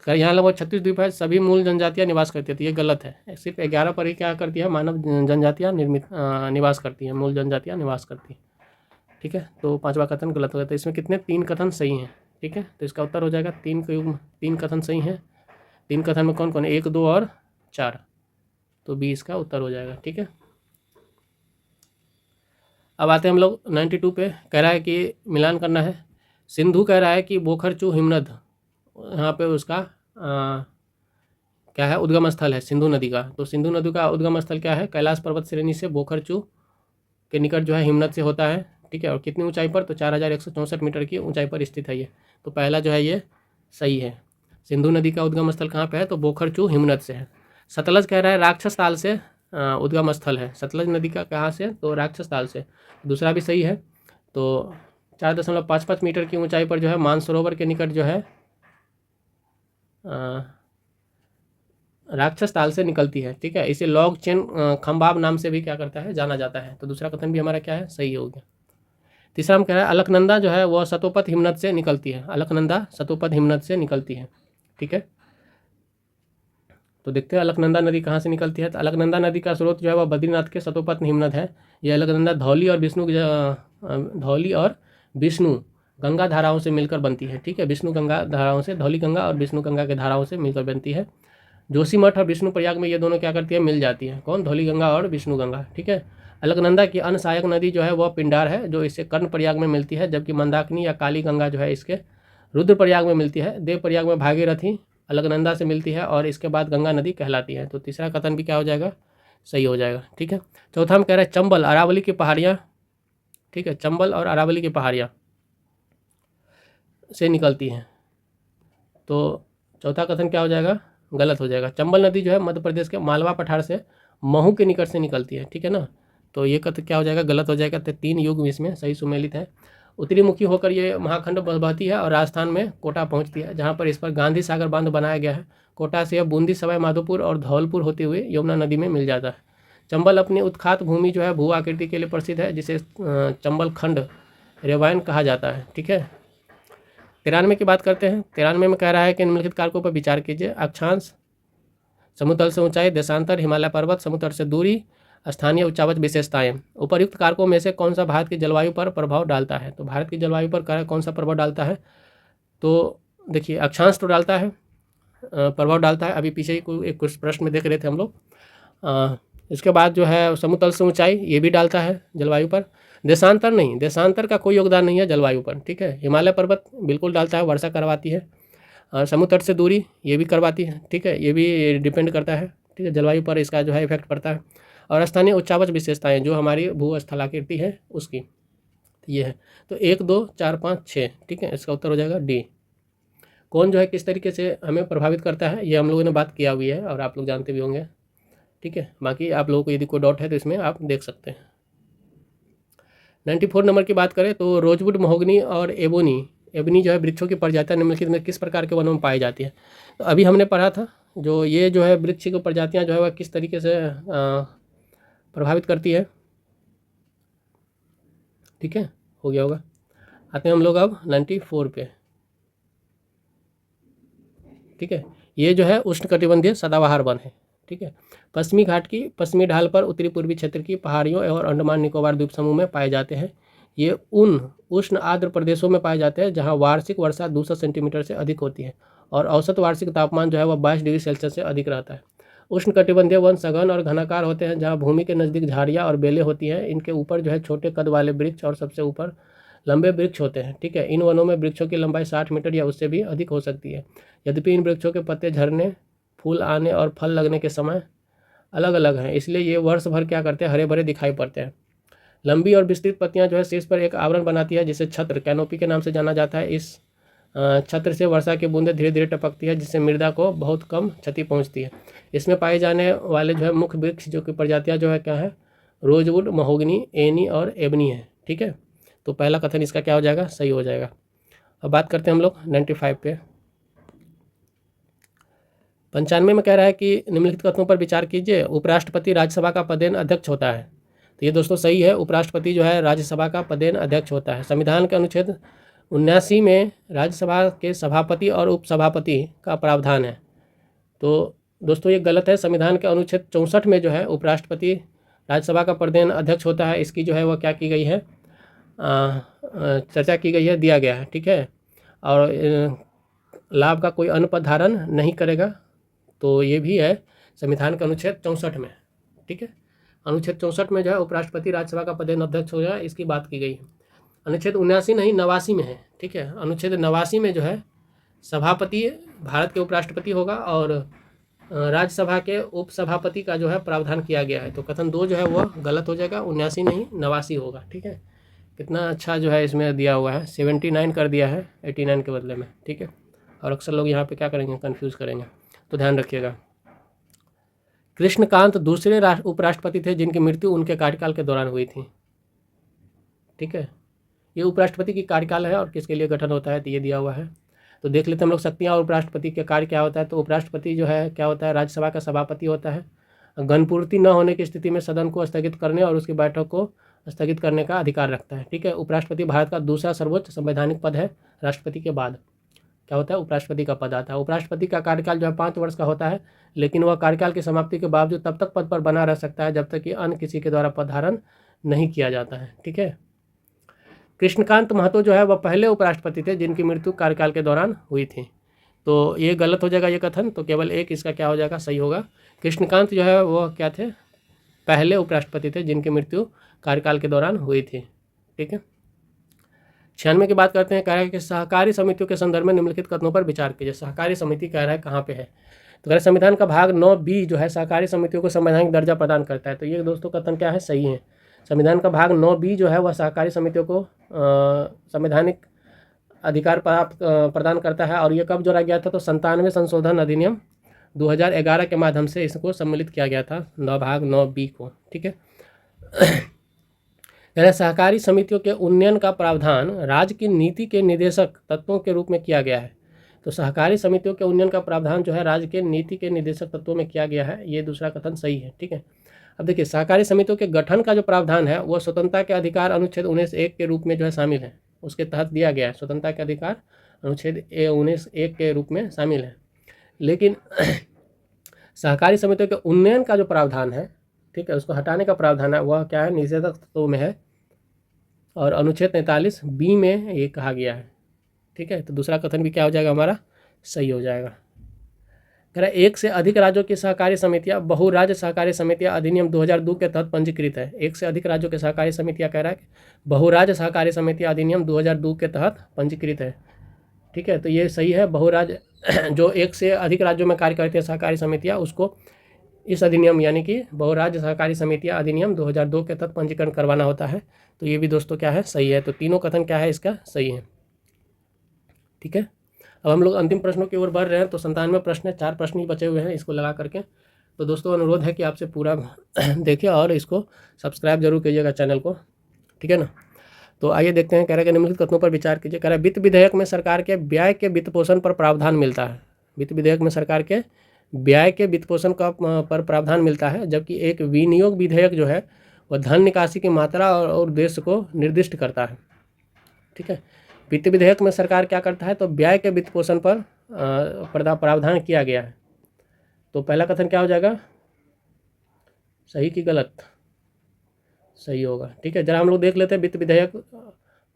यहाँ लगभग 36 द्वीप है, सभी मूल जनजातियाँ निवास करती है। तो ये गलत है, सिर्फ 11 पर ही क्या करती है, मानव जनजातियाँ निवास करती हैं, मूल जनजातियाँ निवास करती हैं। ठीक है, तो 5वां कथन गलत हो जाता है। इसमें कितने, 3 कथन सही हैं। ठीक है, तो इसका उत्तर हो जाएगा 3 कथन सही हैं। 3 कथन में कौन कौन है, 1, 2 और 4, तो 20 का उत्तर हो जाएगा। ठीक है, अब आते हैं हम लोग 92 पे। कह रहा है कि मिलान करना है। सिंधु कह रहा है कि बोखरचू हिमनद यहाँ पे उसका क्या है, उद्गम स्थल है सिंधु नदी का। तो सिंधु नदी का उद्गम स्थल क्या है, कैलाश पर्वत श्रेणी से बोखरचू के निकट जो है हिमनद से होता है। ठीक है, और कितनी ऊंचाई पर, तो 4164 मीटर की ऊंचाई पर स्थित है ये। तो पहला जो है ये सही है। सिंधु नदी का उद्गम स्थल कहाँ पे है, तो बोखरचू हिमनद से है। सतलज कह रहा है राक्षस ताल से उद्गम स्थल है। सतलज नदी का कहाँ से, तो राक्षस ताल से। दूसरा भी सही है। तो 4.55 मीटर की ऊंचाई पर जो है मानसरोवर के निकट जो है राक्षस ताल से निकलती है। ठीक है, इसे लॉग चेन खंबाब नाम से भी क्या करता है, जाना जाता है। तो दूसरा कथन भी हमारा क्या है, सही हो गया। तीसरा हम कह रहे हैं अलकनंदा जो है वह सतोपथ हिमनद से निकलती है। अलकनंदा सतोपथ हिमनद से निकलती है। ठीक है, तो देखते हैं अलकनंदा नदी कहाँ से निकलती है। तो अलकनंदा नदी का स्रोत जो है वह बद्रीनाथ के सतोपथ हिमनद है। यह अलकनंदा धौली और विष्णु गंगा धाराओं से मिलकर बनती है। ठीक है, विष्णु गंगा धाराओं से, धौली गंगा और विष्णु गंगा के धाराओं से मिलकर बनती है। जोशीमठ और विष्णु प्रयाग में ये दोनों क्या करती है, मिल जाती है। कौन, धौली गंगा और विष्णु गंगा। ठीक है, अलकनंदा की अन्य सहायक नदी जो है वह पिंडार है, जो इससे कर्णप्रयाग में मिलती है, जबकि मंदाकिनी या काली गंगा जो है इसके रुद्रप्रयाग में मिलती है। देवप्रयाग में भागीरथी अलकनंदा से मिलती है और इसके बाद गंगा नदी कहलाती है। तो तीसरा कथन भी क्या हो जाएगा, सही हो जाएगा। ठीक है, चौथा हम कह रहे हैं चंबल अरावली की पहाड़ियाँ, ठीक है, चंबल और अरावली की पहाड़ियाँ से निकलती हैं। तो चौथा कथन क्या हो जाएगा, गलत हो जाएगा। चंबल नदी जो है मध्य प्रदेश के मालवा पठार से महू के निकट से निकलती है, ठीक है ना। तो ये कथन क्या हो जाएगा, गलत हो जाएगा। तो 3 युग इसमें सही सुमेलित है। उत्तरी मुखी होकर ये महाखंड बहती है और राजस्थान में कोटा पहुंचती है, जहां पर इस पर गांधी सागर बांध बनाया गया है। कोटा से यह बूंदी, सवाई माधोपुर और धौलपुर होते हुए यमुना नदी में मिल जाता है। चंबल अपनी उत्खात भूमि जो है भू आकृति के लिए प्रसिद्ध है, जिसे चंबल खंड रेवायन कहा जाता है। ठीक है, 93 की बात करते हैं। 93 में कह रहा है कि निम्नलिखित कारकों पर विचार कीजिए। अक्षांश, समुतल से ऊंचाई, देशांतर, हिमालय पर्वत, समुद्र से दूरी, स्थानीय उच्चावच विशेषताएं। उपर्युक्त कारकों में से कौन सा भारत की जलवायु पर प्रभाव डालता है। तो भारत की जलवायु पर कौन सा प्रभाव डालता है, तो देखिए अक्षांश तो डालता है, प्रभाव डालता है। अभी पीछे ही कुछ प्रश्न में देख रहे थे हम लोग। इसके बाद जो है समुतल से ऊंचाई, ये भी डालता है जलवायु पर। देशांतर नहीं, देशांतर का कोई योगदान नहीं है जलवायु पर। ठीक है, हिमालय पर्वत बिल्कुल डालता है, वर्षा करवाती है। समुद्र से दूरी ये भी करवाती है। ठीक है, ये भी डिपेंड करता है, ठीक है, जलवायु पर इसका जो है इफेक्ट पड़ता है। और स्थानीय उच्चावच विशेषताएं, जो हमारी भूस्थलाकृति है उसकी, तो ये है। तो 1, 2, 4, 5, 6, ठीक है, इसका उत्तर हो जाएगा डी। कौन जो है किस तरीके से हमें प्रभावित करता है, ये हम लोगों ने बात किया हुई है और आप लोग जानते भी होंगे। ठीक है, बाकी आप लोगों को यदि कोई डाउट है तो इसमें आप देख सकते हैं। 94 नंबर की बात करें तो रोजवुड, महोगनी और एबनी जो है वृक्षों की प्रजातियां निम्नलिखित में किस प्रकार के वनों में पाई जाती है। तो अभी हमने पढ़ा था जो ये जो है वृक्ष की प्रजातियां जो है वह किस तरीके से प्रभावित करती है। ठीक है, हो गया होगा। आते हैं हम लोग अब 94 पे। ठीक है, ये जो है उष्णकटिबंधीय सदाबहार वन है। ठीक है, पश्चिमी घाट की पश्चिमी ढाल पर उत्तरी पूर्वी क्षेत्र की पहाड़ियों और अंडमान निकोबार द्वीप समूह में पाए जाते हैं। ये उन उष्ण आर्द्र प्रदेशों में पाए जाते हैं जहां वार्षिक वर्षा 200 सेंटीमीटर से अधिक होती है और औसत वार्षिक तापमान जो है वह 22 डिग्री सेल्सियस से अधिक रहता है। उष्णकटिबंधीय वन सघन और घनाकार होते हैं, जहाँ भूमि के नज़दीक झाड़ियाँ और बेलें होती हैं। इनके ऊपर जो है छोटे कद वाले वृक्ष और सबसे ऊपर लंबे वृक्ष होते हैं। ठीक है, इन वनों में वृक्षों की लंबाई 60 मीटर या उससे भी अधिक हो सकती है। यद्यपि इन वृक्षों के पत्ते झरने, फूल आने और फल लगने के समय अलग अलग हैं, इसलिए ये वर्ष भर क्या करते हैं, हरे भरे दिखाई पड़ते हैं। लंबी और विस्तृत पत्तियां जो है शीर्ष पर एक आवरण बनाती है, जिसे छत्र, कैनोपी के नाम से जाना जाता है। इस छत्र से वर्षा की बूंदें धीरे धीरे टपकती है, जिससे मृदा को बहुत कम क्षति पहुंचती है। इसमें पाए जाने वाले जो है मुख्य वृक्ष जो कि प्रजातियां जो है क्या है, रोजवुड, महोगनी, एनी और एबनी है। ठीक है, तो पहला कथन इसका क्या हो जाएगा, सही हो जाएगा। अब बात करते हैं हम लोग 95 पे। 95 में कह रहा है कि निम्नलिखित कथनों पर विचार कीजिए। उपराष्ट्रपति राज्यसभा का पदेन अध्यक्ष होता है। तो ये दोस्तों सही है, उपराष्ट्रपति जो है राज्यसभा का पदेन अध्यक्ष होता है। संविधान के अनुच्छेद 79 में राज्यसभा के सभापति और उपसभापति का प्रावधान है। तो दोस्तों ये गलत है। संविधान के अनुच्छेद 64 में जो है उपराष्ट्रपति राज्यसभा का पदेन अध्यक्ष होता है। इसकी जो है वह क्या की गई है, चर्चा की गई है, दिया गया है। ठीक है, और लाभ का कोई अन्य पद धारण नहीं करेगा। तो ये भी है संविधान के अनुच्छेद 64 में। ठीक है, अनुच्छेद 64 में जो है उपराष्ट्रपति राज्यसभा का पदेन अध्यक्ष हो जाए, इसकी बात की गई है। अनुच्छेद 79 नहीं 89 में है। ठीक है, अनुच्छेद 89 में जो है सभापति भारत के उपराष्ट्रपति होगा और राज्यसभा के उपसभापति का जो है प्रावधान किया गया है। तो कथन 2 जो है वह गलत हो जाएगा, 79 नहीं 89 होगा। ठीक है, कितना अच्छा जो है इसमें दिया हुआ है, 79 कर दिया है 89 के बदले में। ठीक है, और अक्सर लोग यहाँ पे क्या करेंगे, कंफ्यूज करेंगे, तो ध्यान रखिएगा। कृष्णकांत दूसरे उपराष्ट्रपति थे जिनकी मृत्यु उनके कार्यकाल के दौरान हुई थी। ठीक है, ये उपराष्ट्रपति की कार्यकाल है और किसके लिए गठन होता है, तो ये दिया हुआ है। तो देख लेते हैं हम लोग शक्तियाँ और उपराष्ट्रपति के कार्य क्या होता है। तो उपराष्ट्रपति जो है क्या होता है, राज्यसभा का सभापति होता है। घनपूर्ति न होने की स्थिति में सदन को स्थगित करने और उसकी बैठक को स्थगित करने का अधिकार रखता है। ठीक है, उपराष्ट्रपति भारत का दूसरा सर्वोच्च संवैधानिक पद है। राष्ट्रपति के बाद क्या होता है, उपराष्ट्रपति का पद आता है। उपराष्ट्रपति का कार्यकाल जो है 5 वर्ष का होता है, लेकिन वह कार्यकाल की समाप्ति के बावजूद तब तक पद पर बना रह सकता है जब तक कि अन्य किसी के द्वारा पद धारण नहीं किया जाता है। ठीक है, कृष्णकांत महतो जो है वह पहले उपराष्ट्रपति थे जिनकी मृत्यु कार्यकाल के दौरान हुई थी। तो ये गलत हो जाएगा ये कथन, तो केवल एक इसका क्या हो जाएगा, सही होगा। कृष्णकांत जो है वो क्या थे, पहले उपराष्ट्रपति थे जिनकी मृत्यु कार्यकाल के दौरान हुई थी। ठीक है, 96 की बात करते हैं। कह रहा है कि सहकारी समितियों के संदर्भ में निम्नलिखित कथनों पर विचार कीजिए। सहकारी समिति कह रहा है कहाँ पे है, तो कह रहा है संविधान का भाग 9B जो है सहकारी समितियों को संवैधानिक दर्जा प्रदान करता है। तो ये दोस्तों कथन क्या है, सही है। संविधान का भाग 9B जो है वह सहकारी समितियों को संवैधानिक अधिकार प्राप्त प्रदान करता है। और ये कब जोड़ा गया था, तो 97 संशोधन अधिनियम 2011 के माध्यम से इसको सम्मिलित किया गया था, भाग 9B को। ठीक है, सहकारी समितियों के उन्नयन का प्रावधान राज्य की नीति के निर्देशक तत्वों के रूप में किया गया है। तो सहकारी समितियों के उन्नयन का प्रावधान जो है राज्य के नीति के निर्देशक तत्वों में किया गया है, ये दूसरा कथन सही है। ठीक है, अब देखिए सहकारी समितियों के गठन का जो प्रावधान है वह स्वतंत्रता के अधिकार अनुच्छेद 19(1) के रूप में जो है शामिल है, उसके तहत दिया गया है। स्वतंत्रता के अधिकार अनुच्छेद 19(1) के रूप में शामिल है। लेकिन सहकारी समितियों के उन्नयन का जो प्रावधान है, ठीक है, उसको हटाने का प्रावधान है, वह क्या है, निषेधक तत्वों में है और अनुच्छेद 43B में ये कहा गया है। ठीक है, तो दूसरा कथन भी क्या हो जाएगा, हमारा सही हो जाएगा। कह रहा है एक से अधिक राज्यों की सहकारी समितियां बहुराज्य सहकारी समितियां अधिनियम 2002 के तहत पंजीकृत है। एक से अधिक राज्यों की सहकारी समितियां कह रहा है बहुराज्य सहकारी समितियां अधिनियम 2002 के तहत पंजीकृत है। ठीक है, तो ये सही है। बहुराज्य जो एक से अधिक राज्यों में कार्य करती है सहकारी समितियां, उसको इस अधिनियम यानी कि बहुराज्य सहकारी समितियां अधिनियम 2002 के तहत पंजीकरण करवाना होता है। तो ये भी दोस्तों क्या है, सही है। तो तीनों कथन क्या है, इसका सही है। ठीक है, अब हम लोग अंतिम प्रश्नों की ओर बढ़ रहे हैं। तो 97 प्रश्न है, 4 प्रश्न ही बचे हुए हैं इसको लगा करके। तो दोस्तों अनुरोध है कि आपसे पूरा देखिए और इसको सब्सक्राइब जरूर कीजिएगा चैनल को। ठीक है ना, तो आइए देखते हैं। कह रहा है कि निम्नलिखित कथनों पर विचार कीजिए। कह रहा है वित्त विधेयक में सरकार के व्यय के वित्त पोषण पर प्रावधान मिलता है। वित्त विधेयक में सरकार के व्यय के वित्त पोषण का पर प्रावधान मिलता है, जबकि एक विनियोग विधेयक जो है वह धन निकासी की मात्रा और उद्देश्य को निर्दिष्ट करता है। ठीक है, वित्त विधेयक में सरकार क्या करता है, तो व्यय के वित्त पोषण पर प्रावधान किया गया है। तो पहला कथन क्या हो जाएगा, सही कि गलत, सही होगा। ठीक है, जरा हम लोग देख लेते हैं वित्त विधेयक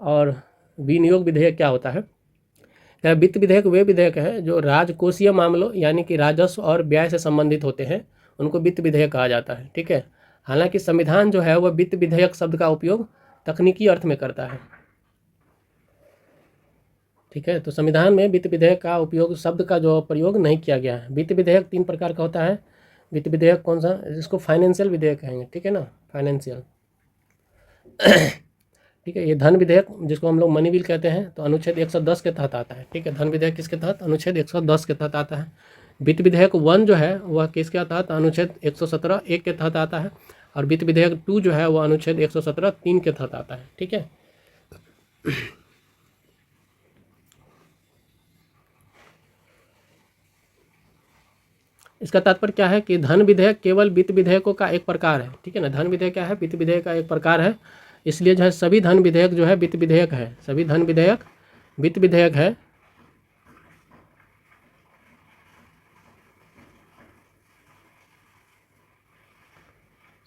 और विनियोग विधेयक क्या होता है। वित्त विधेयक वे विधेयक है जो राजकोषीय मामलों यानी कि राजस्व और व्यय से संबंधित होते हैं, उनको वित्त विधेयक कहा जाता है। ठीक है, हालांकि संविधान जो है वह वित्त विधेयक शब्द का उपयोग तकनीकी अर्थ में करता है। ठीक है, तो संविधान में वित्त विधेयक का उपयोग शब्द का जो प्रयोग नहीं किया गया है। वित्त विधेयक 3 प्रकार का होता है। वित्त विधेयक कौन सा, जिसको फाइनेंशियल विधेयक कहेंगे। ठीक है ना, फाइनेंशियल। ठीक है, ये धन विधेयक जिसको हम लोग मनी बिल कहते हैं, तो अनुच्छेद 110 के तहत आता है। ठीक है, धन विधेयक किसके तहत, अनुच्छेद 110 के तहत आता है। वित्त विधेयक 1 जो है वह किसके तहत, अनुच्छेद 117(1) के तहत आता है। और वित्त विधेयक 2 जो है वह अनुच्छेद 117(3) के तहत आता है। ठीक है, इसका तात्पर्य क्या है कि धन विधेयक केवल वित्त विधेयकों का एक प्रकार है। ठीक है ना, धन विधेयक क्या है, वित्त विधेयक का एक प्रकार है। इसलिए जो है सभी धन विधेयक जो है वित्त विधेयक है, सभी धन विधेयक वित्त विधेयक है।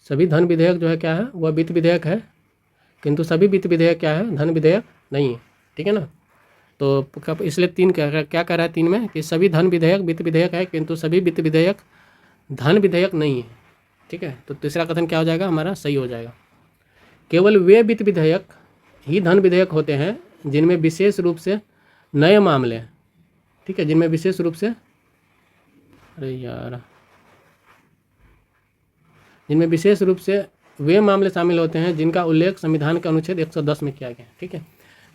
सभी धन विधेयक जो है क्या है, वह वित्त विधेयक है, किंतु सभी वित्त विधेयक क्या है, धन विधेयक नहीं है। ठीक है ना, तो इसलिए 3 क्या कह रहा है 3 में कि सभी धन विधेयक वित्त विधेयक है, किंतु सभी वित्त विधेयक धन विधेयक नहीं है। ठीक है, तो तीसरा कथन क्या हो जाएगा, हमारा सही हो जाएगा। केवल वे वित्त विधेयक ही धन विधेयक होते हैं जिनमें विशेष रूप से नए मामले, ठीक है, जिनमें विशेष रूप से जिनमें विशेष रूप से वे मामले शामिल होते हैं जिनका उल्लेख संविधान के अनुच्छेद 110 में किया गया। ठीक है,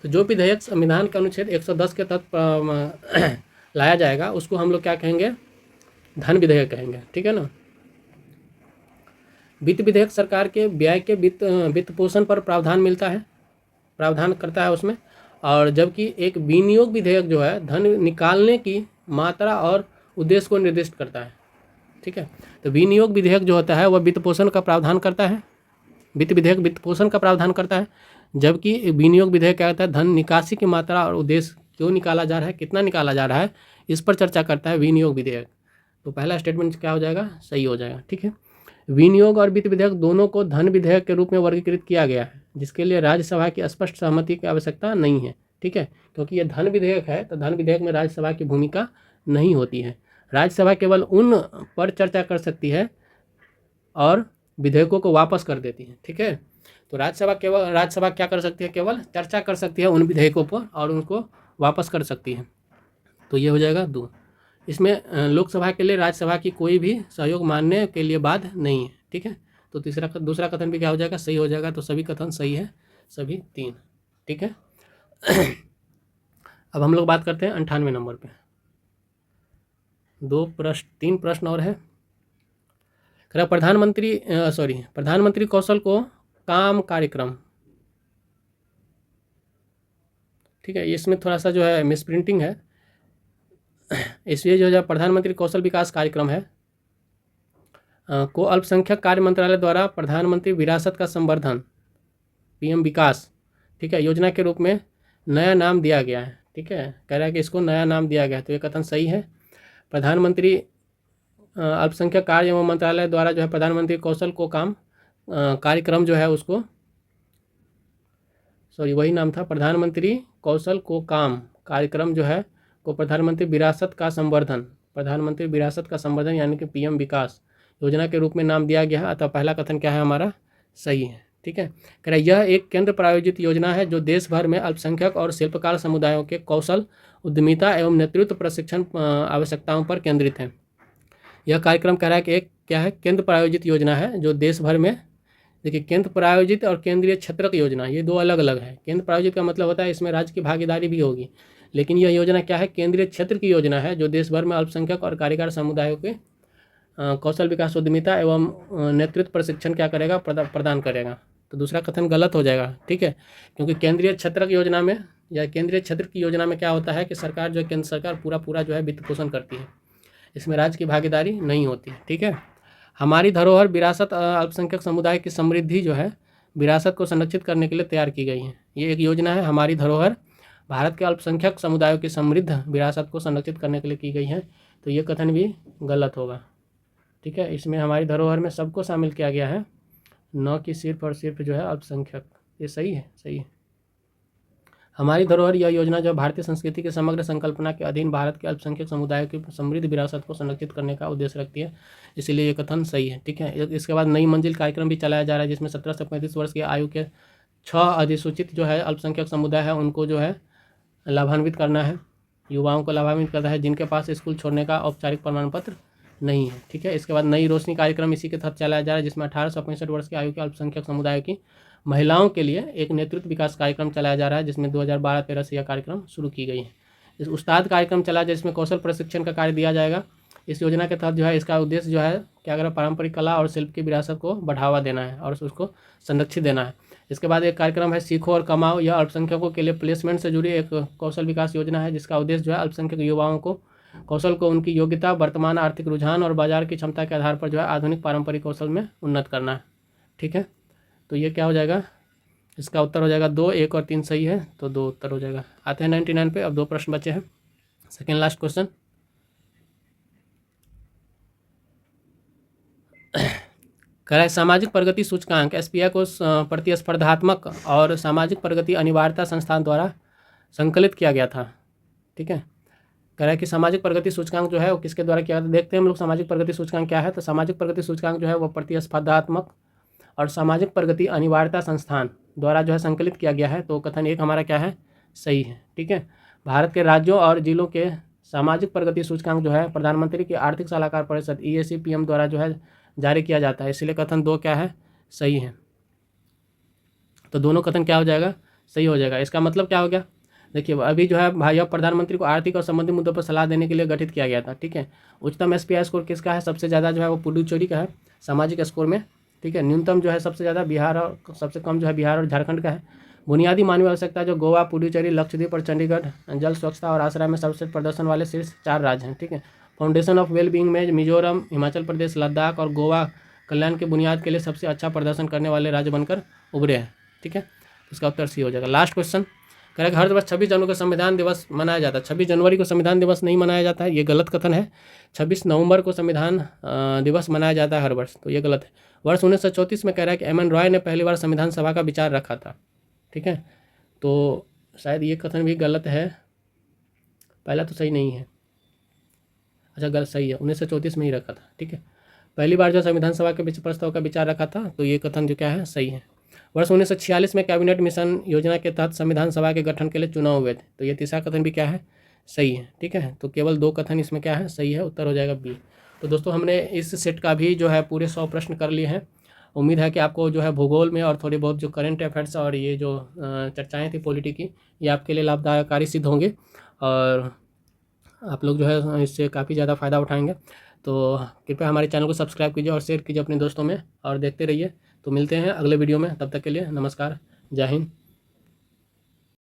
तो जो विधेयक संविधान के अनुच्छेद 110 के तहत लाया जाएगा उसको हम लोग क्या कहेंगे, धन विधेयक कहेंगे। ठीक है ना, वित्त विधेयक सरकार के व्यय के वित्त पोषण पर प्रावधान मिलता है, प्रावधान करता है उसमें। और जबकि एक विनियोग विधेयक जो है धन निकालने की मात्रा और उद्देश्य को निर्दिष्ट करता है। ठीक है, तो विनियोग विधेयक जो होता है वह वित्त पोषण का प्रावधान करता है, वित्त विधेयक वित्त पोषण का प्रावधान करता है, जबकि विनियोग विधेयक क्या होता है, धन निकासी की मात्रा और उद्देश्य क्यों निकाला जा रहा है, कितना निकाला जा रहा है, इस पर चर्चा करता है विनियोग विधेयक। तो पहला स्टेटमेंट क्या हो जाएगा, सही हो जाएगा। ठीक है, विनियोग और वित्त विधेयक दोनों को धन विधेयक के रूप में वर्गीकृत किया गया है, जिसके लिए राज्यसभा की स्पष्ट सहमति की आवश्यकता नहीं है। ठीक है, क्योंकि ये धन विधेयक है तो धन विधेयक में राज्यसभा की भूमिका नहीं होती है। राज्यसभा केवल उन पर चर्चा कर सकती है और विधेयकों को वापस कर देती है। ठीक है, तो राज्यसभा क्या कर सकती है, केवल चर्चा कर सकती है उन विधेयकों पर और उनको वापस कर सकती है। तो ये हो जाएगा 2। इसमें लोकसभा के लिए राज्यसभा की कोई भी सहयोग मानने के लिए बाध्य नहीं है। ठीक है, तो दूसरा कथन भी क्या हो जाएगा, सही हो जाएगा। तो सभी कथन सही है, सभी 3। ठीक है। अब हम लोग बात करते हैं 98 नंबर पे। 3 प्रश्न और है। प्रधानमंत्री कौशल को काम कार्यक्रम। ठीक है, इसमें थोड़ा सा जो है मिसप्रिंटिंग है, इसलिए जो है प्रधानमंत्री कौशल विकास कार्यक्रम है को अल्पसंख्यक कार्य मंत्रालय द्वारा प्रधानमंत्री विरासत का संवर्धन PM विकास, ठीक है, योजना के रूप में नया नाम दिया गया है। ठीक है, कह रहा है कि इसको नया नाम दिया गया है, तो ये कथन सही है। प्रधानमंत्री अल्पसंख्यक कार्य एवं मंत्रालय द्वारा जो है प्रधानमंत्री कौशल को काम कार्यक्रम जो है उसको वही नाम था, प्रधानमंत्री कौशल को काम कार्यक्रम जो है को प्रधानमंत्री विरासत का संवर्धन यानी कि PM विकास योजना के रूप में नाम दिया गया है। अतः पहला कथन क्या है हमारा, सही है। ठीक है, कह रहा यह एक केंद्र प्रायोजित योजना है जो देश भर में अल्पसंख्यक और शिल्पकार समुदायों के कौशल, उद्यमिता एवं नेतृत्व प्रशिक्षण आवश्यकताओं पर केंद्रित है। यह कार्यक्रम कह रहा है कि एक क्या है, केंद्र प्रायोजित योजना है जो देश भर में, देखिए केंद्र प्रायोजित और केंद्रीय क्षेत्रक योजना ये 2 अलग अलग है। केंद्र प्रायोजित का मतलब होता है इसमें राज्य की भागीदारी भी होगी, लेकिन यह योजना क्या है, केंद्रीय क्षेत्र की योजना है जो देश भर में अल्पसंख्यक और कार्यकार समुदायों के कौशल विकास, उद्यमिता एवं नेतृत्व प्रशिक्षण क्या करेगा, प्रदान करेगा। तो दूसरा कथन गलत हो जाएगा। ठीक है, क्योंकि केंद्रीय क्षेत्र की योजना में या केंद्रीय क्षेत्र की योजना में क्या होता है कि सरकार जो है, केंद्र सरकार पूरा जो है वित्त पोषण करती है, इसमें राज्य की भागीदारी नहीं होती। ठीक है, हमारी धरोहर विरासत अल्पसंख्यक समुदाय की समृद्धि जो है विरासत को संरक्षित करने के लिए तैयार की गई है। ये एक योजना है, हमारी धरोहर भारत के अल्पसंख्यक समुदायों की समृद्ध विरासत को संरक्षित करने के लिए की गई है। तो ये कथन भी गलत होगा। ठीक है, इसमें हमारी धरोहर में सबको शामिल किया गया है, न कि सिर्फ और सिर्फ जो है अल्पसंख्यक। ये सही है, सही है। हमारी धरोहर यह योजना जो भारतीय संस्कृति के समग्र संकल्पना के अधीन भारत के अल्पसंख्यक समुदायों की समृद्ध विरासत को संरक्षित करने का उद्देश्य रखती है, इसलिए ये कथन सही है। ठीक है, इसके बाद नई मंजिल कार्यक्रम भी चलाया जा रहा है जिसमें 17 से 35 वर्ष की आयु के 6 अधिसूचित जो है अल्पसंख्यक समुदाय है उनको जो है लाभान्वित करना है, युवाओं को लाभान्वित करना है जिनके पास स्कूल छोड़ने का औपचारिक प्रमाण पत्र नहीं है। ठीक है, इसके बाद नई रोशनी कार्यक्रम इसी के तहत चलाया जा रहा है जिसमें 18 से 65 वर्ष की आयु के अल्पसंख्यक समुदायों की महिलाओं के लिए एक नेतृत्व विकास कार्यक्रम चलाया जा रहा है जिसमें 2012-13 से यह कार्यक्रम शुरू की गई है। इस उस्ताद कार्यक्रम चला जिसमें कौशल प्रशिक्षण का कार्य दिया जाएगा। इस योजना के तहत जो है इसका उद्देश्य जो है क्या करें, पारंपरिक कला और शिल्प की विरासत को बढ़ावा देना है और उसको संरक्षित देना है। इसके बाद एक कार्यक्रम है सीखो और कमाओ। यह अल्पसंख्यकों के लिए प्लेसमेंट से जुड़ी एक कौशल विकास योजना है जिसका उद्देश्य जो है अल्पसंख्यक युवाओं को कौशल को उनकी योग्यता, वर्तमान आर्थिक रुझान और बाजार की क्षमता के आधार पर जो है आधुनिक पारंपरिक कौशल में उन्नत करना है। ठीक है, तो ये क्या हो जाएगा, इसका उत्तर हो जाएगा 2, 1 और 3 सही है, तो 2 उत्तर हो जाएगा। आते हैं 99 पे। अब 2 प्रश्न बचे हैं। सेकेंड लास्ट क्वेश्चन, कह रहा है सामाजिक प्रगति सूचकांक SPI को प्रतिस्पर्धात्मक और सामाजिक प्रगति अनिवार्यता संस्थान द्वारा संकलित किया गया था। ठीक है, कह रहा है कि सामाजिक प्रगति सूचकांक जो है वो किसके द्वारा किया गया था। देखते हैं हम लोग सामाजिक प्रगति सूचकांक क्या है। तो सामाजिक प्रगति सूचकांक जो है वो प्रतिस्पर्धात्मक और सामाजिक प्रगति अनिवार्यता संस्थान द्वारा जो है संकलित किया गया है। तो कथन 1 हमारा क्या है, सही है। ठीक है, भारत के राज्यों और जिलों के सामाजिक प्रगति सूचकांक जो है प्रधानमंत्री की आर्थिक सलाहकार परिषद EAC-PM द्वारा जो है जारी किया जाता है, इसलिए कथन 2 क्या है, सही है। तो दोनों कथन क्या हो जाएगा, सही हो जाएगा। इसका मतलब क्या हो गया, देखिए अभी जो है भाई प्रधानमंत्री को आर्थिक और संबंधित मुद्दों पर सलाह देने के लिए गठित किया गया था। ठीक है, उच्चतम SPI स्कोर किसका है, सबसे ज़्यादा जो है वो पुडुचेरी का है सामाजिक स्कोर में। ठीक है, न्यूनतम जो है सबसे ज़्यादा बिहार और सबसे कम जो है बिहार और झारखंड का है। बुनियादी मानवीय आवश्यकता जो गोवा, पुडुचेरी, लक्षद्वीप और चंडीगढ़ जल स्वच्छता और आश्रय में सर्वश्रेष्ठ प्रदर्शन वाले शीर्ष 4 राज्य हैं। ठीक है, फाउंडेशन ऑफ वेलबींग में मिजोरम, हिमाचल प्रदेश, लद्दाख और गोवा कल्याण की बुनियाद के लिए सबसे अच्छा प्रदर्शन करने वाले राज्य बनकर उभरे हैं। ठीक है, इसका उत्तर सी हो जाएगा। लास्ट क्वेश्चन, कह रहा है हर वर्ष 26 जनवरी को संविधान दिवस मनाया जाता है। 26 जनवरी को संविधान दिवस नहीं मनाया जाता है, ये गलत कथन है। 26 नवंबर को संविधान दिवस मनाया जाता है हर वर्ष, तो ये गलत है। वर्ष 1934 में कह रहा है कि MN रॉय ने पहली बार संविधान सभा का विचार रखा था। ठीक है, तो शायद ये कथन भी गलत है, पहला तो सही नहीं है। अच्छा गलत, सही है, 1934 में ही रखा था। ठीक है, पहली बार जो संविधान सभा के प्रस्ताव का विचार रखा था, तो ये कथन जो क्या है सही है। वर्ष 1946 में कैबिनेट मिशन योजना के तहत संविधान सभा के गठन के लिए चुनाव हुए थे, तो ये तीसरा कथन भी क्या है सही है। ठीक है, तो केवल 2 कथन इसमें क्या है सही है, उत्तर हो जाएगा बी। तो दोस्तों हमने इस सेट का भी जो है पूरे 100 प्रश्न कर लिए हैं। उम्मीद है कि आपको जो है भूगोल में और थोड़ी बहुत जो करंट अफेयर्स और ये जो चर्चाएँ थी पॉलिटी की, ये आपके लिए लाभदायकारी सिद्ध होंगे और आप लोग जो है इससे काफ़ी ज़्यादा फ़ायदा उठाएंगे। तो कृपया हमारे चैनल को सब्सक्राइब कीजिए और शेयर कीजिए अपने दोस्तों में और देखते रहिए। तो मिलते हैं अगले वीडियो में, तब तक के लिए नमस्कार, जय हिंद।